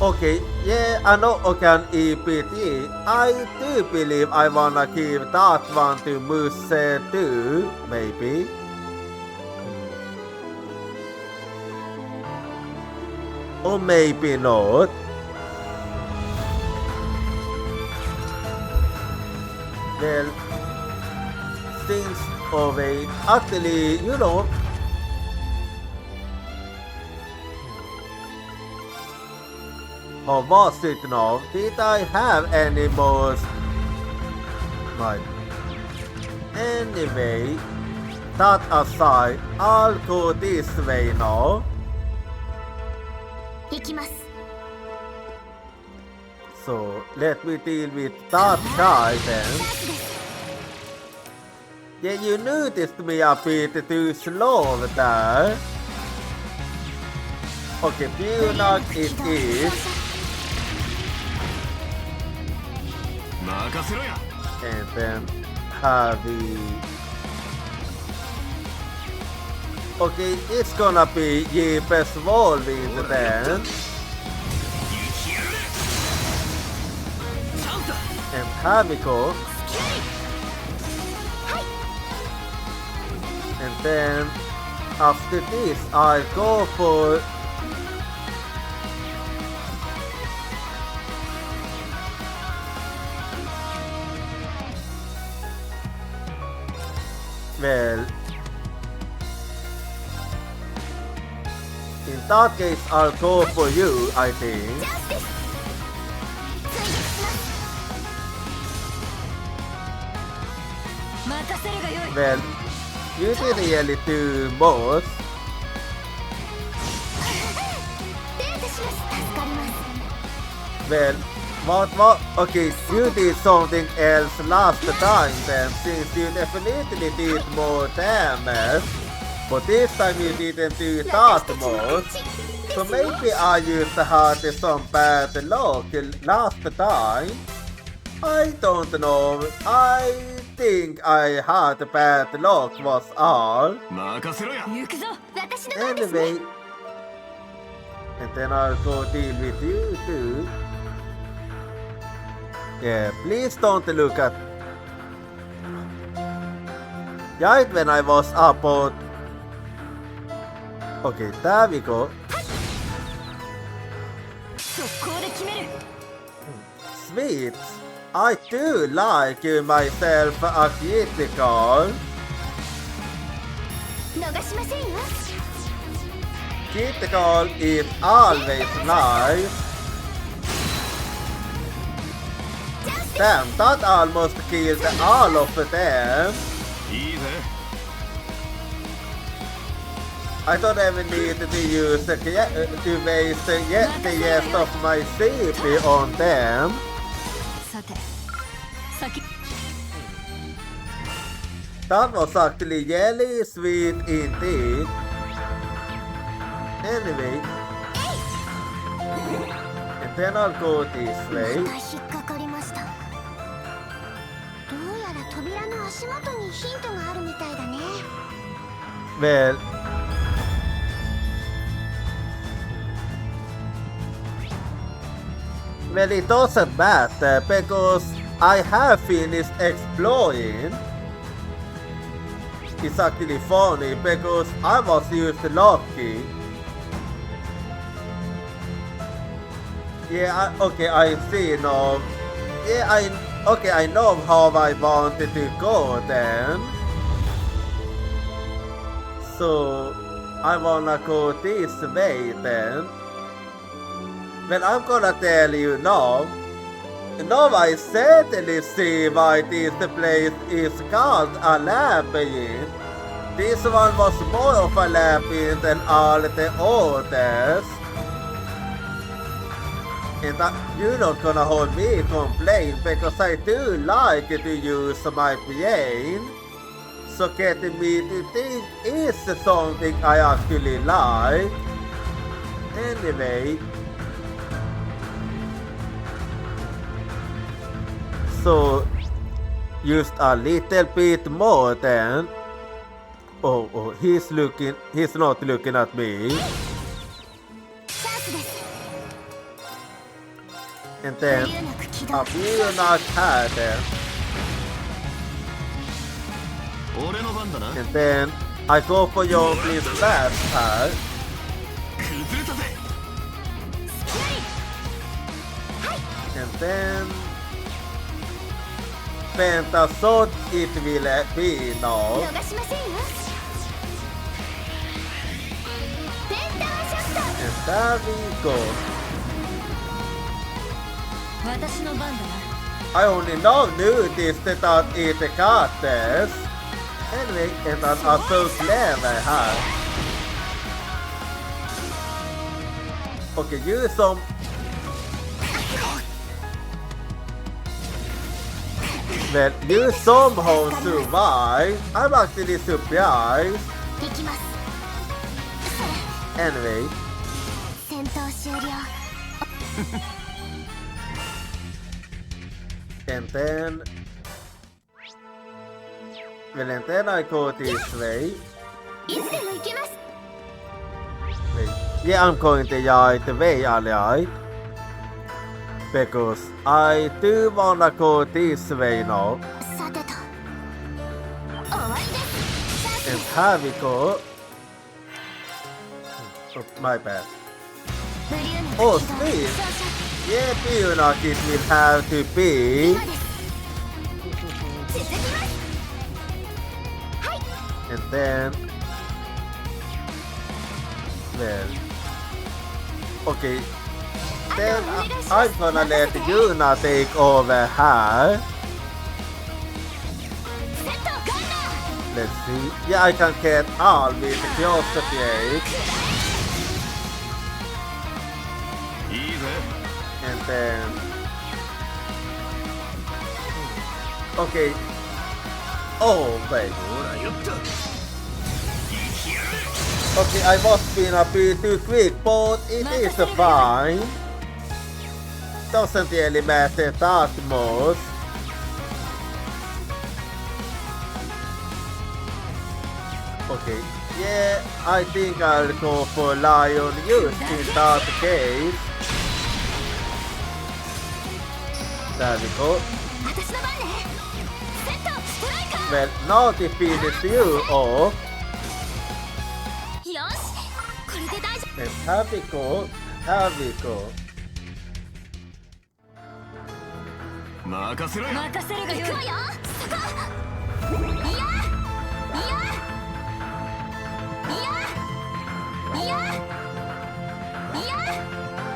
Okay, yeah, I know okay, an EPT. I do believe I wanna give that one to Muse too, maybe. Or maybe not. Well, since wait, actually, you know. Or was it now? Did I have any more? Right. Anyway, that aside, I'll go this way now. 行きます So let me deal with that guy then. Yeah, you noticed me a bit too slow there. Okay, Bunak it is. 任せろや。 And then Harvey. Okay, it's gonna be Jeepers Whirlwind then. And Harvey go. And then after this, I go for. Well, in that case, I'll go for you, I think. チャンスです追撃します任せるがよい Well, you did really do most. デートします助かります Well, what? Okay, you did something else last time then, since you definitely did more damage. But this time you didn't do that much. So maybe I used to have some bad luck last time. I don't know. I think I had bad luck was all. 任せろや。行くぞ。私の番ですね Anyway. And then I'll go deal with you too. Yeah, please don't look at... Right when I was about... Okay, there we go. 速攻で決める。 Sweet. I do like myself a critical. 逃しませんよ Critical is always nice. Damn, that almost killed all of them. いいぜ。 I don't even need to use to waste yet the rest of my CP on them. さて、先。 That was actually really sweet indeed. Anyway, and then I'll go this ま way. た引っかかりましたどうやら扉の足元にヒントがあるみたいだね Well, it doesn't matter because I have finished exploring. It's actually funny because I was used lucky. Yeah, okay, I see now. Yeah, I know how I wanted to go then. So, I wanna go this way then. Well, I'm gonna tell you now. Now I certainly see why this place is called a labyrinth. This one was more of a labyrinth than all the others. And you're not gonna hold me complain because I do like to use my brain. So getting me to think is something I actually like. Anyway. So, just a little bit more then. Oh, he's not looking at me. チャンスです And then, 理由なく起動 a few not had them. 俺の番だな。 And then, I go for your please last part. 崩れたぜ。 And then, Pentasod it will be now. 逃しませんよペンタワショット And there we go. 私の番だな。 I only now noticed that it got this. Anyway, and I'm so clever, huh? Okay, use some. Well, you somehow survived. I'm actually surprised. 行きます Anyway, 戦闘終了 and then. Well, and then I go this way. いつでも行けます Wait. Yeah, I'm going the right way, alright? Because I do wanna go this way now. さてと終わりですチャンス And here we go. Oh, my bad. ブリューネ Oh, が起動 sweet. 照射 Yeah, Pionok it will have to be. 今です続きます And then. Well. Okay. Then I'm gonna let Yuna take over her. セットガンナー Let's see. Yeah, I can get all with close to break. いいぜ。 And then. Okay. Oh, wait. ほらよっと。生きやが Okay, I must be a bit too quick, but it is fine. Doesn't really matter that much. Okay, yeah, I think I'll go for Lion Youth in that case. There we go. 私の番ね。セットストライカ Well, now to finish you off. ー。よし、これで大丈 And here we go. Here we go. 任せろよ。任せるがよい。夫。行くわよ。そこ。いや、いや、いや、いや、いや、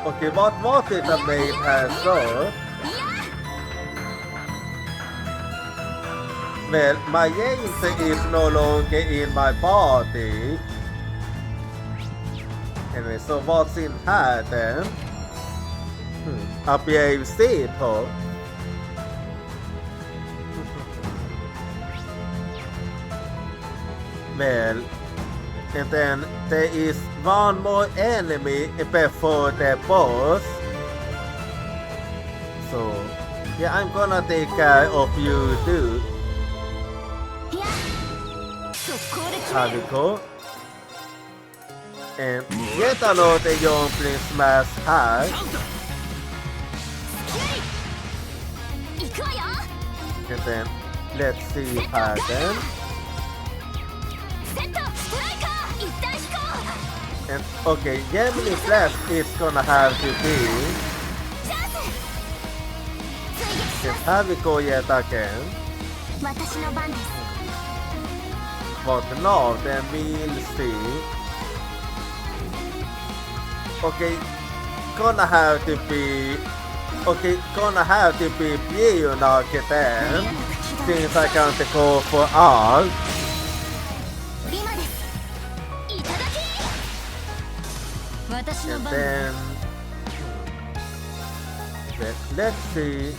Okay, what was it the main has said? Well, my James is no longer in my party. Anyway, so what's in here then? A brave people. Well, and then there is one more enemy before the boss. So, yeah, I'm gonna take care of you too. いや、速攻で決 Here め we る。 go. And yet another young prince smash hard. 行くわよ。 And then let's see her then. セットストライカー。一旦飛行。 And okay, Gemini Flash is gonna have to be. チャンス。追撃し And ま here we go yet again. す。私の番です。 But now then we'll see. Okay, gonna have to be. Okay, gonna have to be Pionok then. Since I can't go for all. 今です。いただき。私の And 番だ。 then. Let's see.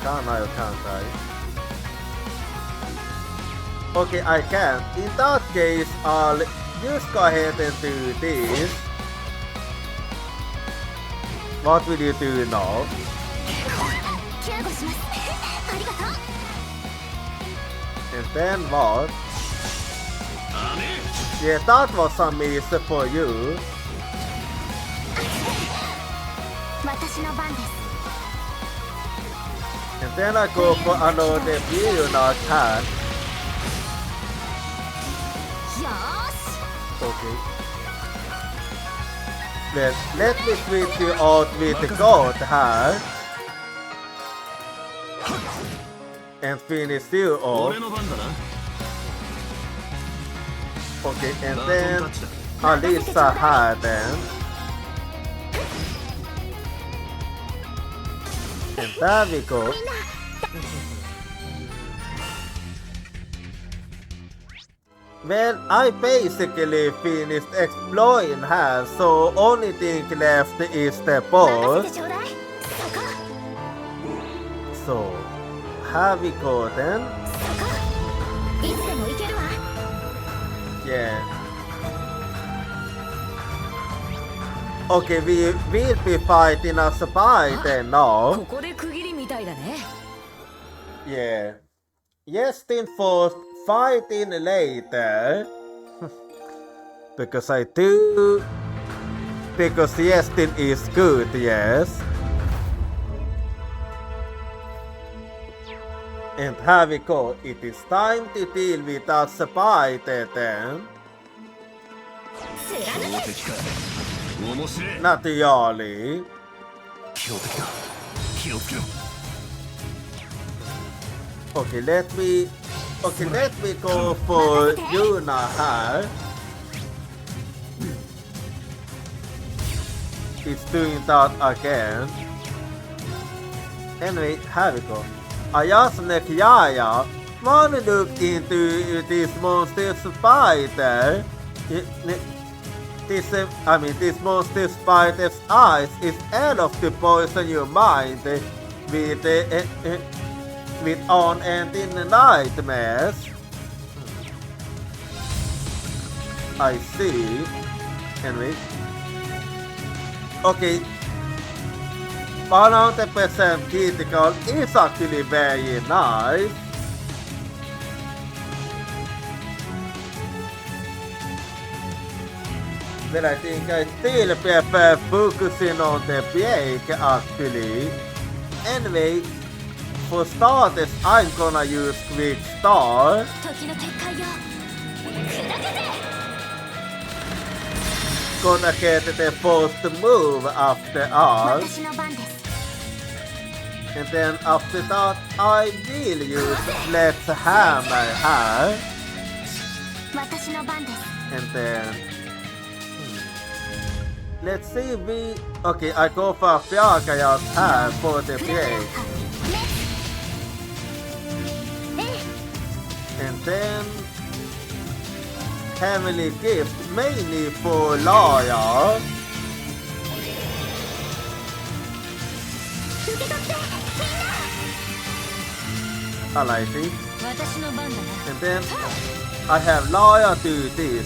Can I or can't I? Okay, I can. In that case, I'll just go ahead and do this. What will you do now? 救護します。ありがとう。 And then what? あね Yeah, that was some miss for you. 私の番です。 And then I go for another view not hand. よーし。 Okay. Then let me switch you out with the gold hand. And finish you off. 俺の番だな。 Okay, and バトン then タッチだ。 Alisa had then. And there we go. みんな。 Well, I basically finished exploring her, so only thing left is the 任 boss. せてちょうだい。そこ。 So, here we go then. そこ。いつでも行けるわ。 Yeah. Okay, we will be fighting a spy then こ now. こで区切りみたいだね。 Yeah. Yestin first, fighting later. Because I do. Because Yestin is good, yes. And here we go. It is time to deal with that spy then. 貫け。強敵か。面白い。 Not really. 強敵だ。気をつけろ。 Okay, let me go for Yuna here. It's doing that again. Anyway, here we go. Ayasnek Yaya, wanna look into this monster spider? This monster spider's eyes is enough to poison your mind with unending nightmares. I see. Anyway. Okay. 100% critical is actually very nice. But I think I still prefer focusing on the break actually. Anyway, for starters, I'm gonna use Quick Start. 時の結界よ砕けて Gonna get the first move after us. 私の番です And then after that, I will use Let's Hammer here. 私の番です And then... Let's see Okay, I go for Fjärkajat here for the フラフラ break. ハレッ And then... Heavenly Gift, mainly for Laia. 受け取ってみんな I like it. 私の番だな And then I have Laia do this.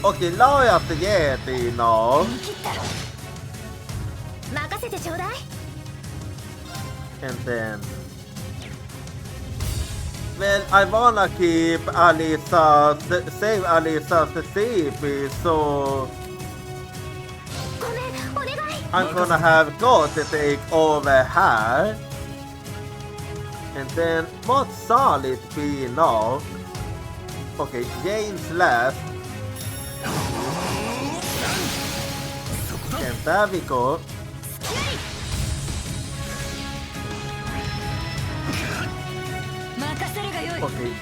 Okay, Laia the Yeti now. 見切った任せてちょうだい And then... Well, I wanna keep save Alisa's CP, so ごめんお願い I'm gonna have God to take over her. And then what shall it be now? Okay, James left. And there we go. 任せるがよい Okay.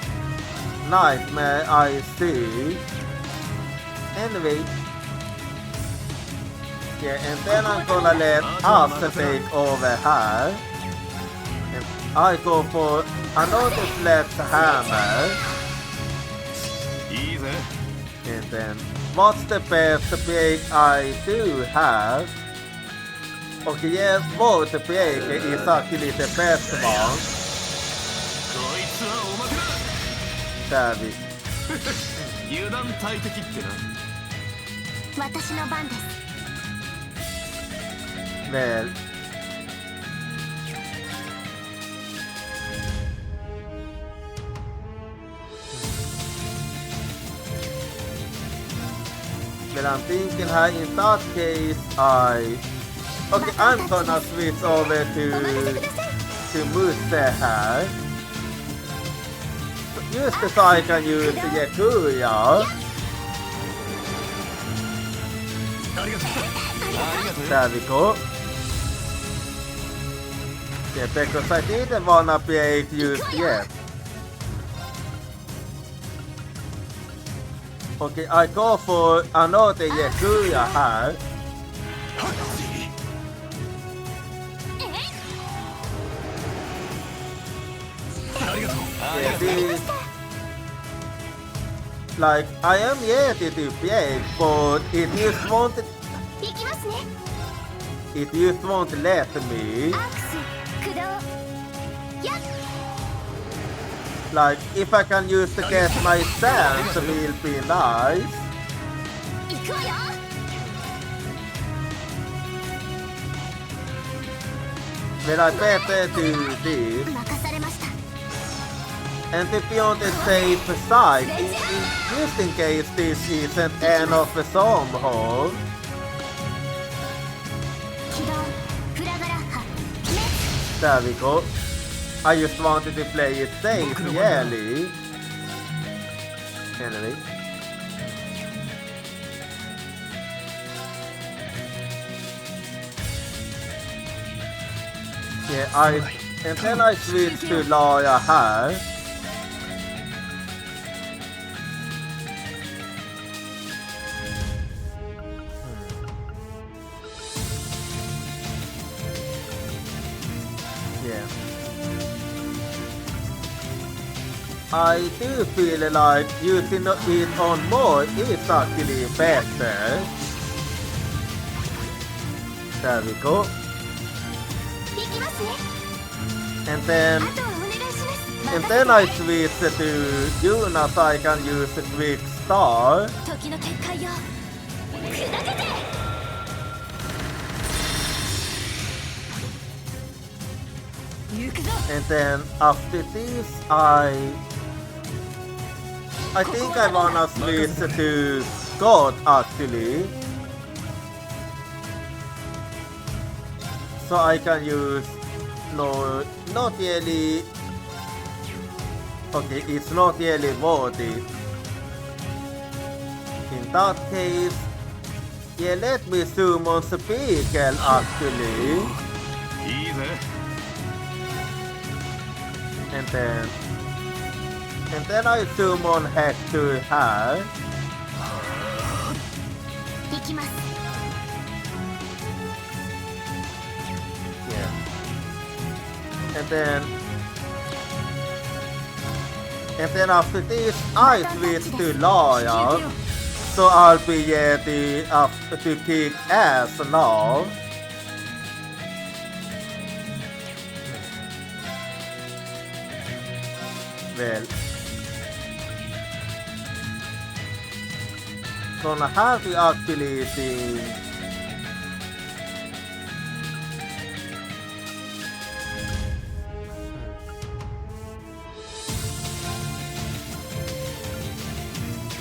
Nightmare I see. Anyway. Yeah, and then I'm gonna let us take over her. And I go for another sledgehammer. いいぜ And then what's the best break I do have? Okay, yeah, both break is actually the best one. こいつはおまけだ There we 油断大敵ってな私の番です Well, I'm thinking how in that case Okay, I'm gonna switch over お任せください to Muse here. Just so I can use Yakuya. ありがとうありがとう There we go. Yeah, because I didn't wanna break used yet. Okay, I go for another Yakuya here. ありがとう Yeah, this, like, I am ready to break, but it just won't 行きますね let me. アクス駆動やっ Like, if I can use to get my stance, will be nice. 行くわよ But I better do this. 任されました And to be on the safe side, just in case this isn't end of the Stormhold. 起動フラガラッハ There we go. I just wanted to play it safe, really. Anyway. Yeah, and then I switch to Laia here. Yeah. I do feel like using it on more is actually better. There we go. 行きますね And then あとはお願いします and then I switch to Yuna so I can use Quick star. 時の結界よ砕けて 行くぞ And then after this, I think I wanna switch to God actually. So I can use no, not really. Okay, it's not really worth it. In that case, yeah, let me summon Speaker actually. いいぜ And then I summon Hack to her. 行きます Yeah. And then after this, I switch to loyal. So I'll be to kick ass now. Well, gonna have to actually see.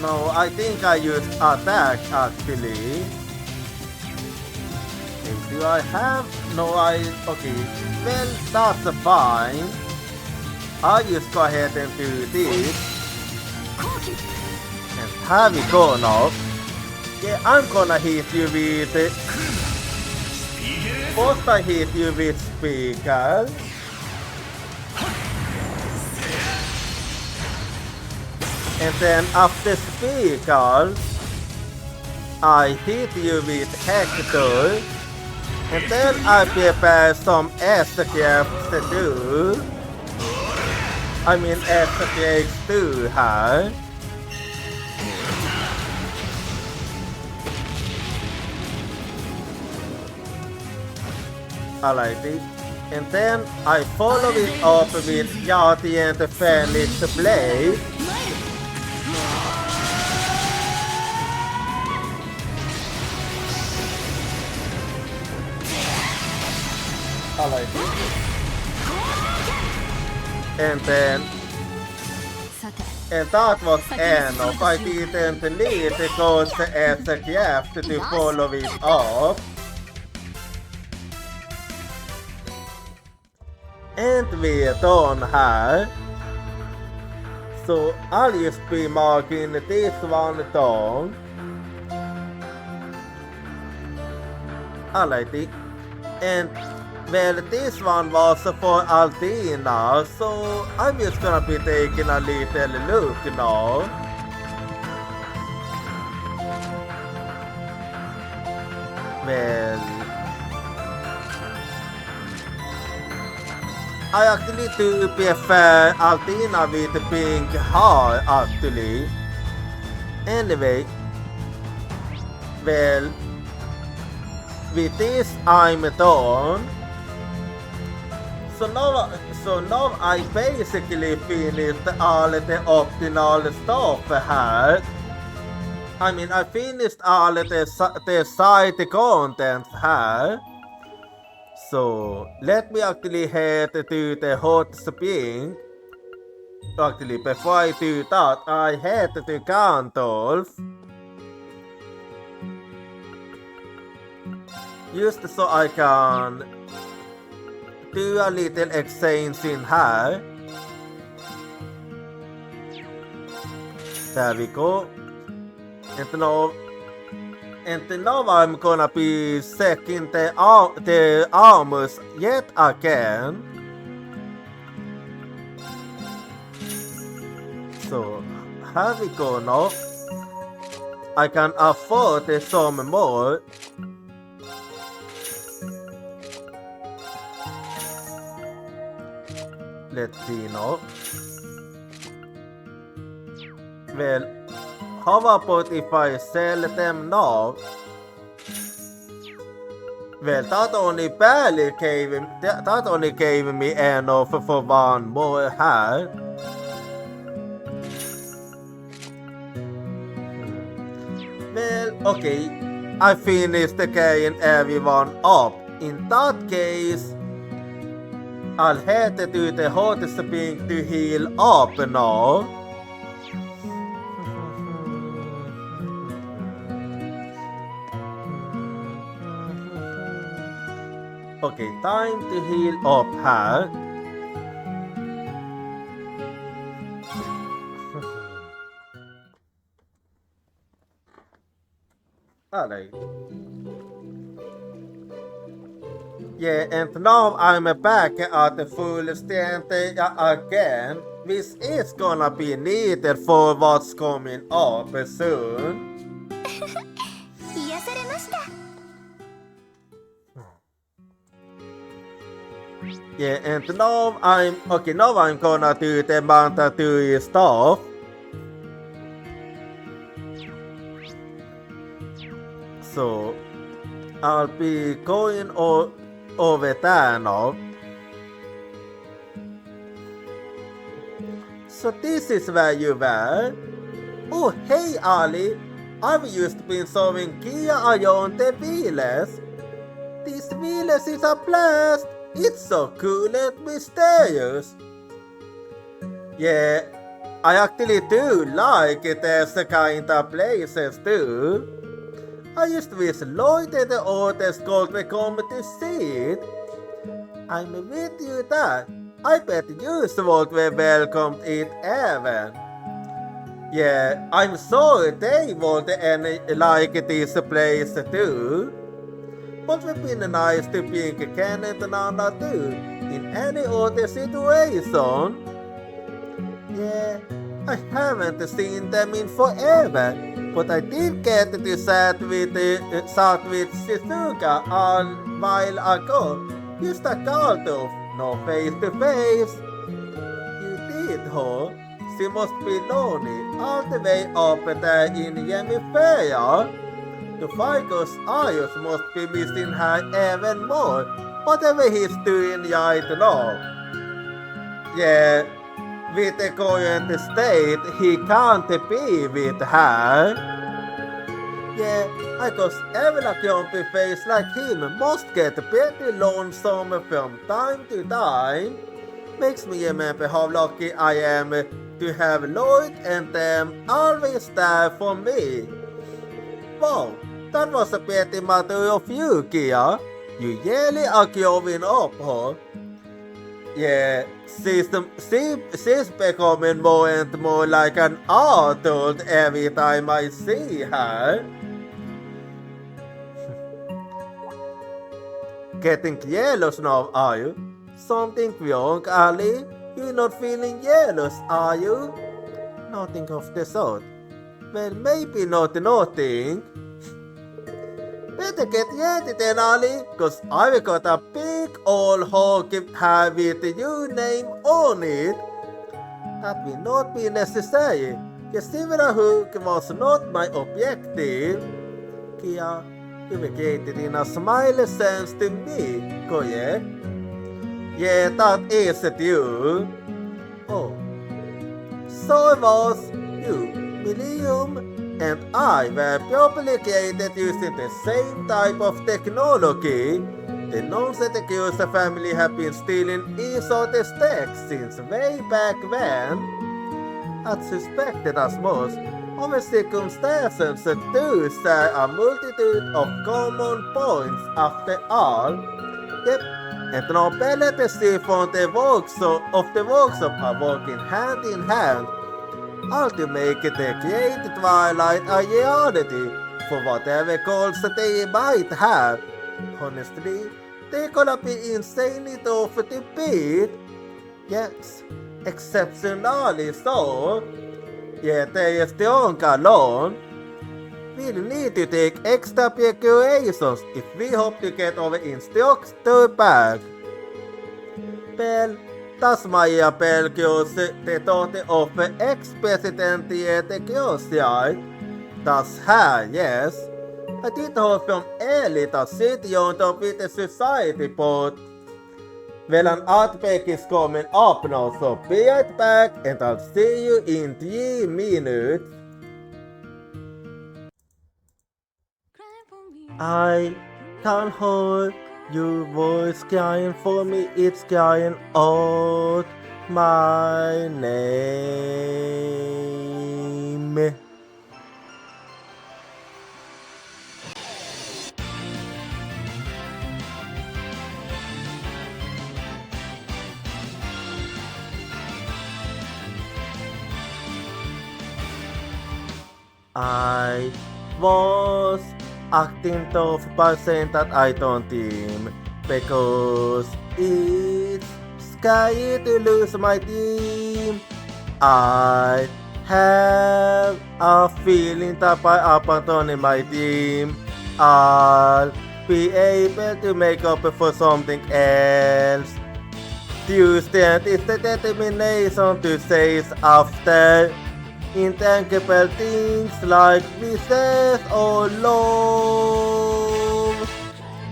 No, I think I used attack actually. Okay, do I have? No, okay. Well, that's fine. I'll just go ahead and do this. And have it go now. Yeah, I'm gonna hit you with. First I hit you with speaker. And then after speaker, I hit you with Hector. And then I prepare some escapes to do. I mean escapes to her. Alrighty. And then I follow it up with Yachty and the Phoenix Blade. Alrighty. And then さて and that was enough. I didn't need to go to SKF to follow it up. And we're done here. So I'll just be marking this one down. Alrighty. And well, this one was for Altina, so I'm just gonna be taking a little look now. Well, I actually do prefer Altina with pink hair actually. Anyway, well, with this I'm done. So now I basically finished all the optional stuff here. I mean, I finished all the side content here. So let me actually head to the hot spring. Actually, before I do that, I head to Gandalf. Just so I can do a little exchange in here. There we go. And now I'm gonna be checking the armors yet again. So here we go now. I can afford some more. Let's see now. Well, how about if I sell them now? Well, that only gave me enough for one more hat. Okay, I finished the game everyone up. In that case, I'll head to the hot spring to heal up now. Okay, time to heal up här. Alright. Yeah, and now I'm back at the full strength again, which is gonna be needed for what's coming up soon. 癒されました。 Yeah, and now I'm gonna do the mandatory stuff. So I'll be going over there now. So this is where you were. Oh, hey Ali, I've just been solving Kia around the wheels. This wheels is a blast. It's so cool and mysterious. Yeah, I actually do like these kind of places too. I just wish Lloyd and the others could come to see it. I'm with you that. I bet you would be welcomed it even. Yeah, I'm sure they would like this place too. But would be nice to pick Ken and Nana too, in any other situation. Yeah, I haven't seen them in forever, but I did get to sat with Shizuka a while ago. Just a call to, no face to face. You did, huh? She must be lonely all the way up there in Yemiferia. The Ficus Ayus must be missing her even more, whatever he's doing right now. Yeah, with the current state, he can't be with her. Yeah, I guess every grumpy face like him must get pretty lonesome from time to time. Makes me remember how lucky I am to have Lloyd and them always there for me. Wow, that was a pretty matter of you, Kia. You really are growing up, huh? Yeah, she's becoming more and more like an adult every time I see her. Getting jealous now, are you? Something wrong, Ali? You're not feeling jealous, are you? Nothing of the sort. Well, maybe not nothing. Better get ready then, Ali, cause I've got a big old hog here with your name on it. That will not be necessary. The silver hook was not my objective. Kia, you were created in a smiley sense to me, correct? Yeah, that is it, you. Oh. So it was you, William, and I were properly created using the same type of technology. The non-Setacusa family have been stealing each other's tech since way back when. I'd suspected as much. Our circumstances do share a multitude of common points after all. Yep, and nobility from the workshop are working hand in hand, all to make the great twilight a reality for whatever goals they might have. Honestly, they're gonna be insanely tough to beat. Yes, exceptionally so. Yet they are strong alone. We'll need to take extra precautions if we hope to get our instructor back. Well, that's my appeal, the daughter of ex-president the Crossy. That's her, yes. I did hope from early that city on top with the society, but well, an outbreak is coming up now, so be right back and I'll see you in 3 minutes. I can't hold your voice crying for me, it's crying out my name. I was acting tough by saying that I don't team because it's scary to lose my team. I have a feeling that by abandoning my team, I'll be able to make up for something else. Tuesday is the determination to chase after intangible things like business or love.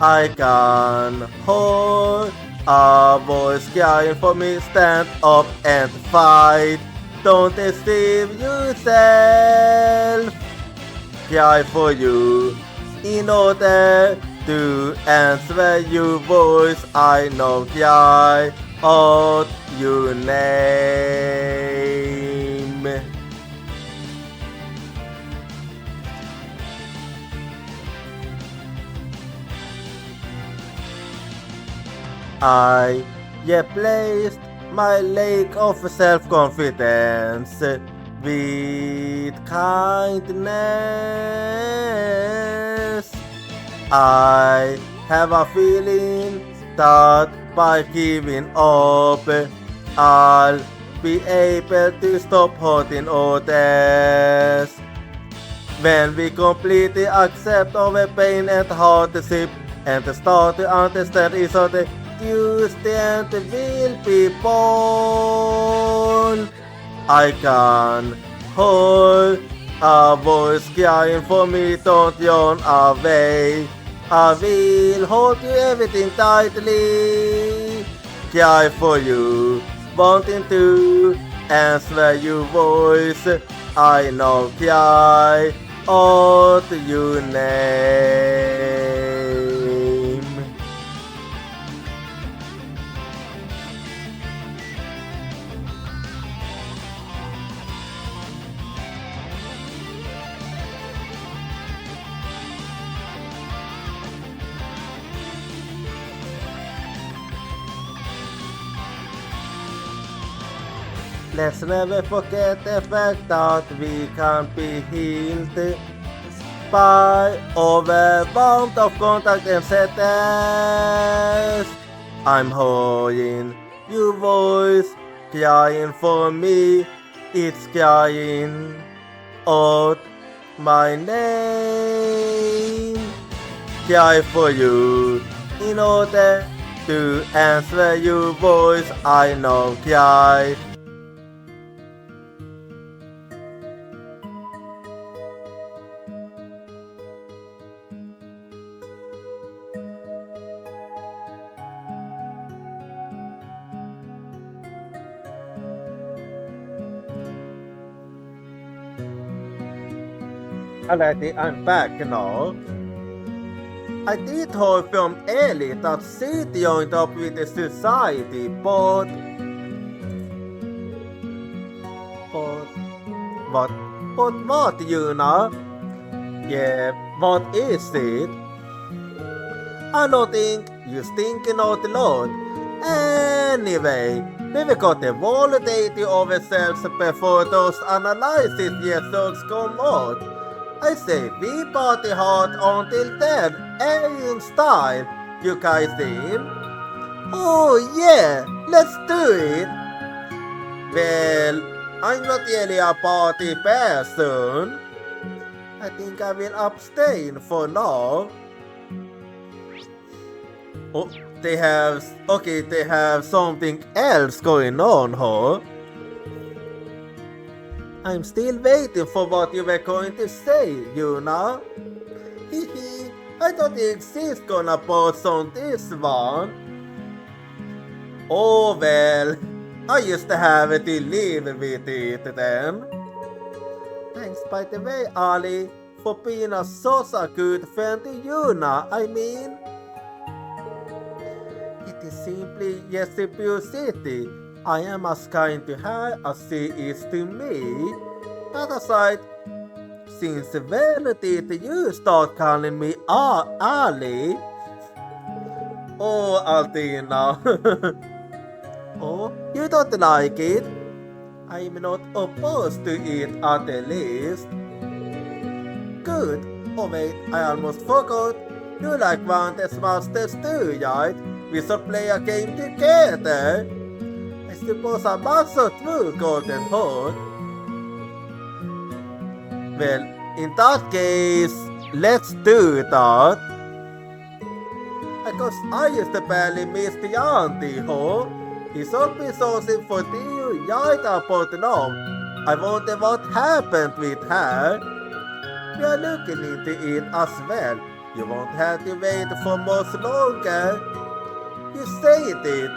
I can hold a voice crying for me, stand up and fight. Don't deceive yourself. Cry for you in order to answer your voice. I know cry out your name. I replaced my lack of self-confidence with kindness. I have a feeling that by giving up, I'll be able to stop hurting others. When we completely accept our pain and hardship and start to understand each other, you stand will be born. I can hold a voice crying for me, don't yawn away. I will hold you everything tightly. Cry for you, wanting to answer your voice. I know cry out your name. Let's never forget the fact that we can't be healed by overwhelmed of contact and sadness. I'm holding your voice, crying for me, it's crying out my name. Cry for you in order to answer your voice. I know cry. Alrighty, I'm back now. I did hear from Ellie that she joined up with the society, but what, you know? Yeah, what is it? I don't think you stinking out loud. Anyway, we've got to validate ourselves before those analysis results come out. I say we party hard until then, alien style. You guys in? Oh yeah, let's do it. Well, I'm not really a party person. I think I will abstain for now. Oh, they have something else going on, huh? I'm still waiting for what you were going to say, you know? Hehe, I thought the she's gonna post on this one. Oh well, I used to have to live with it then. Thanks by the way, Ali, for being such a good friend to Yuna. I mean, it is simply reciprocity. I am as kind to her as she is to me. That aside, since when did you start calling me Ali? Oh, Altina. Oh, you don't like it? I'm not opposed to it at the least. Good. Oh wait, I almost forgot. You like Vantage Masters too, right? We should play a game together. I suppose I'm also through Golden Horn. Well, in that case, let's do that. Because I used to barely miss the auntie, huh? He should be sourcing for you right about now. I wonder what happened with her. We are looking into it as well. You won't have to wait for much longer. You said it.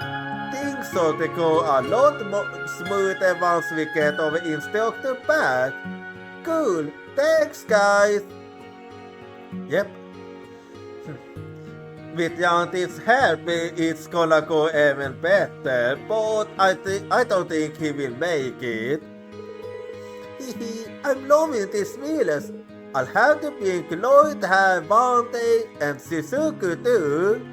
Things ought to go a lot more smoother once we get our instructor back. Cool. Thanks, guys. Yep. With Yanti's help, it's gonna go even better, but I don't think he will make it. I'm loving this meals. I'll have to be included to have Vante and Shizuku too.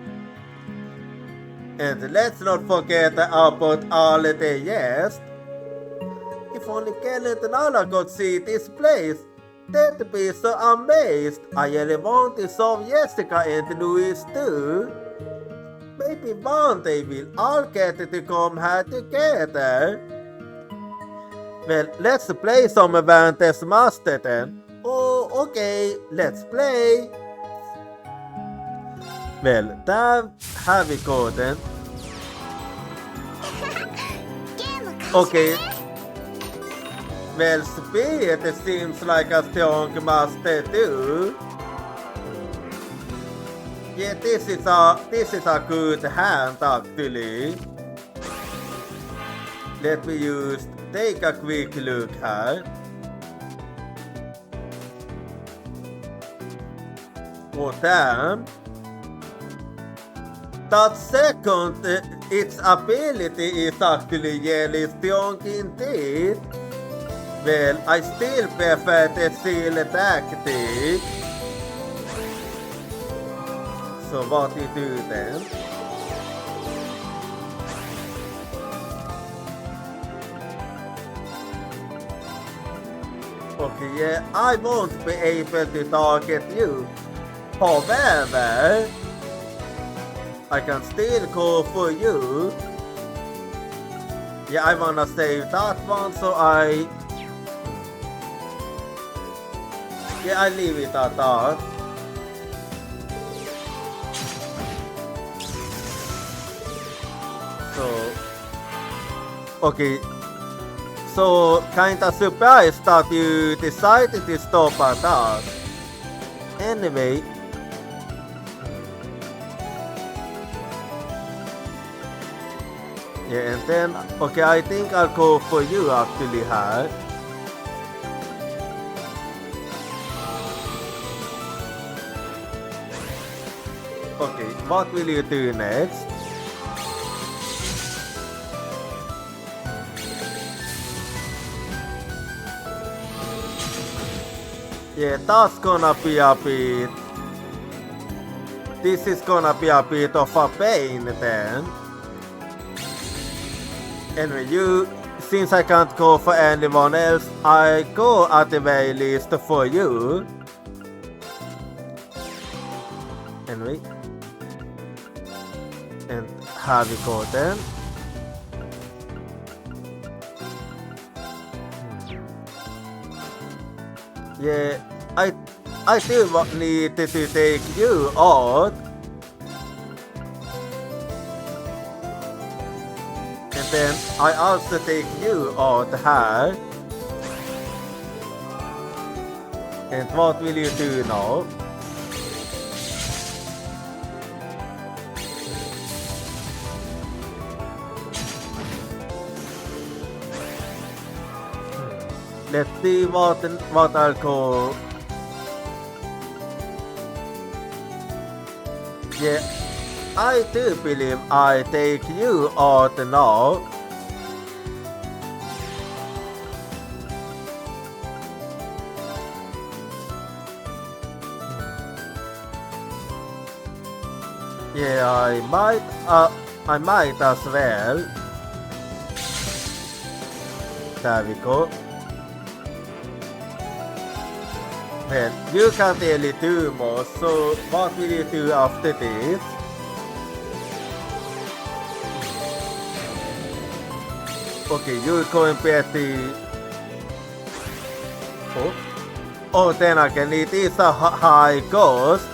And let's not forget about all the guests. If only Kenneth and Anna could see this place, they'd be so amazed. I really want to solve Jessica and Louis too. Maybe one day we'll all get to come here together. Well, let's play some Vantage Master then. Oh, okay, let's play. Well, there have we go then. Okay. Well, Speed seems like a strong master too. Yeah, this is a good hand actually. Let me take a quick look here. Oh damn. That second, its ability is actually really strong indeed. Well, I still prefer the seal tactic. So what you do then? Okay, yeah, I won't be able to target you. However, I can still go for you. Yeah, I wanna save that one, so I leave it at that. So, okay. So, kinda surprised that you decided to stop at that. Anyway. Yeah, and then, okay, I think I'll go for you actually, here. Okay, what will you do next? Yeah, that's gonna be a bit... This is gonna be a bit of a pain then. Anyway, since I can't go for anyone else, I go at the very least for you. Anyway. And have we go then? Yeah, I still need to take you out. And then I also take you out here. And what will you do now? Let's see what I'll call. Yeah, I do believe I take you out now. Yeah, I might as well. There we go. Well, you can't really do more, so what will you do after this? Okay, you're going back the... Oh, then again, it is a high ghost.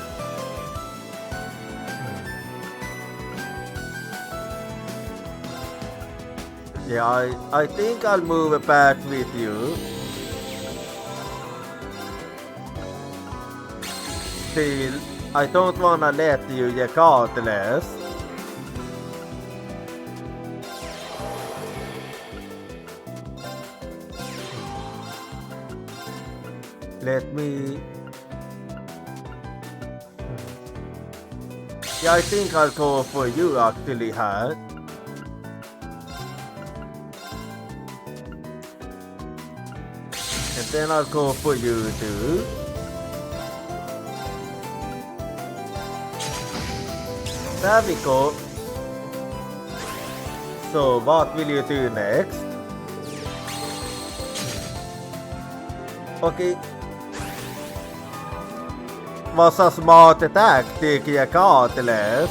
Yeah, I think I'll move back with you. Still, I don't wanna let you regardless. Let me... Yeah, I think I'll go for you actually, Hat. And then I'll go for you too. There we go. So what will you do next? Okay. Was a smart tactic regardless.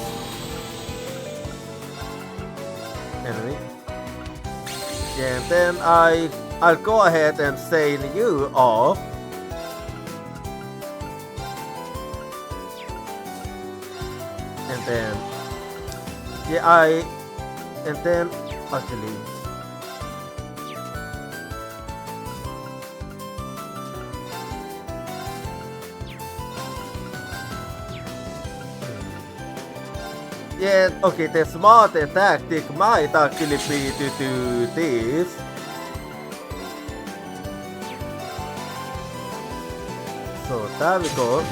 Anyway. And then I'll go ahead and sign you off. And then yeah, and then actually yeah, okay, the smart tactic might actually be to do this. So there we go.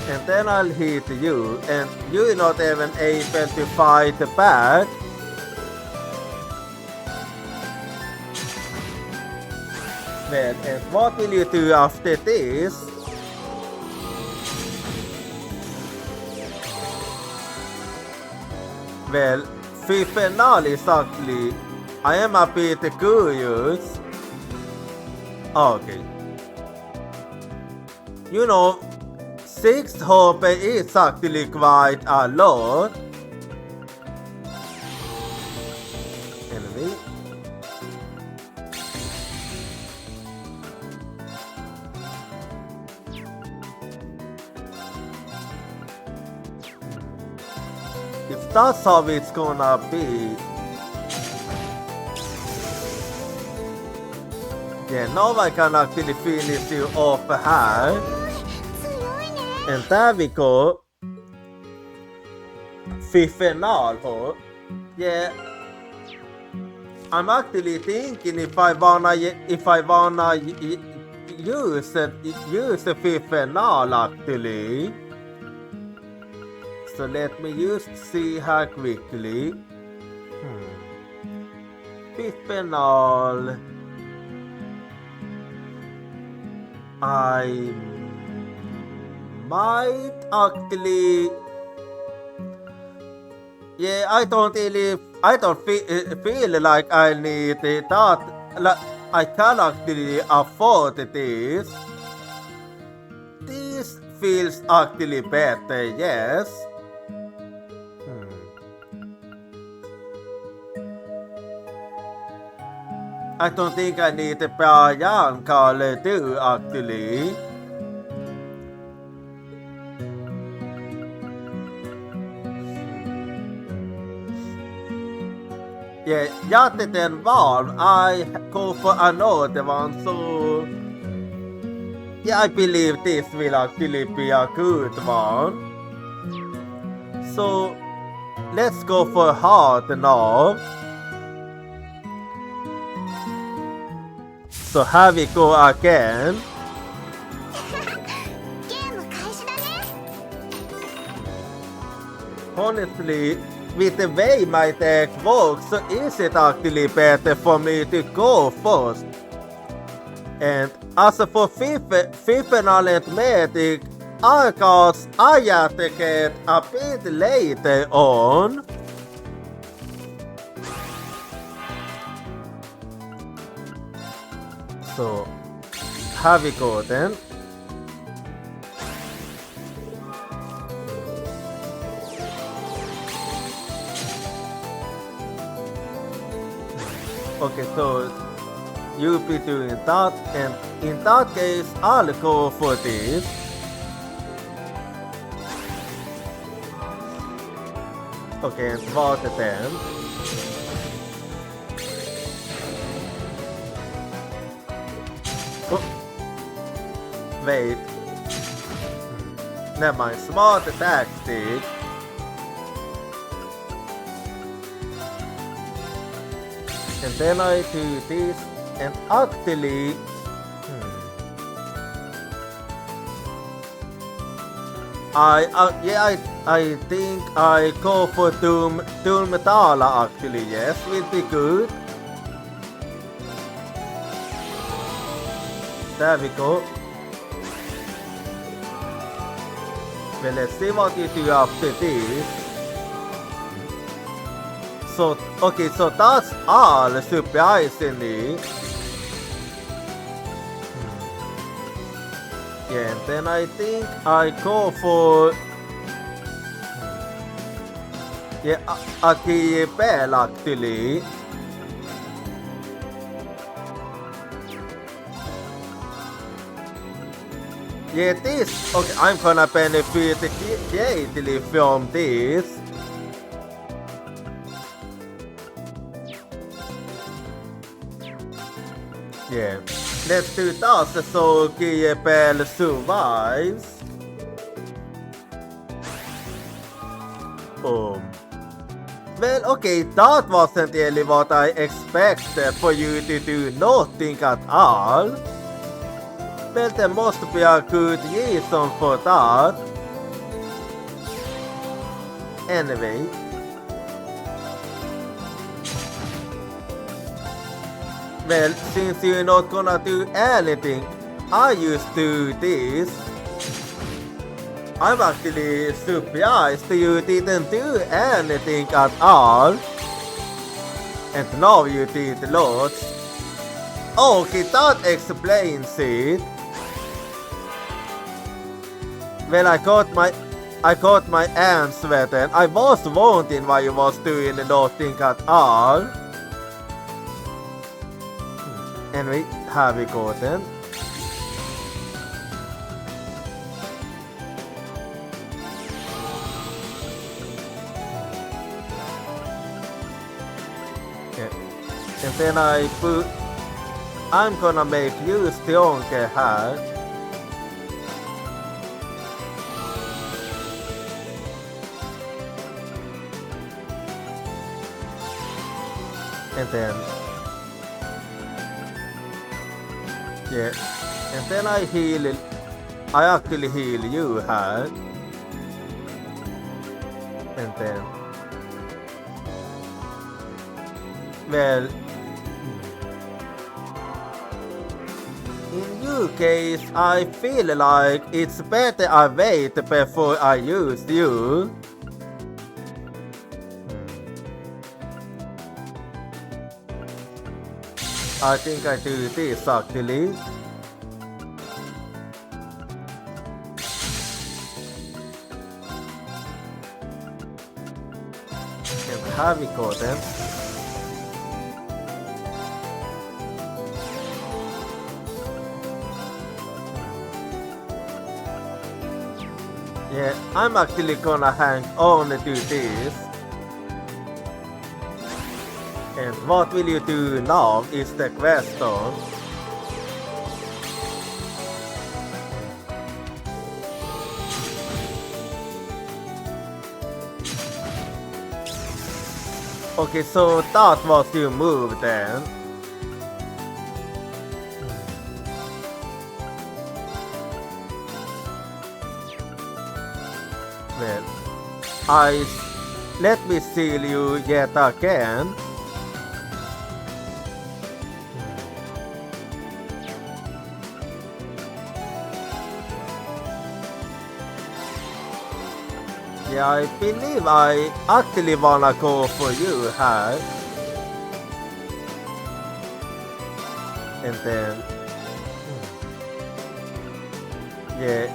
And then I'll hit you, and you're not even able to fight back. Well, and what will you do after this? Well, finale is actually, I am a bit curious. Okay. You know, 6 hope is actually quite a lot. Anyway. If that's how it's gonna be. Yeah, now I can actually finish you off here. And there we go. Final. Yeah. I'm actually thinking if I wanna use the fifth final actually. So let me just see how quickly. Fifth final. I might actually. Yeah, I don't feel like I need that. Like, I can actually afford this. This feels actually better, yes. I don't think I need a Brian color too, actually. Yeah, rather than one, I go for another one, so yeah, I believe this will actually be a good one. So let's go for hard now. So here we go again. honestly, with the way my deck works, so is it actually better for me to go first? And alltså för Fiffen Arithmetic, our cards I have to get a bit later on. So, här vi går den. Okay, so you'll be doing that, and in that case, I'll go for this. Okay, and what then? Oh. Wait. Never mind, smart tactic. And then I do this, and actually, I think I go for Doom Metala actually, yes, will be good. There we go. Well, let's see what you do after this. So, okay, so that's all surprisingly. Yeah, and then I think I go for a key bell actually. Yeah, this, okay, I'm gonna benefit greatly from this. Yeah, let's do that so Giebel survives. Boom. Well, okay, that wasn't really what I expected for you to do nothing at all. Well, there must be a good reason for that. Anyway. Well, since you're not gonna do anything, I used to do this. I'm actually surprised you didn't do anything at all. And now you did lots. Okay, that explains it. Well, I got my answer then. I was wondering why you was doing nothing at all. Anyway, här vi går den. Yeah. And then I'm gonna make you stronger här. And then yeah, and then I actually heal you here. And then, well, in your case, I feel like it's better I wait before I use you. I think I do this actually. And have we got them? Yeah, I'm actually gonna hang on to this. And what will you do now is the question. Okay, so that was your move then. Well, let me seal you yet again. Yeah, I believe I actually wanna go for you here. And then... yeah,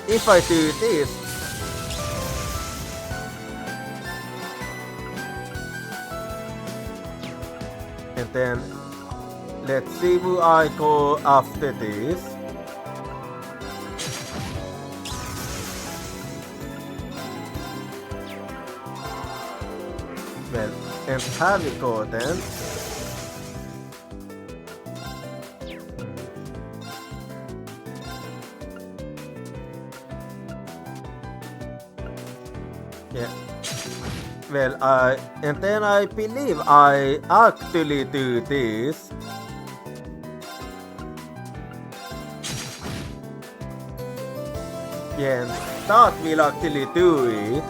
if I do this... and then... let's see who I go after this. Well, and here we go then. Yeah. Well, and then I believe I actually do this. Yeah, and that will actually do it.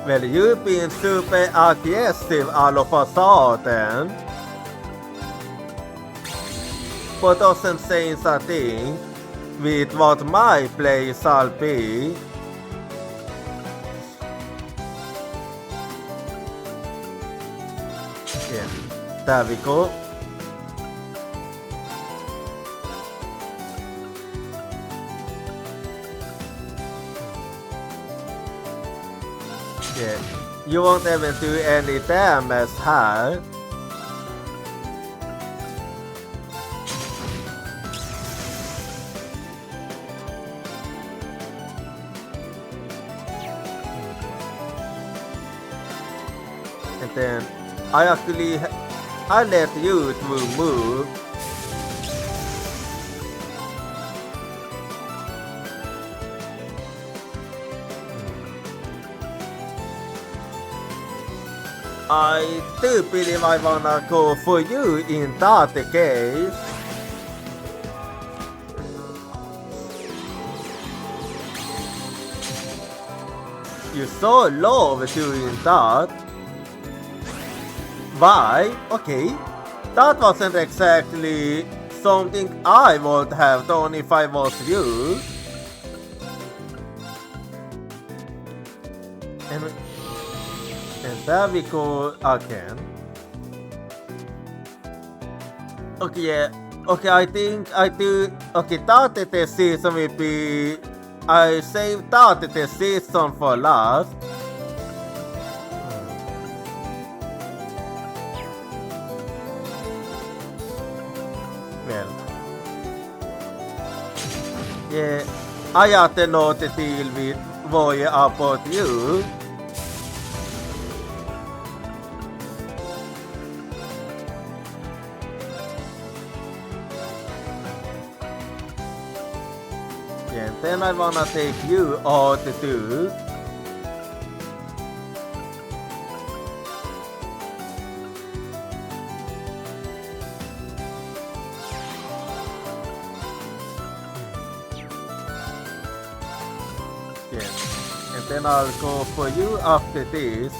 Well, you've been super aggressive all of a sudden. But doesn't say a thing with what my play shall be. Yeah, there we go. Yeah, you won't even do any damage here. And then I let you to move. I do believe I wanna go for you in that case. You so love doing that. Why? Okay. That wasn't exactly something I would have done if I was you. And there we go again. Okay, yeah. Okay, I think I do. Okay, that decision will be. I saved that decision for last. Well. Yeah, I had to know to deal with worry about you. And then I wanna take you out too. Yeah. And then I'll go for you after this.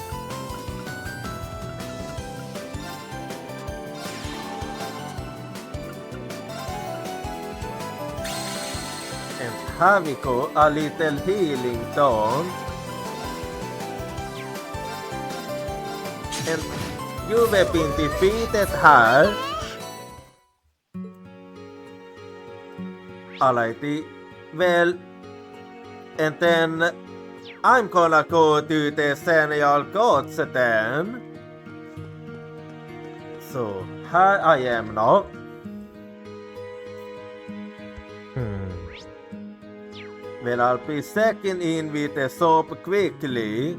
Here we go, a little healing down. And you have been defeated here. Alrighty, well, and then I'm gonna go to the Senior Gods then. So, here I am now. Well, I'll be second in with the soap quickly.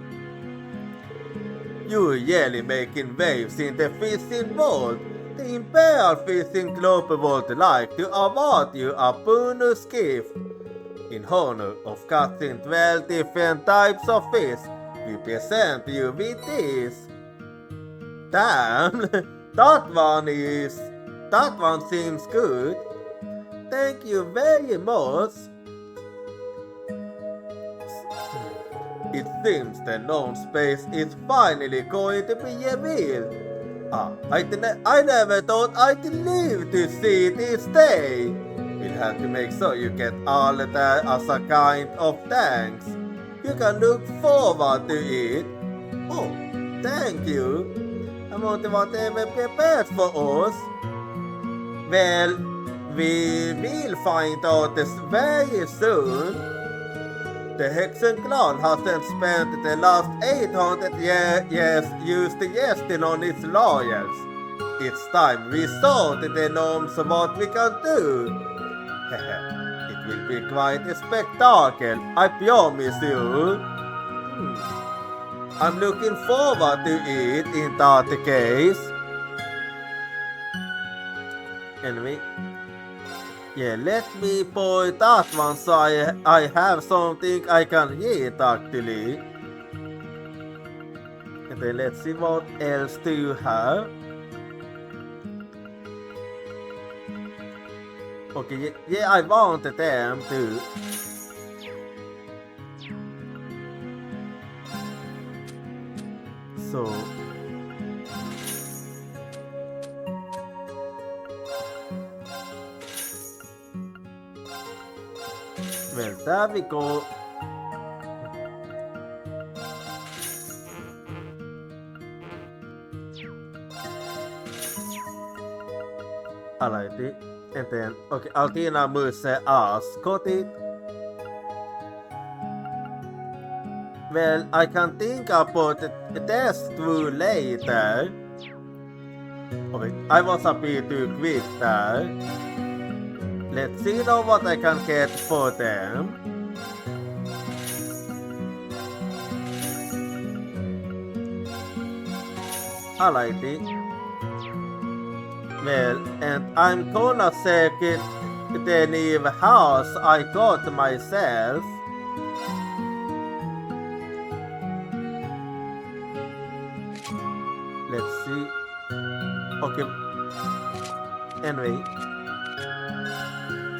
You really making waves in the fishing world. The Imperial Fishing Club would like to award you a bonus gift. In honor of catching 12 different types of fish, we present you with this. Damn, that one seems good. Thank you very much. It seems the known space is finally going to be revealed. I never thought I'd live to see this day. We'll have to make sure you get all that as a kind of thanks. You can look forward to it. Oh, thank you. I wonder whatever prepared for us. Well, we will find out this very soon. The Hexen clan hasn't spent the last 800 years used jesting on its lawyers. It's time we saw to the norms of what we can do. It will be quite a spectacle, I promise you. I'm looking forward to it in that case. Anyway. Yeah, let me point that one so I have something I can eat actually. And then let's see what else do you have. Okay, yeah, I wanted them too. So well, there we go. Alrighty. And then, okay, Altina måste askottit. Well, I can think about the test through later. Okay, I was a bit too quick there. Let's see now what I can get for them. Alrighty. Well, and I'm gonna check it the new house I got myself. Let's see. Okay. Anyway.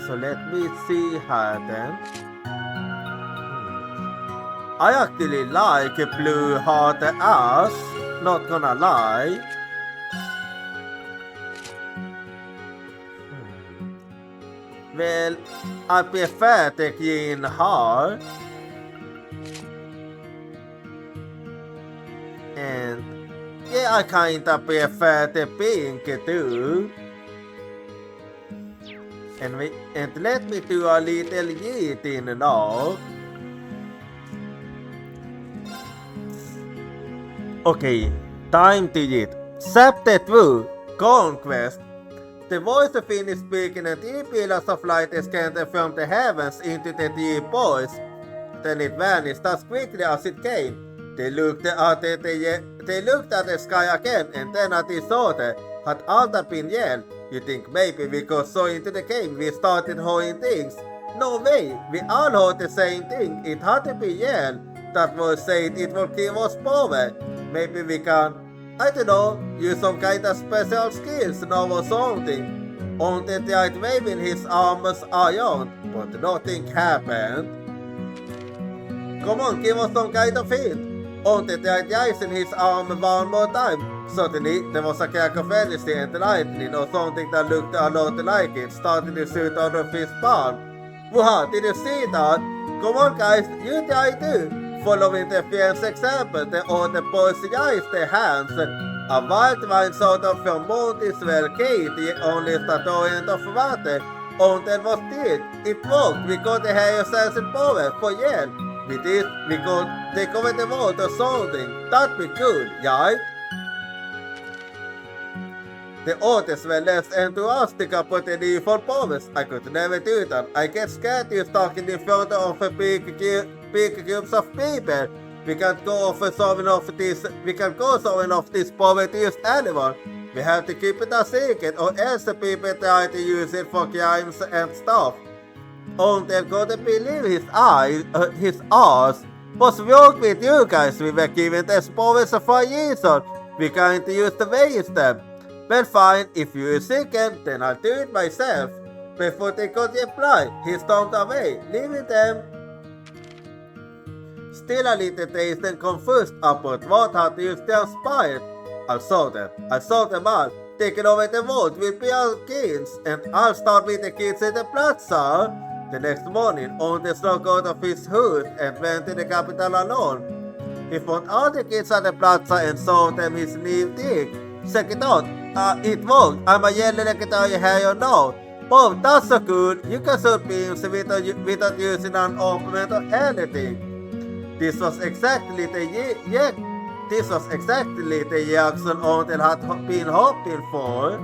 So let me see her then. I actually like blue heart ass, not gonna lie. Well, I prefer the green heart. And yeah, I kinda prefer the pink too. And let me do a little eating now. Okay, time to eat. Chapter 2, Conquest. The voice of Phoenix speaking and 3 pillars of light scattered from the heavens into the 3 boys. Then it vanished as quickly as it came. They looked at the sky again and then at each other. Had all that been yelled? You think maybe we got so into the game we started hearing things? No way, we all heard the same thing. It had to be yelled. That was saying it will give us power. Maybe we can, I don't know, use some kind of special skills now or something. Only tried waving his arms around, but nothing happened. Come on, give us some kind of hint. Only tried raising his arm one more time. Suddenly, there was a crack of energy and lightning or something that looked a lot like it started to shoot out of his palm. Wow, did you see that? Come on guys, you try too. Following the friend's example, the other boys raised their hands. A white vine sort of from mountains were Katie only a torrent of water. Until was dead. It worked. We got the hair sense and power for yen. With this, we could take over the world or something. That'd be good, right? The others were less enthusiastic about the need for powers. I could never do that. I get scared to talking in front of a big groups of people. We can't go for showing off this power to use anyone. We have to keep it a secret or else the people try to use it for crimes and stuff. Until God believe his ass was wrong with you guys. We were given these powers for a reason. We can't use to waste them. Well fine, if you are second, then I'll do it myself. Before they could reply, he stormed away, leaving them still a little dazed and confused about what had just transpired. I saw them all, taking over the world with pure kids, and I'll start with the kids in the plaza. The next morning, Onte snuck out of his hood and went to the capital alone. He found all the kids at the plaza and showed them his new thing. Check it out. It worked. I'm a yellow legendary hair now. Oh, that's so good. You can shoot beams without using an opponent or anything. This was exactly the reaction Onte had been hoping for.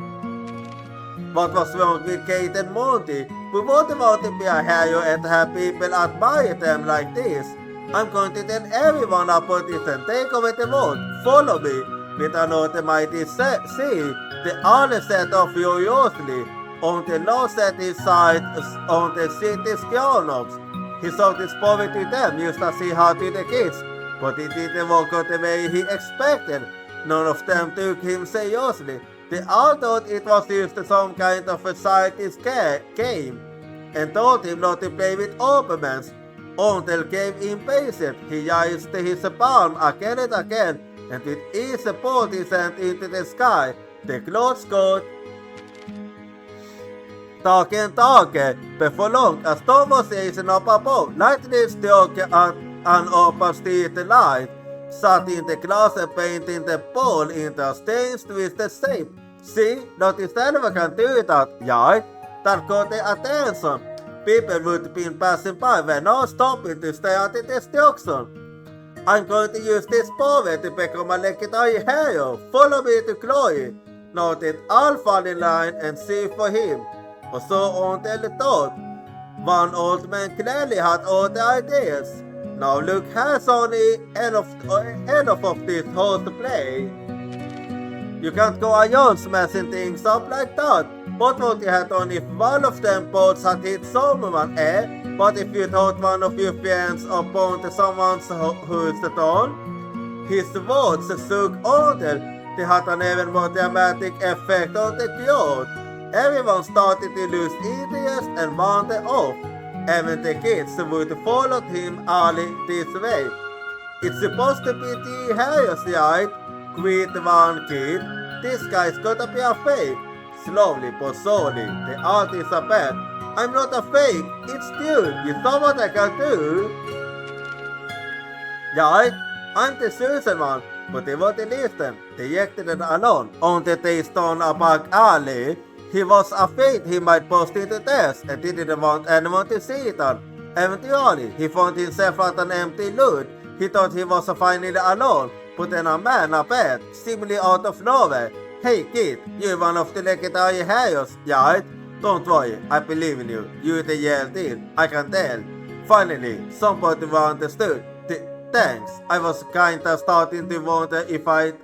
What was wrong with Kate and Monty? We both want to be a hero and have people admire them like this. I'm going to tell everyone about this and take over the world. Follow me. With an automated sea, the other set off furiously. Onte lost at his side on the city's grown-ups. He showed his power to them just as he had to the kids, but it didn't work out the way he expected. None of them took him seriously. They all thought it was just some kind of a childish game, and told him not to play with Obermans. Until became impatient, he raised his palm again and again, and with each pulled his hand into the sky. The clouds got darker and darker. Before long, a storm was rising up above. Lightning struck at an open street light, shutting the glass and painting the pole into a strange twisted shape. See, not anyone can do that, right? That caught the attention. People would have been passing by were not stopping to stare at the destruction. I'm going to use this power to become a legendary hero. Follow me to Chloe. Noted all fall in line and see for him. Or so Onte thought. One old man clearly had all the ideas. Now look has on the end of this whole play. You can't go around smashing things up like that. What would you have done if one of them boats had hit someone, eh? But if you thought one of your friends upon someone's hoodstone? His words shook Onte. They had an even more dramatic effect on the crowd. Everyone started to lose interest and wander off. Even the kids would follow him early this way. It's supposed to be the heroes, right? Quit one kid. This guy's gotta be a fake. Slowly but surely, the artists are back. I'm not a fake, it's dude. You saw what I can do? Right? I'm the chosen one, but they won't listen. They acted alone on the stone a back alley. He was afraid he might burst into tears and didn't want anyone to see it on. Eventually, he found himself at an empty loot. He thought he was finally alone, but then a man appeared, seemingly out of nowhere. Hey kid, you're one of the legendary heroes, right? Don't worry, I believe in you. You're the real deal, I can tell. Finally, somebody understood. Thanks, I was kinda starting to wonder if I'd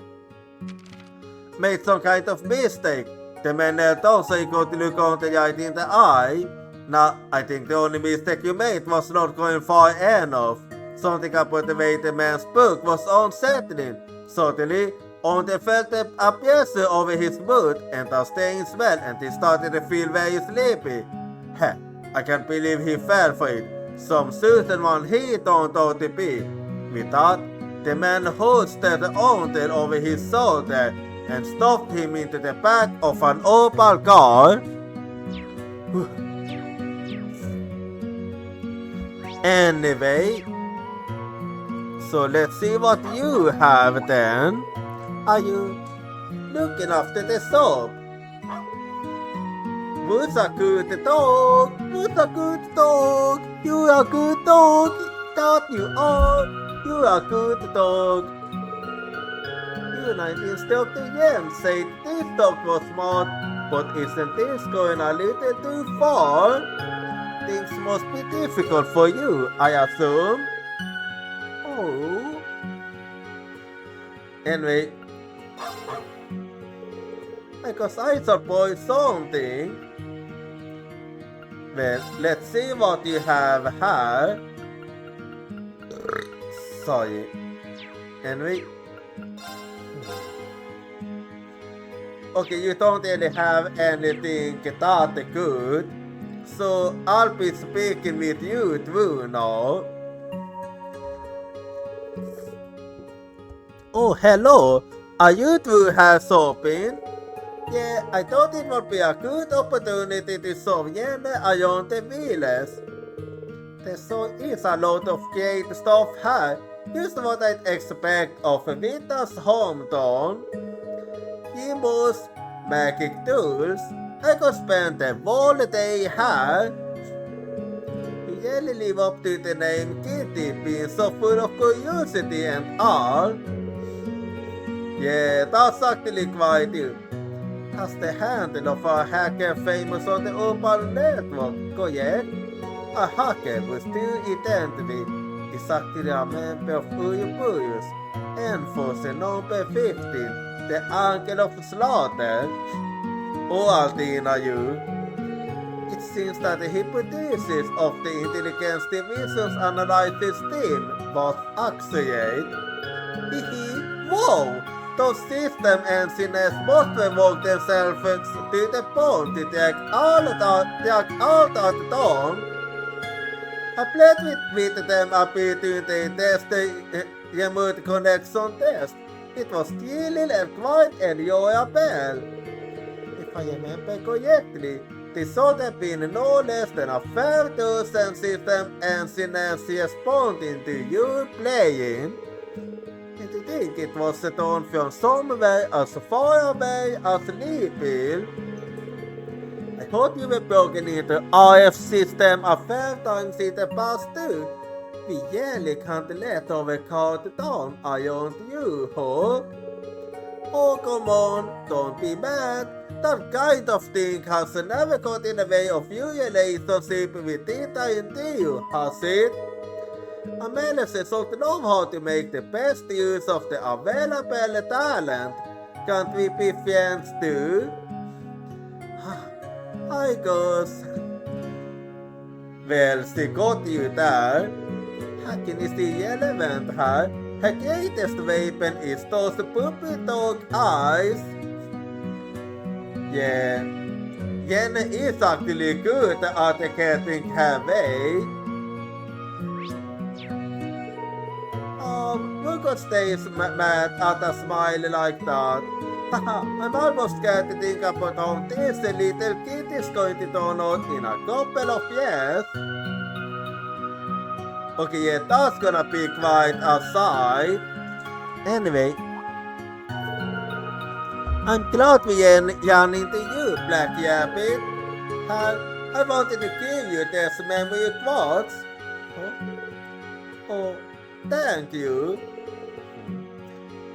made some kind of mistake. The man knelt down so he could look Onte right in the eye. Nah, I think the only mistake you made was not going far enough. Something about the way the man spoke was unsettling. Suddenly, Onte felt a pressure over his mood and a staying smell, and he started to feel very sleepy. Heh, I can't believe he fell for it. Some certain one he turned out to be. With that, the man hoisted Onte over his shoulder and stuffed him into the back of an Opal car. Anyway, so let's see what you have then. Are you looking after the shop? Who's a good dog? Who's a good dog? You're a good dog. That you are. You're a good dog. You 19 stopped again, said this dog was smart, but isn't this going a little too far? Things must be difficult for you, I assume. Oh. Anyway, because I suppose something. Well, let's see what you have here. Sorry. Anyway. Okay, you don't really have anything that good. So I'll be speaking with you too now. Oh, hello. Are you two have shopping? Yeah, I thought it would be a good opportunity to shop around the village. Is a lot of great stuff here. Just what I'd expect of a winter's hometown. Kimos, magic tools. I could spend the whole day here. He really live up to the name Kitty, being so full of curiosity and all. Yeah, that's actually quite it. Has the handle of a hacker famous on the open network, correct? A hacker with two identity is actually a member of Uyupuyus and for the number 15, the uncle of slaughter. Altina you. It seems that the hypothesis of the intelligence division's analysis team was accurate. Whoa! Those system engineers must have worked themselves to the bone to take all out of the dawn. I played with them a bit during the test, the remote connection test. It was thrilling and quite enjoyable. If I remember correctly, this should have been no less than a 5,000 system engineers responding to you playing. And to think it was done from somewhere as far away as Liverpool. I thought you were broken into RF system a fair times in the past too. We really can't let our card down around you, huh? Oh, come on, don't be mad. That kind of thing has never got in the way of your relationship with Tita and Tio, has it? Amelia should know how to make the best use of the available talent. Can't we be friends too? I guess. Well, she got you there. Hacking is irrelevant here. Her greatest weapon is those puppy dog eyes. Yeah, Jenny is actually good at getting her way. Who could stay mad at a smile like that? I'm almost scared to think about how this little kid is going to turn out in a couple of years. Okay, yeah, that's gonna be quite a sight. Anyway, I'm glad we ran into you, Black Rabbit. I wanted to give you this memory quartz. Oh, thank you.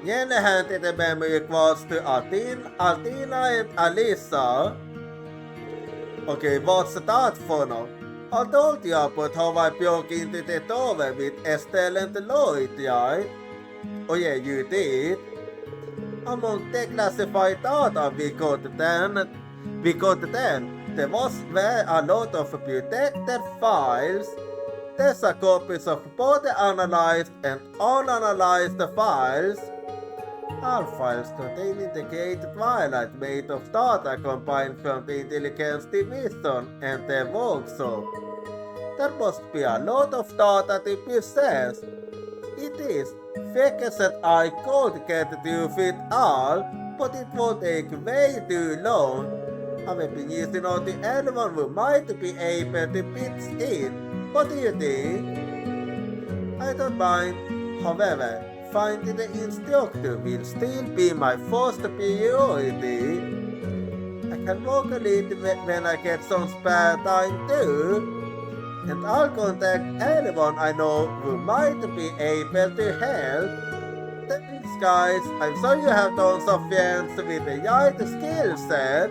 Jenny handed the memory quartz to Altina and Alisa. Okay, what's that for now? I told you about how I broke into the tower with Estelle and Lloyd, right? Oh yeah, you did. Among the classified data we got then, there were a lot of protected files. There's a copies of both the analyzed and unanalyzed files. All files contain integrated twilight made of data combined from the intelligence division and their workshop. That must be a lot of data to possess. It is. Figures that I could get to fit all, but it would take way too long. I've been using all the anyone who might be able to pitch in. What do you think? I don't mind. However, finding the instructor will still be my first priority. I can work a little when I get some spare time too. And I'll contact anyone I know who might be able to help. Thanks guys, I'm sure you have tons of friends with the right skill set.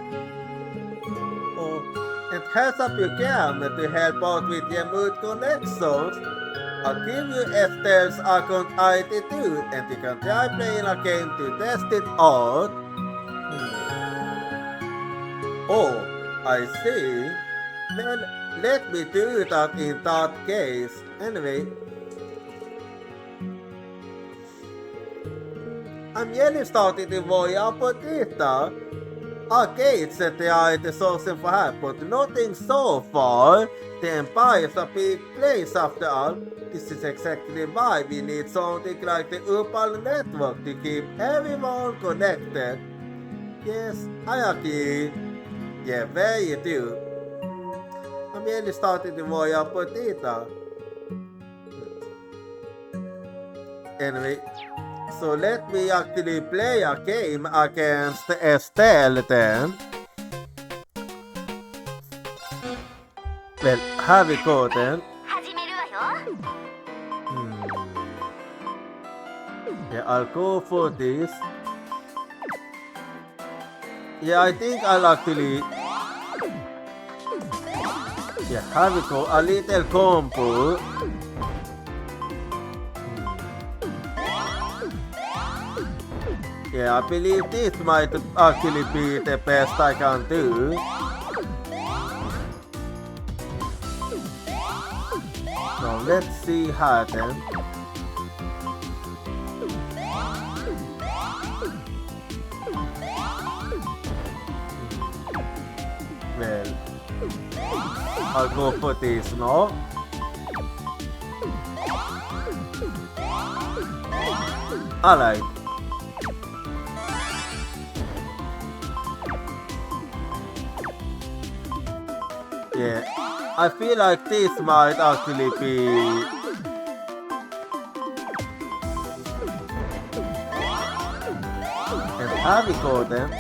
Oh, and heads up your game to help out with your mood connections. I'll give you Estelle's account ID too, and you can try playing a game to test it out. Oh, I see. Well, let me do that in that case. Anyway, I'm really starting to worry about Tita. arcade satellite is also for help, but nothing so far. The Empire is a big place after all. This is exactly why we need something like the Upal network to keep everyone connected. Yes, I agree. Yeah, very do. I'm really starting to worry about it. Anyway, so let me actually play a game against Estelle then. Well, have we go then? 始めるわよ。 Yeah, I'll go for this. Yeah, I think I'll actually... Yeah, have we go a little combo. Yeah, I believe this might actually be the best I can do. Now let's see how then. Well, I'll go for this now. Alright. Yeah, I feel like this might actually be... And have we go then?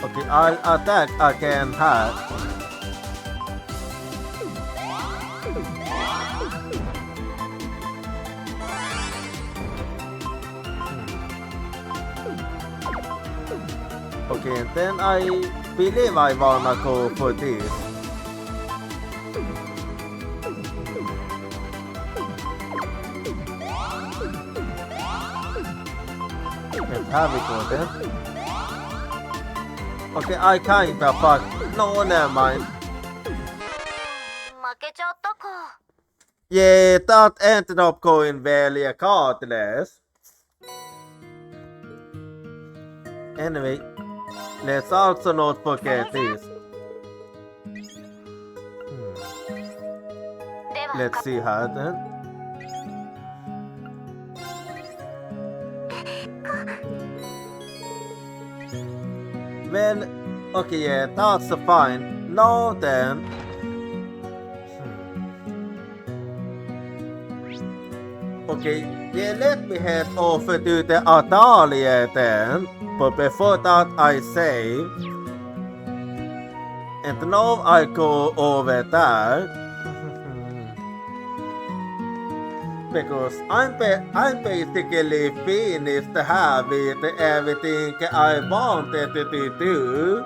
Okay, I'll attack again hard. Okay, and then I believe I wanna go for this. And have we go then? Okay, I kinda fuck. No, never mind. 負けちゃったか。 Yeah, that ended up going very regardless. Anyway, let's also not forget this. では Let's see how then. Well, okay, yeah, that's fine. Now then. Okay, yeah, let me head over to the atelier then. But before that, I save. And now I go over there. Because I'm basically finished having everything I wanted to do.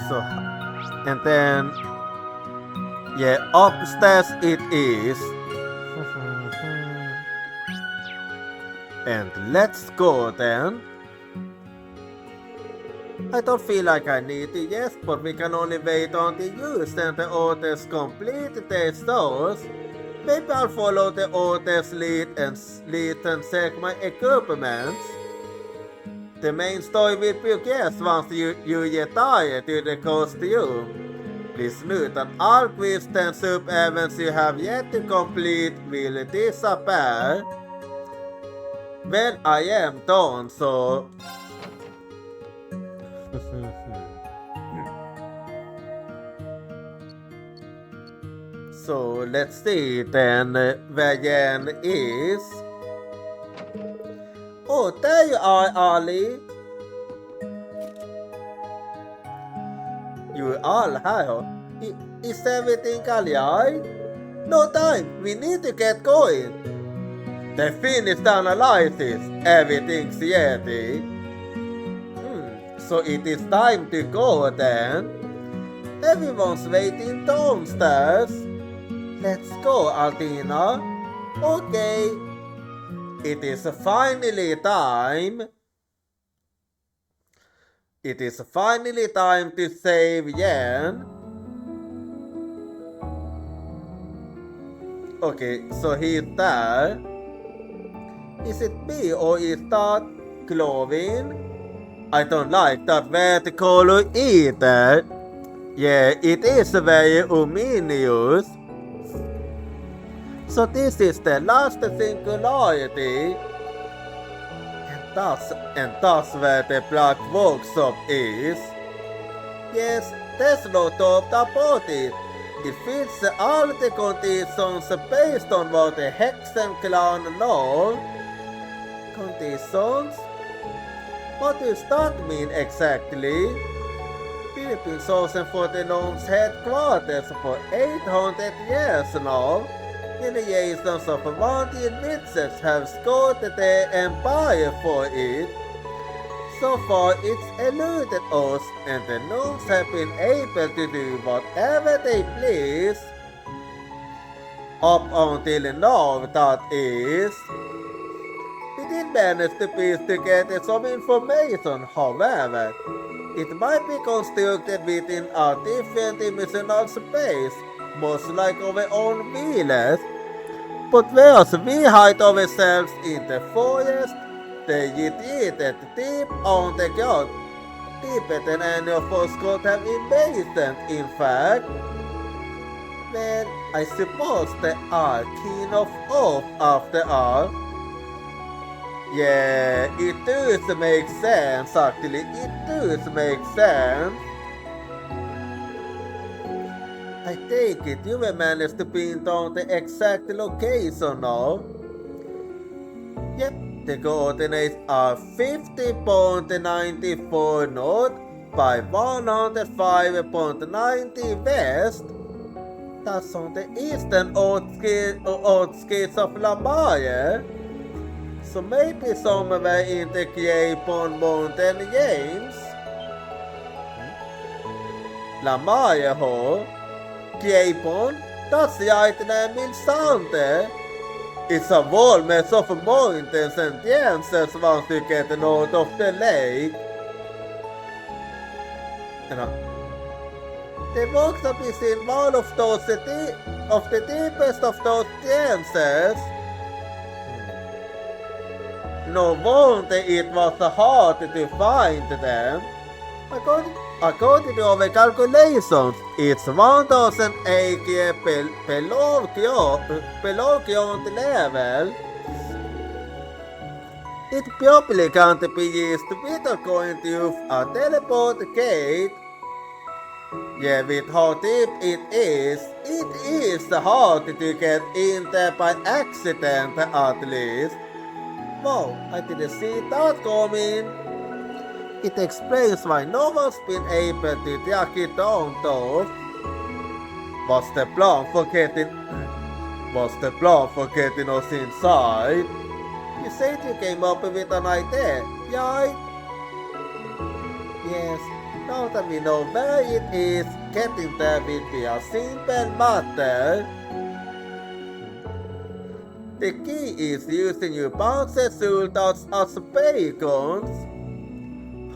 So, and then, yeah, upstairs it is. And let's go then. I don't feel like I need to, yes, but we can only wait until you and the others complete their stores. Maybe I'll follow the others' lead and check my equipment. The main story will begin once you get tired to the costume. Please note that all quests and sub-events you have yet to complete will disappear. Well, I am done, so... So let's see then where Yen is. Oh, there you are, Ali. You all here. Is everything alright? No time, we need to get going. They finished the analysis, everything's ready. So it is time to go then. Everyone's waiting downstairs. Let's go, Altina. Okay. It is finally time. It is finally time to save Yen. Okay, so he's there. Is it me or is that glowing? I don't like that vertical either. Yeah, it is very ominous. So this is the last singularity. And that's where the black workshop is. Yes, there's no doubt about it. It fits all the conditions based on what the Hexen clan know. Conditions? What does that mean exactly? We've been chosen for the gnomes' headquarters for 800 years now. Generations of mountain witches have scouted the empire for it. So far it's eluded us and the gnomes have been able to do whatever they please. Up until now, that is. We did manage to piece together some information, however. It might be constructed within a different dimensional space, most like our own village. But whereas we hide ourselves in the forest, they eat it deep on the ground, deeper than any of us could have imagined, in fact. Well, I suppose they are keen of off after all. Yeah, it does make sense, actually, it does make sense. I take it you will manage to pin down the exact location now. Yep, the coordinates are 50.94 north by 105.90 west. That's on the eastern outskirts of Lamaya. So maybe somewhere in the Kiepon mountain games. Lamaya ho? Kiepon? That's the item in Sante. It's a wall made of mountains and dances once you get north of the lake. The workshop is in one of those of the deepest of those dances. No wonder it was hard to find them. According to our calculations, it's 1008 years below ground level. It probably can't be used without going through a teleport gate. Yeah, with how deep it is hard to get in there by accident at least. Wow, I didn't see that coming. It explains why no one's been able to track it down though. What's the plan for getting us inside? You said you came up with an idea, right? Yes, now that we know where it is, getting there will be a simple matter. The key is using your bouncer sultans as beacons.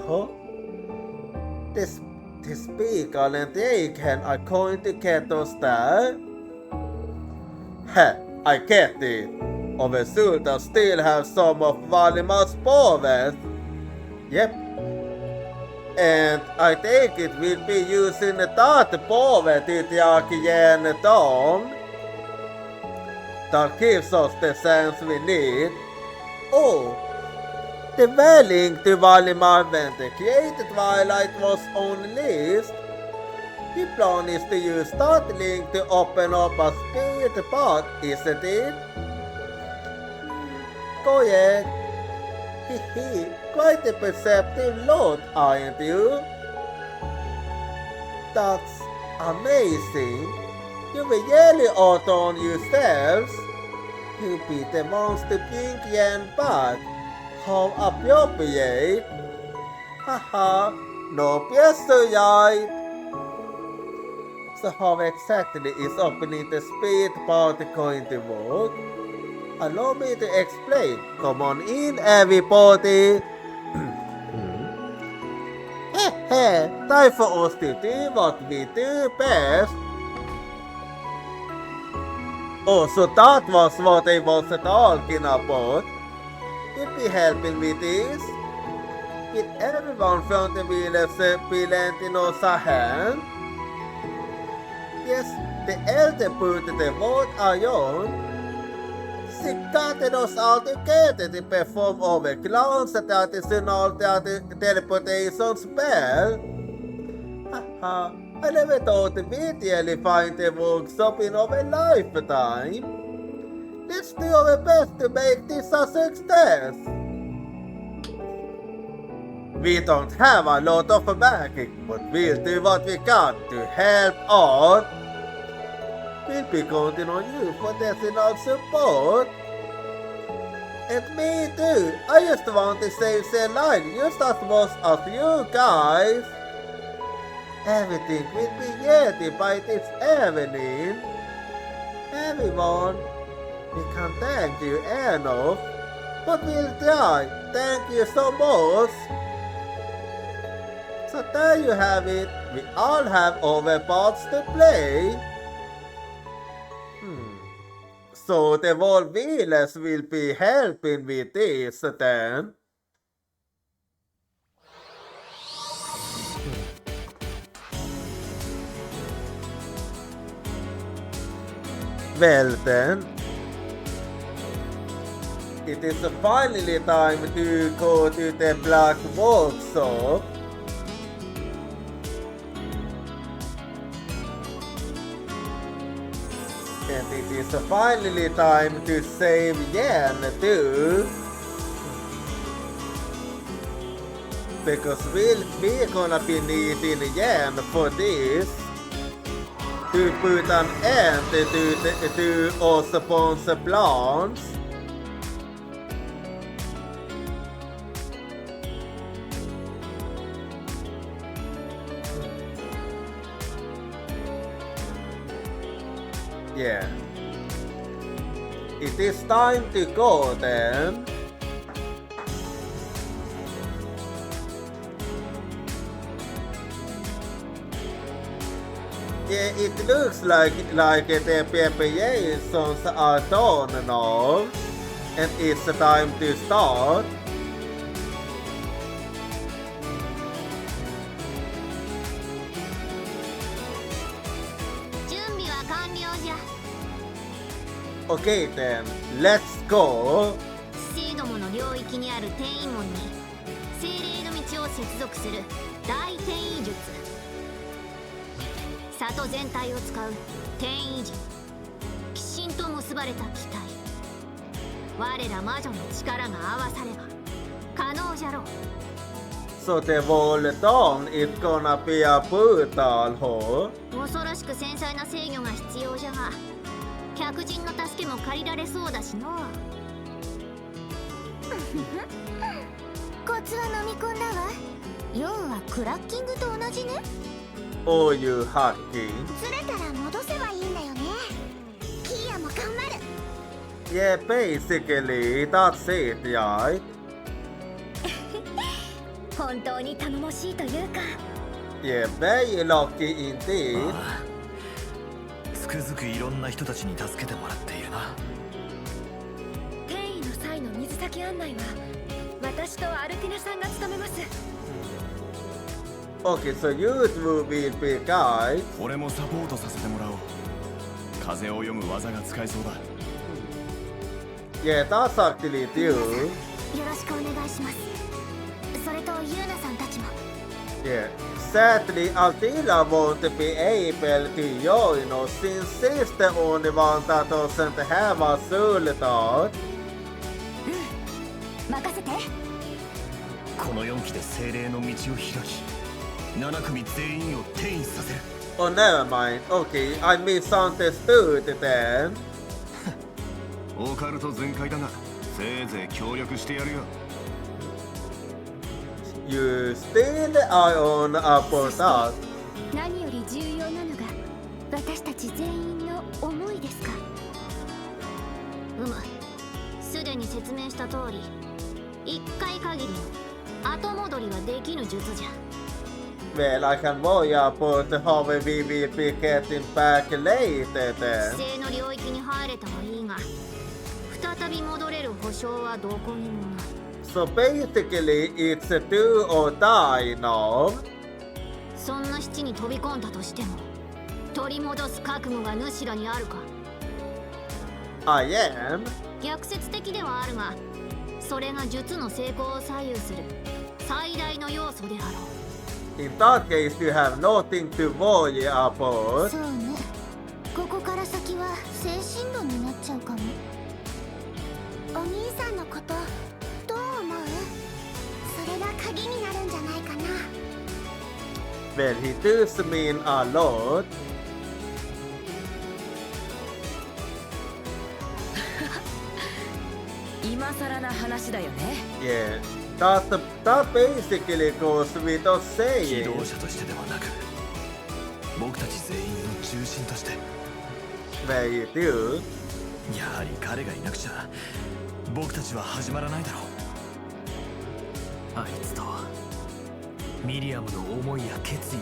Huh? The beacon and the icon are going to get us there? Heh, I get it. Our sultans still have some of Valimar's powers. Yep. And I think it will be using that power to track Yen down. That gives us the sense we need. Oh, the welling to Valimar when the created twilight was unleashed. The plan is to use that link to open up a spirit path, isn't it? Correct. Hehe, quite a perceptive load, aren't you? That's amazing. You were really out on yourselves. You beat the monster Pink Yen back. How appropriate. Haha, no pressure, right? So how exactly is opening the spirit path going to work? Allow me to explain. Come on in, everybody. Time for us to do what we do best. Oh, so that was what I was talking about. You'd be helping with this? Vill everyone från den bilen till ossa hand? Yes, the elder put the vote ion. She got us all together to perform over clowns at the artisanal teleportation spell. Haha, I never thought we'd really find the workshop in our lifetime. Let's do our best to make this a success. We don't have a lot of magic, but we'll do what we can to help out. We'll be counting on you for additional support. And me too. I just want to save their life just as much as you guys. Everything will be ready by this evening. Everyone, we can't thank you enough, but we'll try. Thank you so much. So there you have it. We all have our parts to play. So the world wheelers will be helping with this then. Well then, it is finally time to go to the Black Workshop. And it is finally time to save yen too. Because we're gonna be needing yen for this. To put an end to our sponsor plans. Yeah. It is time to go then. Yeah, it looks like the preparations are done now. And it's time to start. Okay then, let's go. シードモの領域にある転移門に精霊の道を接続する大転移術。里全体を使う転移時、鬼神と結ばれた機体。我ら魔女の力が合わされば可能じゃろう。So the world dawn is gonna be a brutal hole. 恐ろしく繊細な制御が必要じゃが、客人の助けも借りられそうだしの。コツは飲み込んだわ。要はクラッキングと同じね。Oh, you hacking. ずれたら戻せばいいんだよね。キーヤも頑張る。Yeah, basically, that's it, yeah. 本当に頼もしいというか。Yeah, very lucky indeed. つくづくいろんな人たちに助けてもらっているな。転移の際の水先案内は私とアルティナさんが務めます。Okay, so you two will be guys. 俺もサポートさせてもらおう。風を読む技が使えそうだ。Yeah, that's actually you. よろしくお願いします。それとユーナさんたちも。Yeah. Sadly, Altila won't be able to join us since she's the only one that doesn't have a sultan. 任せて。この4機で精霊の道を開き、7組全員を転移させる。Oh, never mind. Okay, I misunderstood then. オカルト全開だが、せいぜい協力してやるよ。You still are on about that. 何より重要なのが私たち全員の思いですか。すでに説明した通り、1回限りの後戻りはできぬ術じゃ。Well, I can worry about how we will be getting back later 規 then. 制の領域に入れたはいいが再び戻れる保証はどこにもない。 So basically, it's a do or die now. そんな基地に飛び込んだとしても取り戻す覚悟が主らにあるか。 I am. 逆説的ではあるがそれが術の成功を左右する最大の要素であろう。 In that case, you have nothing to worry about. そうね。ここから先は精神論になっちゃうかも。お兄さんのことどう思う？それが鍵になるんじゃないかな。 Well, he does mean a lot. 今更な話だよね。 Yeah. That basically goes without 機 saying. 動者としてではなく僕たち全員の中心として Well, you do. やはり彼がいなくちゃ僕たちは始まらないだろう。あいつとミリアムの思いや決意を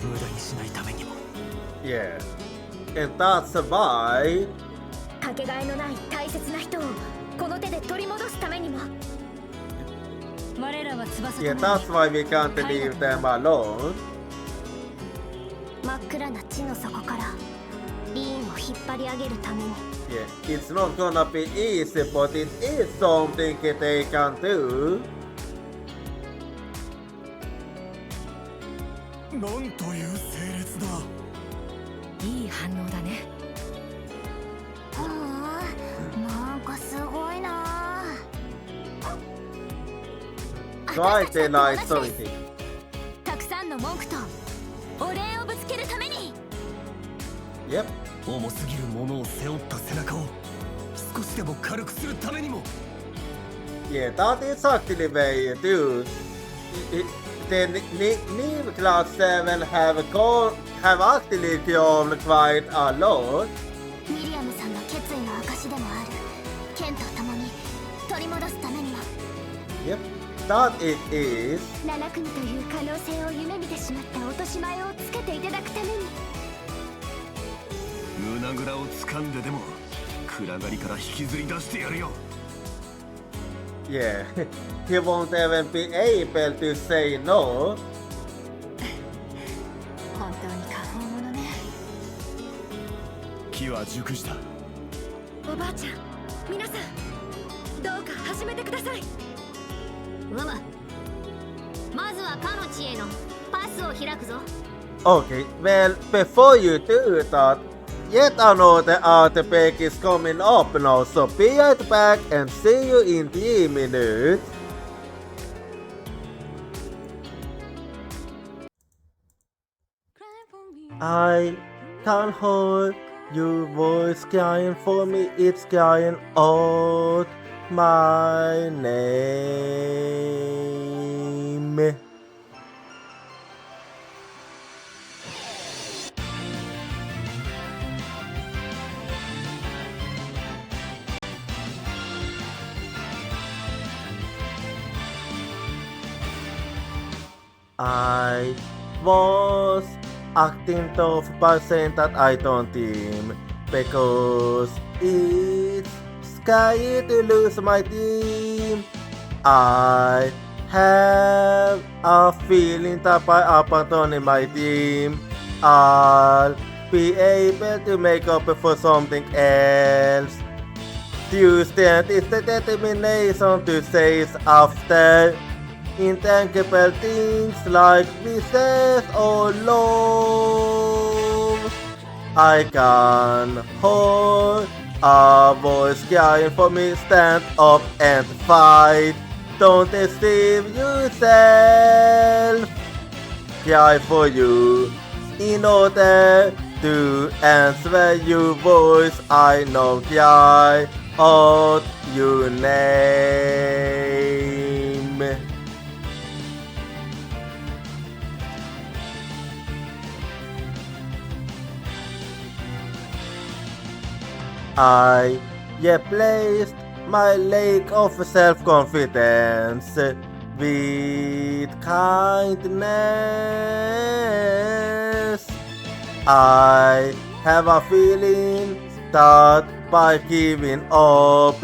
無駄にしないためにも。 Yeah. And that's why. かけがえのない大切な人をこの手で取り戻すためにも。我らは翼と Yeah, な that's why we can't leave them alone. 真っ暗な地の底からリーンを引っ張り上げるために。 Yeah, it's not gonna be easy, but it is something they can do. なんという整列だ。いい反応だね。なんかすごいな。 Try the night something. たくさんの文句とお礼をぶつけるために。 Yep. 重すぎるものを背負った背中を少しでも軽くするためにも。 Yeah, that is actually where you do. The Neve Class 7 have actually grown quite a lot. ミリアムさんの決意の証でもある剣と共に取り戻すためにも。 Yep, that it is. 7組という可能性を夢見てしまった落とし前をつけていただくために。胸ぐらを掴んででも暗がりから引きずり出してやるよ。 Yeah, he won't even be able to say no. 本当に過方者ね。機は熟した。おばあちゃん、皆さんどうか始めてください。うむ。まずはかの地へのパスを開くぞ。 Okay, well, before you do that, yet another artifact is coming up now, so be right back and see you in 3 minutes. I can hold your voice crying for me, it's crying out my name. I was acting tough by saying that I don't team because it's scary to lose my team. I have a feeling that by abandoning my team, I'll be able to make up for something else. Tuesday is the determination to chase after intangible things like wishes or love. I can hold a voice crying for me, stand up and fight. Don't deceive yourself. Cry for you in order to answer your voice. I know cry out your name. I placed my lack of self-confidence with kindness. I have a feeling that by giving up,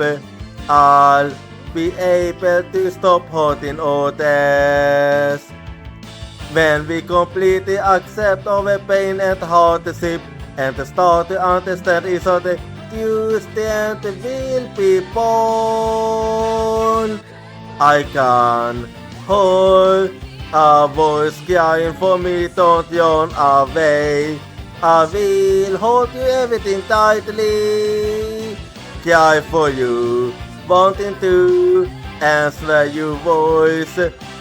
I'll be able to stop hurting others. When we completely accept our pain and hardship and start to understand each other, you stand will be born. I can hold a voice crying for me, don't yawn away. I will hold you everything tightly, cry for you, wanting to answer your voice.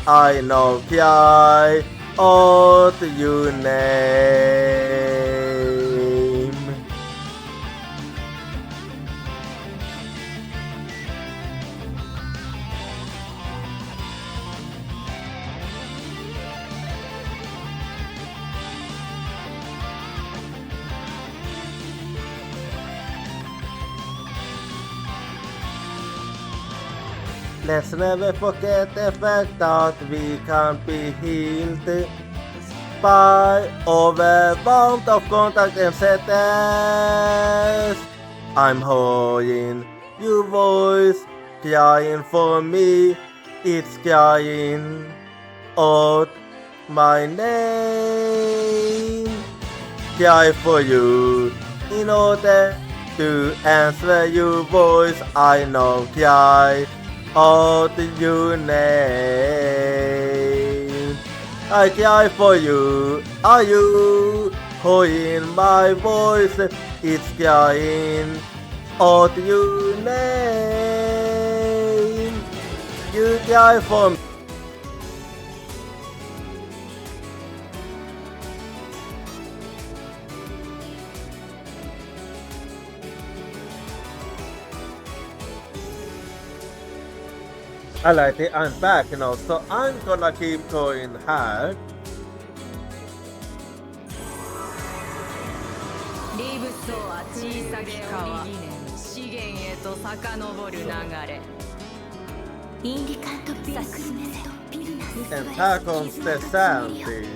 I know cry out your name. Let's never forget the fact that we can't be healed by overwhelmed of contact and sadness. I'm hearing your voice crying for me. It's crying out my name. Cry for you in order to answer your voice. I know cry out your name. I cry for you. Are you hearing my voice? It's crying out your name. You cry for me. Alrighty, I'm back now, so I'm gonna keep going hard. リブソは小さき川資源へと遡る流れインディカントピルクルメセとピルナス And here comes the sand thing.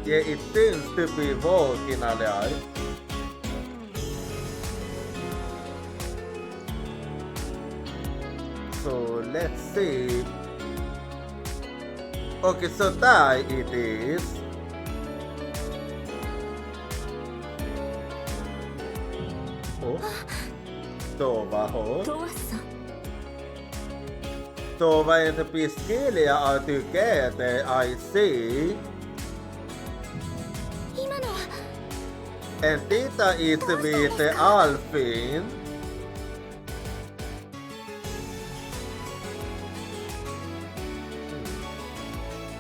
Yeah, it seems to be working alright. So let's see. Okay, so there it is. Oh, Tova. トワさん Tova and Piscelia are together, I see. 今のは And Tita is with Alfin.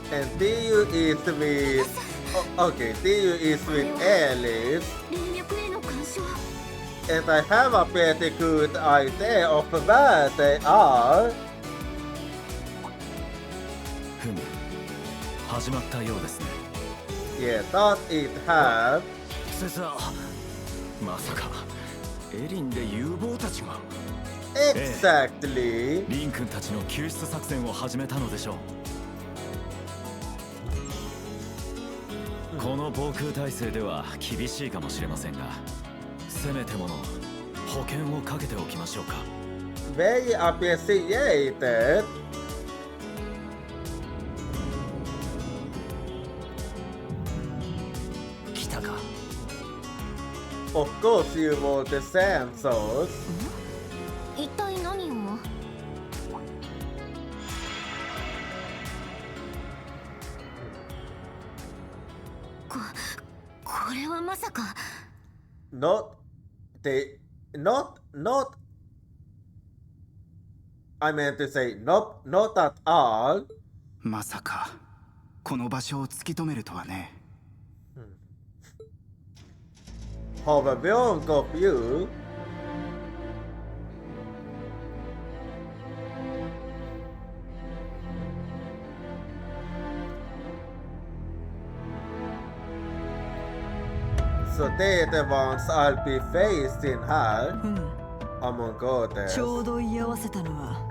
And Tiu is with... Oh, okay, Tiu is with Alice. 霊脈への干渉 And I have a pretty good idea of where they are. ふむ始まったようですね。 Yeah, thought it have. セサまさかエリンで有望たちが Exactly. リン君たちの救出作戦を始めたのでしょう。この防空体制では厳しいかもしれませんが、せめてもの保険をかけておきましょうか。 Very appreciated. 来たか。 Of course you want the sensors. 一体何をこれはまさか Not I meant to say not at all. まさかこの場所を突き止めるとはね。 Have a wrong of you. Så det är the ones I'll be facing här. Among ちょ others. うど居合わせたのは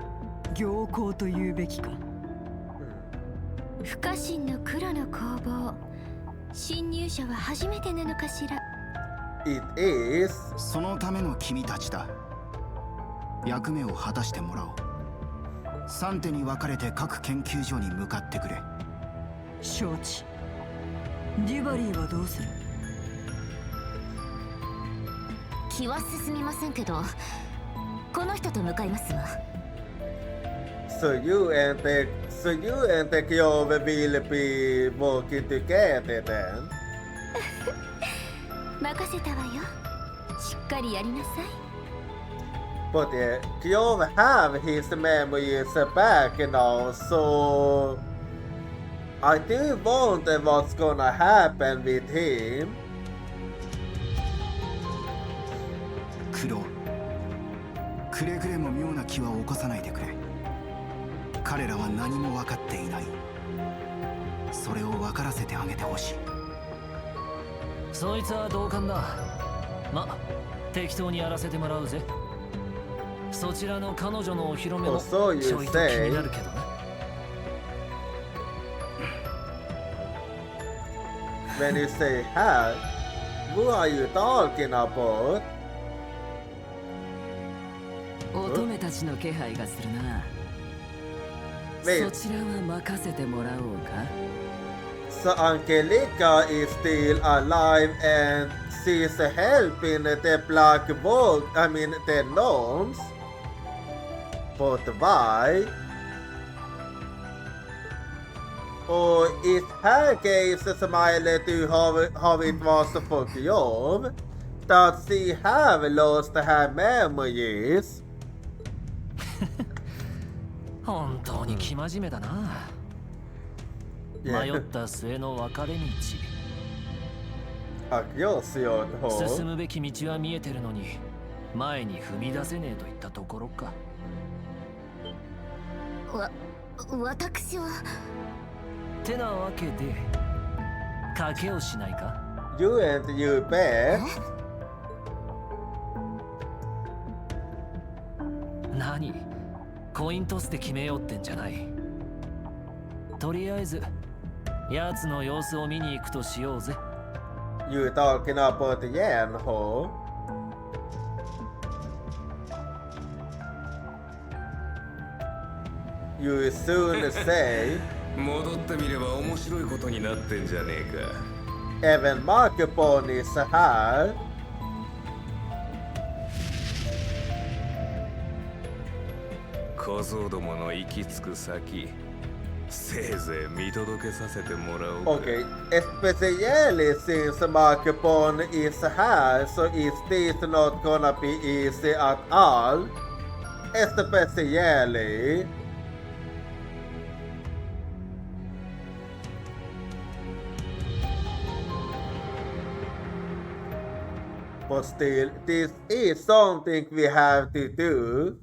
行幸と言うべきか。不可侵の黒の工房、侵入者は初めてなのかしら。 It is. そのための君たちだ。役目を果たしてもらおう。3手に分かれて各研究所に向かってくれ。承知。デュバリーはどうする？気は進みませんけど、この人と向かいますわ。So you and the Kyove will be working together then? 任せたわよ。しっかりやりなさい。 But Kyove have his memories back now, so I do wonder what's gonna happen with him. クロくれぐれも妙な気は起こさないでくれ。彼らは何も分かっていない。それを分からせてあげてほしい。そいつは同感だ。ま、適当にやらせてもらうぜ。そちらの彼女のお披露目もちょいと気になるけどね。When you say hi, who are you talking about? 乙女たちの気配がするな。そちらは任せてもらおうか。 So Angelica is still alive and she's helping the Black Vogue, the gnomes. But why? Och i här caset som I let you have it was for Kyove, that she have lost her memories. 本当に生真面目だな。迷った末の分かれ道。進むべき道は見えてるのに、前に踏み出せねえといったところか。私は。てなわけで、賭けをしないか？ You and you bet. 何？コイントスで決めようってんじゃない。とりあえず奴の様子を見に行くとしようぜ。You talking about the yen, ho? You soon say. 戻ってみれば面白いことになってんじゃねえか。 Även Markupon is här. 小僧どもの行き着く先、せいぜい見届けさせてもらおうか。 Okay, especially since Markupon is här, so is this not gonna be easy at all? Especially. But still, this is something we have to do.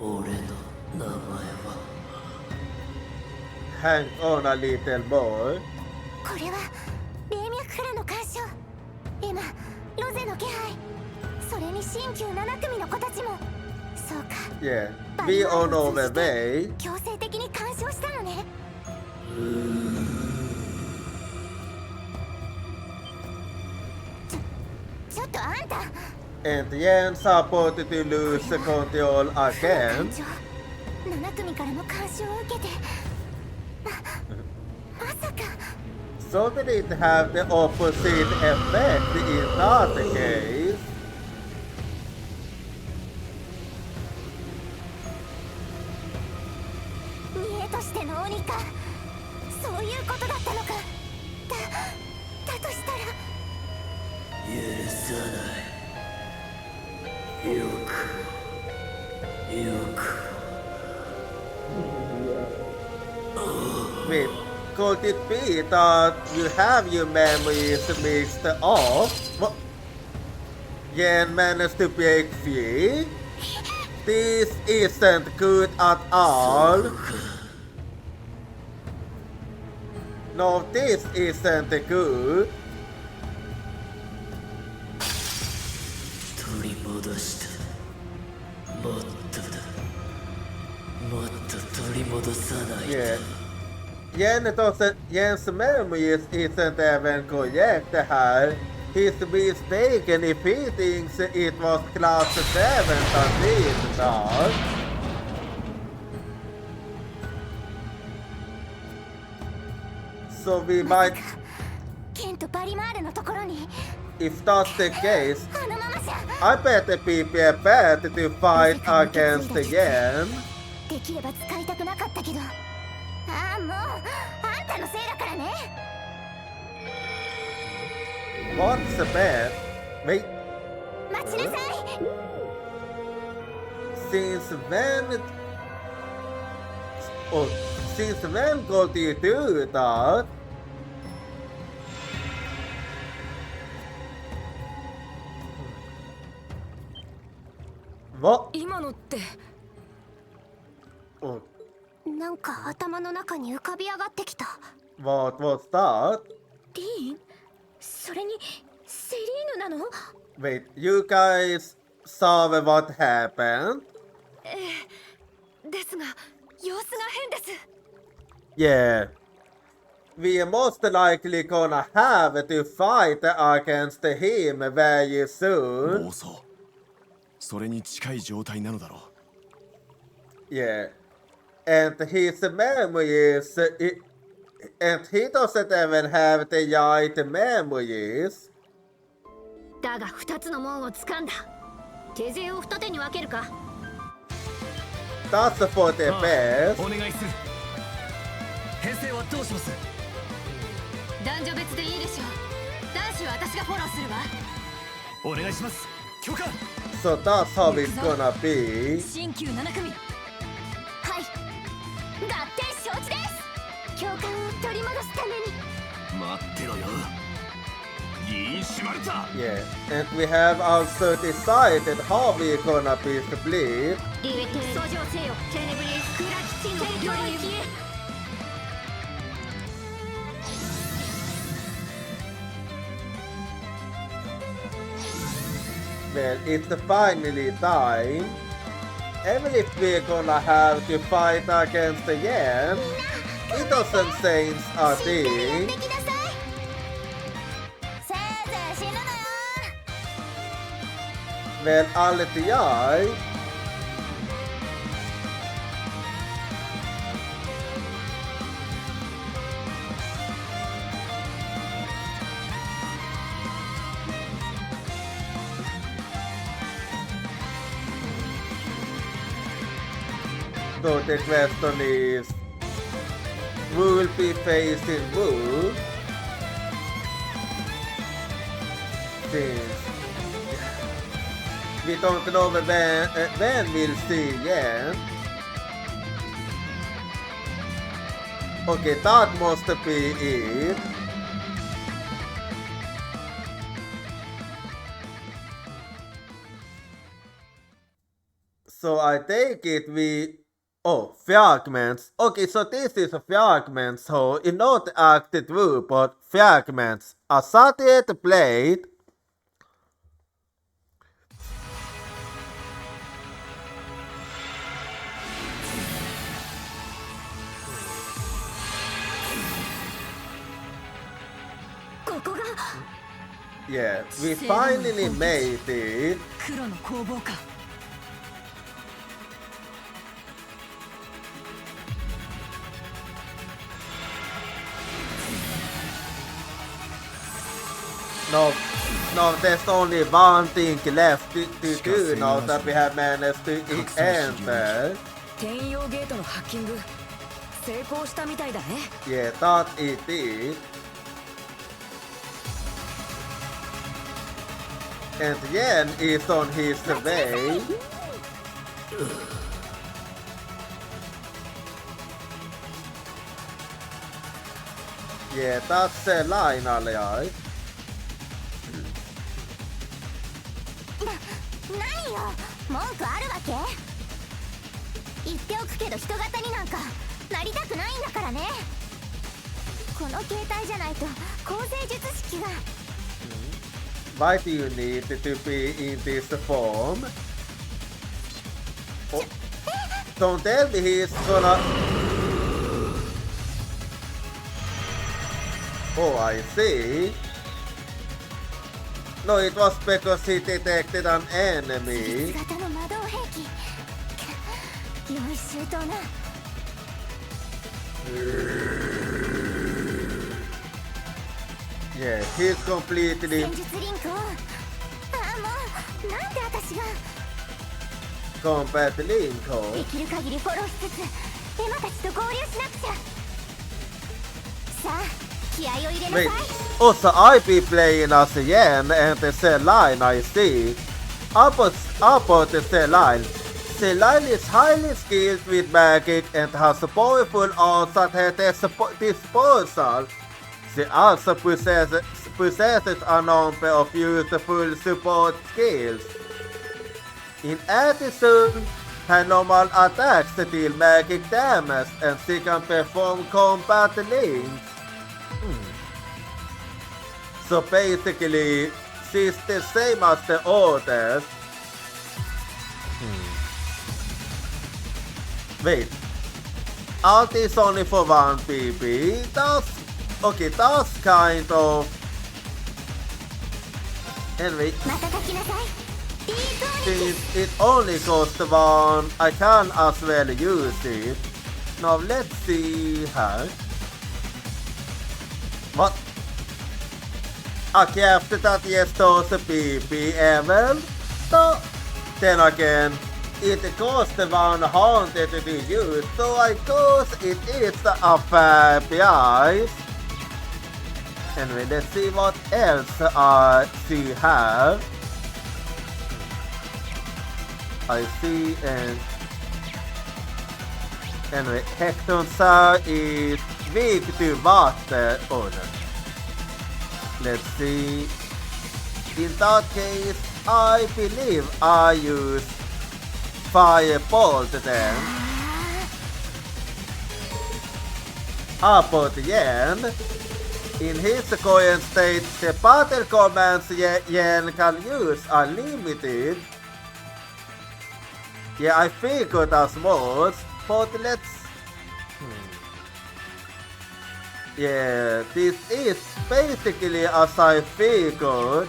俺の名前は Hang on a little more. これは霊脈からの干渉。エマ、ロゼの気配。それに新旧7組の子たちも。そうか。Yeah, we on our way. 強制的に干渉したのね。ちょっとあんた。And Yen supported to lose control again. 7組からの干渉を受けて。まさか。So did it have the opposite effect in that case? 見栄としての鬼か。そういうことだったのか。だとしたら。許さない。よく Wait, could it be that you have your memories mixed up? What? Yen managed to break free? This isn't good at all. No, this isn't good. 取り戻したもっとだもっと取り戻さないと Yeah. Jens memory isn't even correct här. He's mistaken if he thinks it was class 7 until now. So we might... ケンとバリマールのところに If that's the case, あのままじゃ I better be prepared to fight against Yen. できれば使いたくなかったけどああもうあんたのせいだからね What's the bad? Wait, 待ちなさい since when... Oh, since when could you do that? What? 今のって Oh, なんか頭の中に浮かび上がってきた what was that? リーンそれにセリーヌなの Wait, you guys saw what happened? ですが様子が変です Yeah. We are most likely gonna have to fight against him very soon. 妄想それに近い状態なのだろう Yeah. And his memories... And he doesn't even have the right memories. だが2つの門を掴んだ手勢を二手に分けるか That's for the best. お願いする編成はどうします？男女別でいいでしょう男子は私がフォローするわお願いします許可 So that's how it's gonna be. 新旧7組はい合点承知です教官を取り戻すために待ってろよギンシマルタ Yeah. And we have also decided how we're gonna be split. リベテ掃除をせよテネブリクラキチの領域へ Well, it's finally time. Even if we're gonna have to fight against the Yen, it doesn't change a しっかりやっ thing. てきなさいせいぜい死ぬのよ Well, LTI. So the question is, who will be facing who? Since we don't know when we'll see yet. Okay, that must be it. So I take it we... Oh, fragments. Okay, so this is a fragment, so it's not acted through, but fragments. A satellite blade. Yeah, we finally made it. 黒の攻防か No, there's only one thing left to do now that we have managed to enter. 転用ゲートのハッキング成功したみたいだね Yeah, that it is. And Yen is on his way. Yeah, that's the line, alright. 何よ文句あるわけ言っておくけど人型になんかなりたくないんだからね。この形態じゃないと構成術式が。Why do you need to be in this form? Oh, don't tell me he's gonna... Oh, I see. No, it was because he detected an enemy. 型の魔導兵器。用意周到な。Yeah, he's completely... 戦術リンクオン。ああ、もうなんで私が。Combat Link. できる限りフォローしつつエマたちと合流しなくちゃ。さあ気合を入れなさい。 Wait, also I be playing as Yen and the cell line I see. About the cell line. Cell line is highly skilled with magic and has a powerful arts at her disposal. She also possesses a number of useful support skills. In addition, her normal attacks deal magic damage and she can perform combat links. So basically, she's the same as the others. Wait, aren't these only for one PP? Okay, that's kind of... Anyway, since it only costs one, I can as well use it. Now let's see här. What? Okay, after that yes, those PP även. So, then again, it costs 100 to be used, so I guess it is a fair price. Anyway, let's see what else I see here. I see, and anyway, Hector is weak to water. Oh no. Let's see. In that case, I believe I use Firebolt then. About Yen. In his current state, the battle commands Yen can use unlimited. Yeah, I figured as much, but let's... Yeah, this is basically as I figured.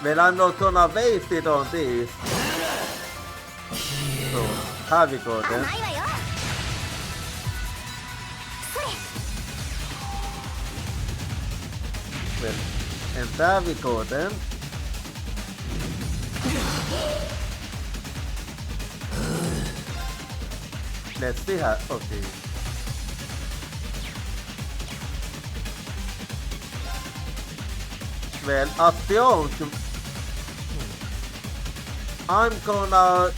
Well, I'm not gonna waste it on this. So, have we got it? Well, and there we go then. Let's see how. Okay. Well, as beyond, I'm gonna.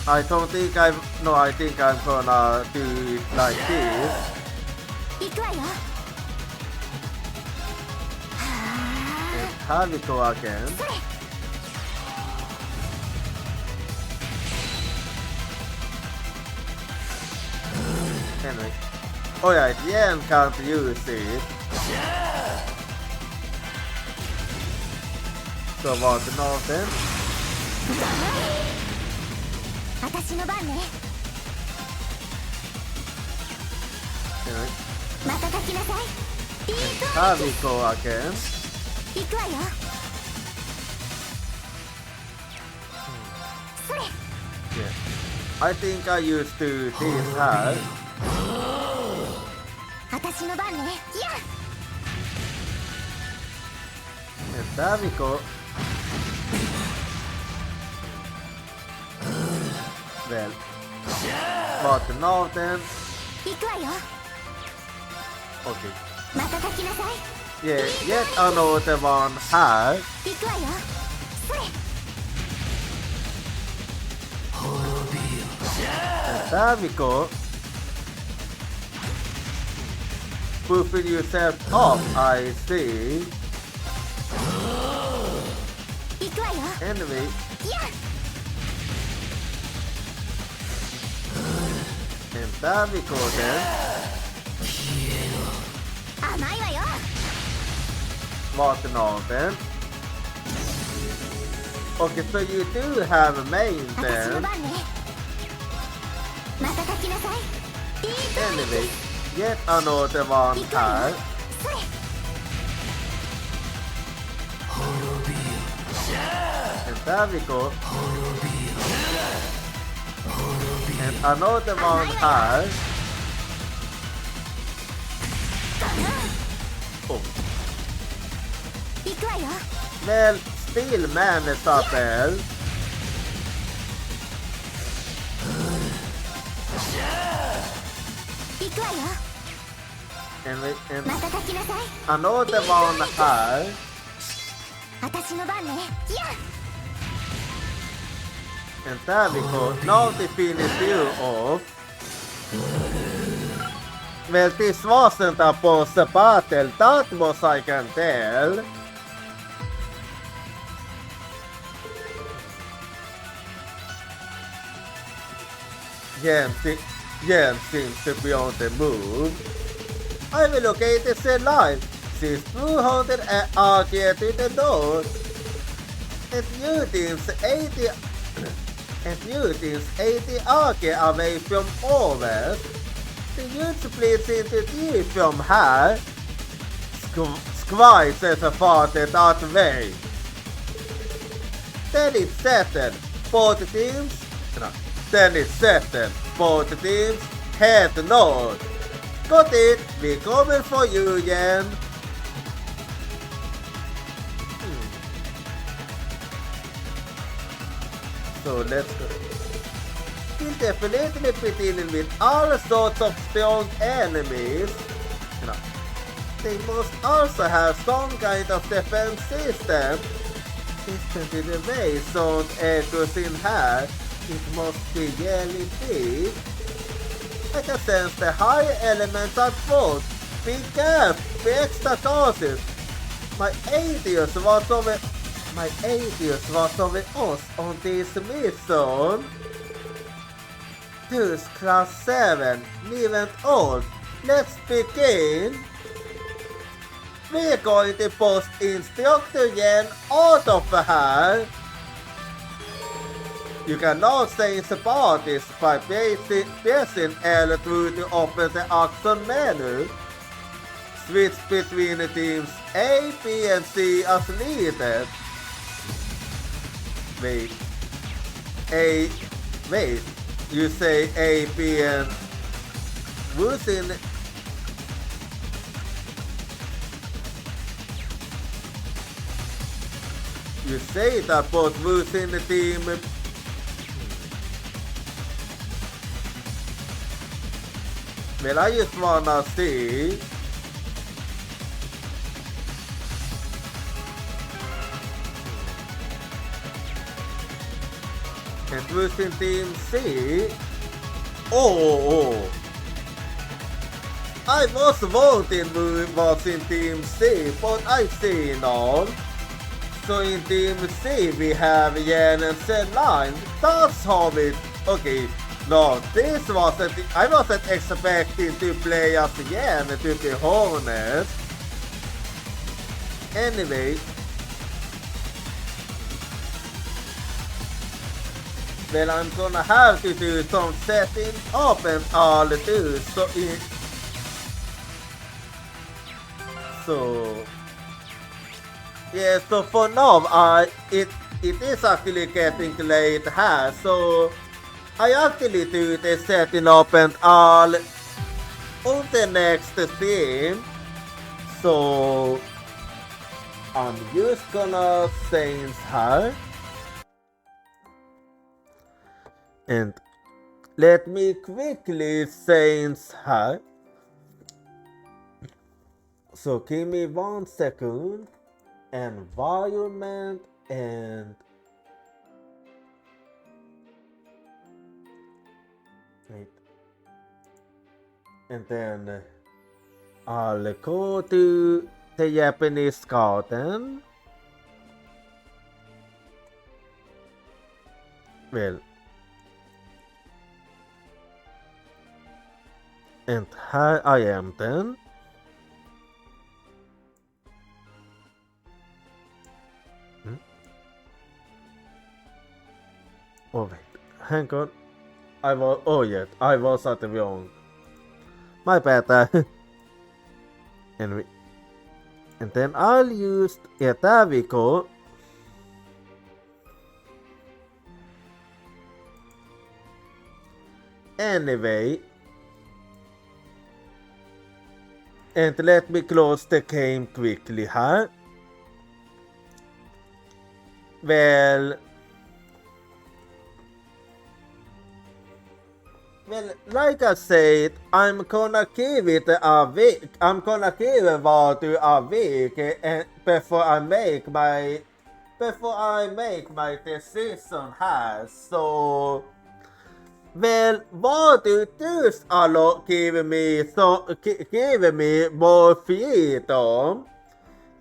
I don't think I'm. No, I think I'm gonna do it like this. And have it go again. Anyway. Oh yeah, Yen can't use it. So what now then? Anyway. Have we go again? Yeah. I think I used to this hat. And there we go. Well, what now then? Okay. Yeah, yet another one hat. And there we go. Boofing yourself up, I see. Enemy. And there we go then. Martin then. Okay, so you do have a main then. Anyway, yet another one here. And there we go. And another one here. Oh. Well, still managed up there. And another one here. And there we go. Now they finish you off. Well, this wasn't a boss battle, that was I can tell. Yen seems to be on the move. I will locate this alive. She's 200 RG to the door. And Newton's 80 RG away from over. The unit splits into 3 from her. Squire says a farther that way. Then it's settled. Both teams head north. Got it, we're coming for you, Yen. So let's go. We'll definitely fit in with all sorts of strong enemies. They must also have some kind of defense system. Instantly the way sound echoes in her. It must be really big. I can sense the higher elements at fault. Be careful, be extra cautious. My Atheus was over us on this mission. Tools class 7, new and old. Let's begin. We're going to post Instructor Yen out of her. You can now change the parties by pressing L2 to open the action menu. Switch between the teams A, B and C as needed. Wait, you say A, B and who's in? You say that both who's in the team. Well, I just wanna see. And who's in team C? Oh. I was voting who was in team C, but I see none. So in team C we have Yen and Line. That's how it. Okay. No, this wasn't. I wasn't expecting to play as Yen, to be honest. Anyway. Well, I'm gonna have to do some setting up and all too. So yeah, so for now, it is actually getting late here, so I actually do the setting up and all on the next stream. So I'm just gonna change her. And let me quickly change her. So give me 1 second. Environment and wait. And then I'll go to the Japanese garden. Well, and here I am then. Oh wait, hang on. I was at the wrong. My bad. and then I'll use, yeah, there we go. Anyway, and let me close the game quickly, huh? Well, like I said, I'm gonna give it a week. I'm gonna give Warudo a week before I make my decision. Has so. Well, Warudo does give me more freedom.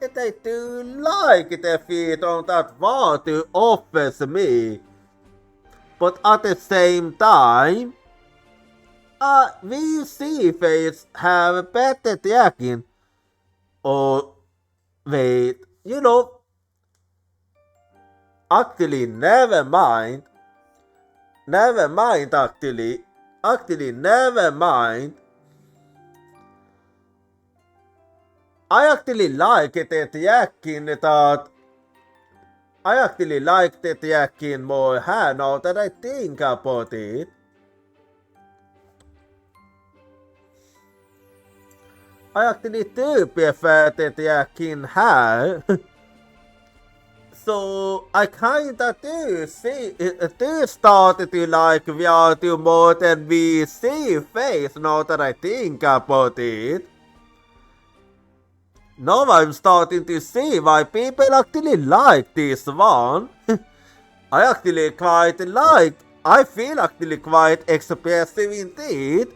And I do like the freedom that Warudo offers me. But at the same time, we see face have better tracking. Oh, wait, actually, never mind. Never mind, actually. Actually, never mind. I actually like the tracking that. I actually like the tracking more here now that I think about it. I actually do prefer the tracking here. So I kinda do start to like Warudo more than we see face now that I think about it. Now I'm starting to see why people actually like this one. I feel actually quite expressive indeed.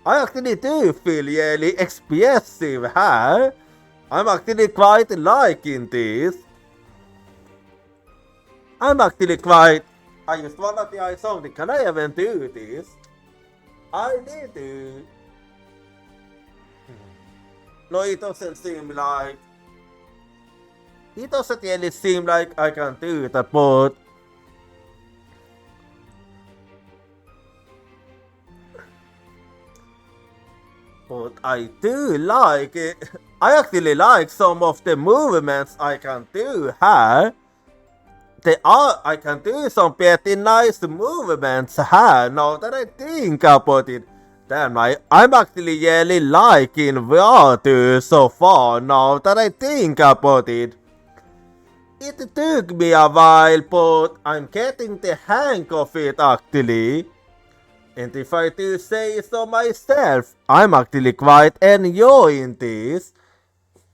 I actually do feel really expressive here. I'm actually quite liking this. I just wanna try something. Can I even do this? I need to. No, it doesn't seem like. It doesn't really seem like I can do that, but. But I do like it. I actually like some of the movements I can do here. I can do some pretty nice movements here now that I think about it. Damn, I'm actually really liking Warudo so far now that I think about it. It took me a while, but I'm getting the hang of it actually. And if I do say so myself, I'm actually quite enjoying this.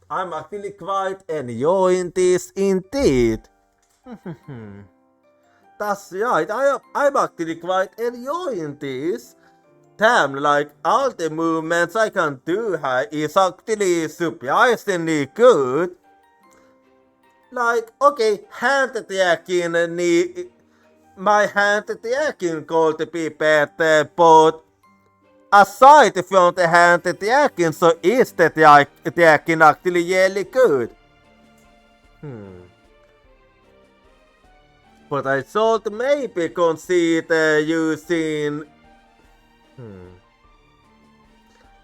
I'm actually quite enjoying this indeed. That's right, I'm actually quite enjoying this. Damn, like all the movements I can do here is actually surprisingly good. Like, okay, hand tracking my hand tracking could be better, but aside from the hand tracking, so is the tracking actually really good? But I should maybe consider using.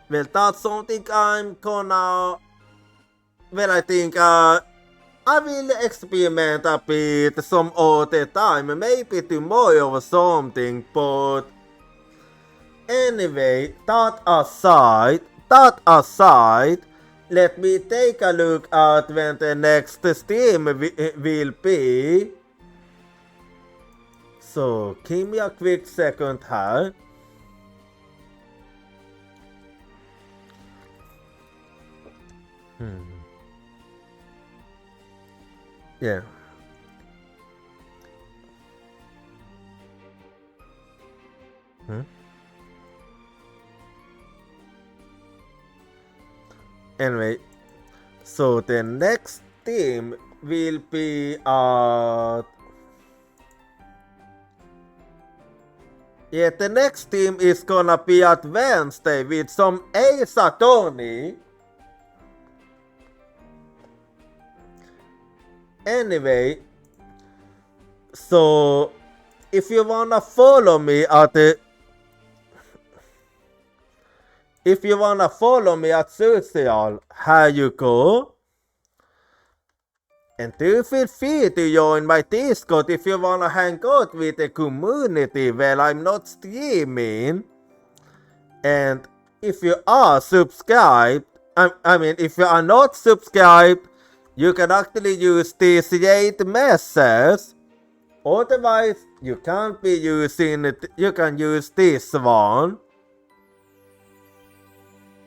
Well, that's something I'm gonna. Well, I think I will experiment a bit some other time, maybe tomorrow or something, but anyway, that aside, let me take a look at when the next stream will be. So, give me a quick second here. Yeah. Anyway, so the next team will be Yeah, the next team is gonna be at Wednesday with some Ace Attorney. Anyway, so if you wanna follow me at social, here you go. And do feel free to join my Discord if you wanna hang out with the community while I'm not streaming. And if you are subscribed, if you are not subscribed, you can actually use this 8 message. Otherwise, you can't be using it. You can use this one.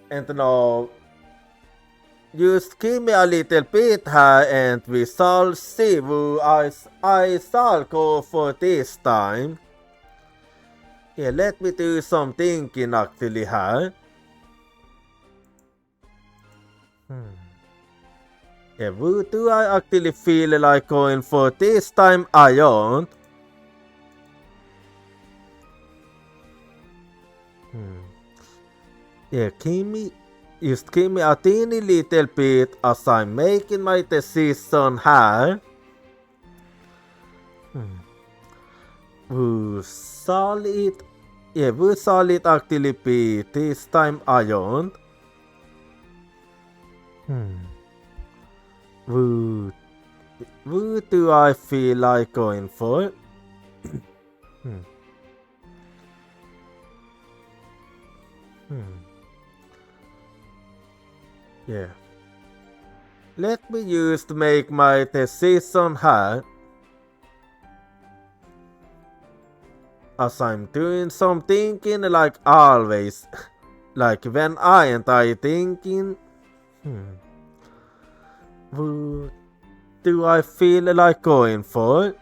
And now, just give me a little bit here and we shall see who I shall go for this time. Yeah, let me do some thinking actually here. Yeah, who do I actually feel like going for this time? I don't. Yeah, just give me a teeny little bit as I'm making my decision here. Who shall it? Yeah, who shall it actually be? This time I don't. Who do I feel like going for? Yeah. Let me just make my decision here. As I'm doing some thinking like always. Like when I thinking. Who do I feel like going for?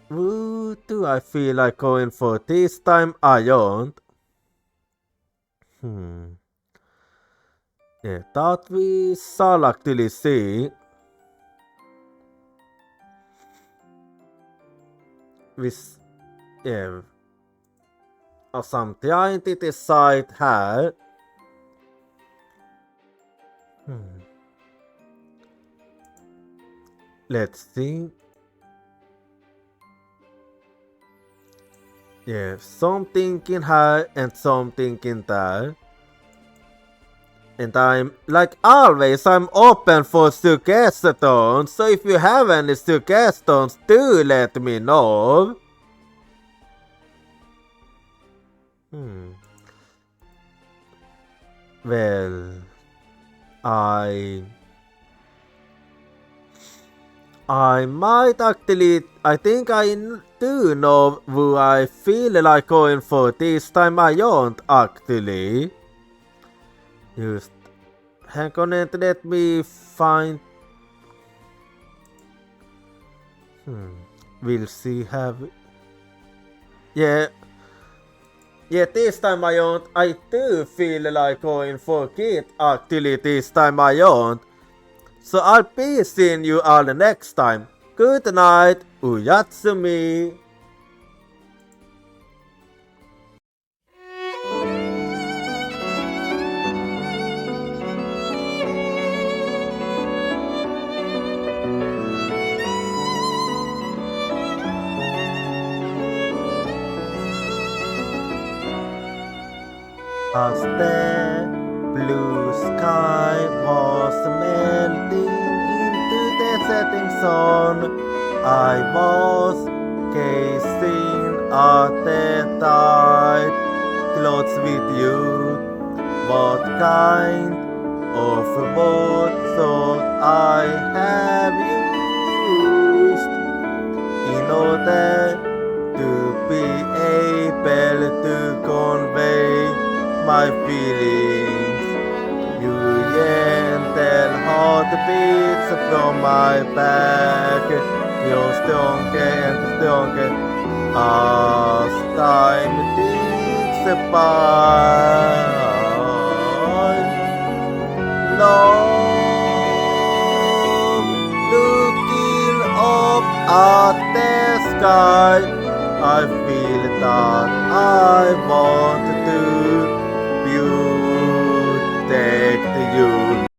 Who do I feel like going for this time? I don't. Yeah, that we shall actually see. Yeah. As I'm trying to decide here. Let's see. Yeah, some thinking here and some thinking there. And I'm, like always, I'm open for suggestions. So if you have any suggestions, do let me know. Well, I might actually, I think I do know who I feel like going for this time. I don't actually. Just hang on and let me find. We'll see. Yeah, this time I don't. I do feel like going for Kit actually this time I don't. So I'll be seeing you all next time. Good night, Uyatsumi. As the blue sky was melting into the setting sun, I was gazing at the tide clothes with you. What kind of boat thought I have used in order to be able to convey my feelings? You gentle heartbeats from my back, you're stronger and stronger as time ticks by. Love, looking up at the sky. I feel that I want to protect you.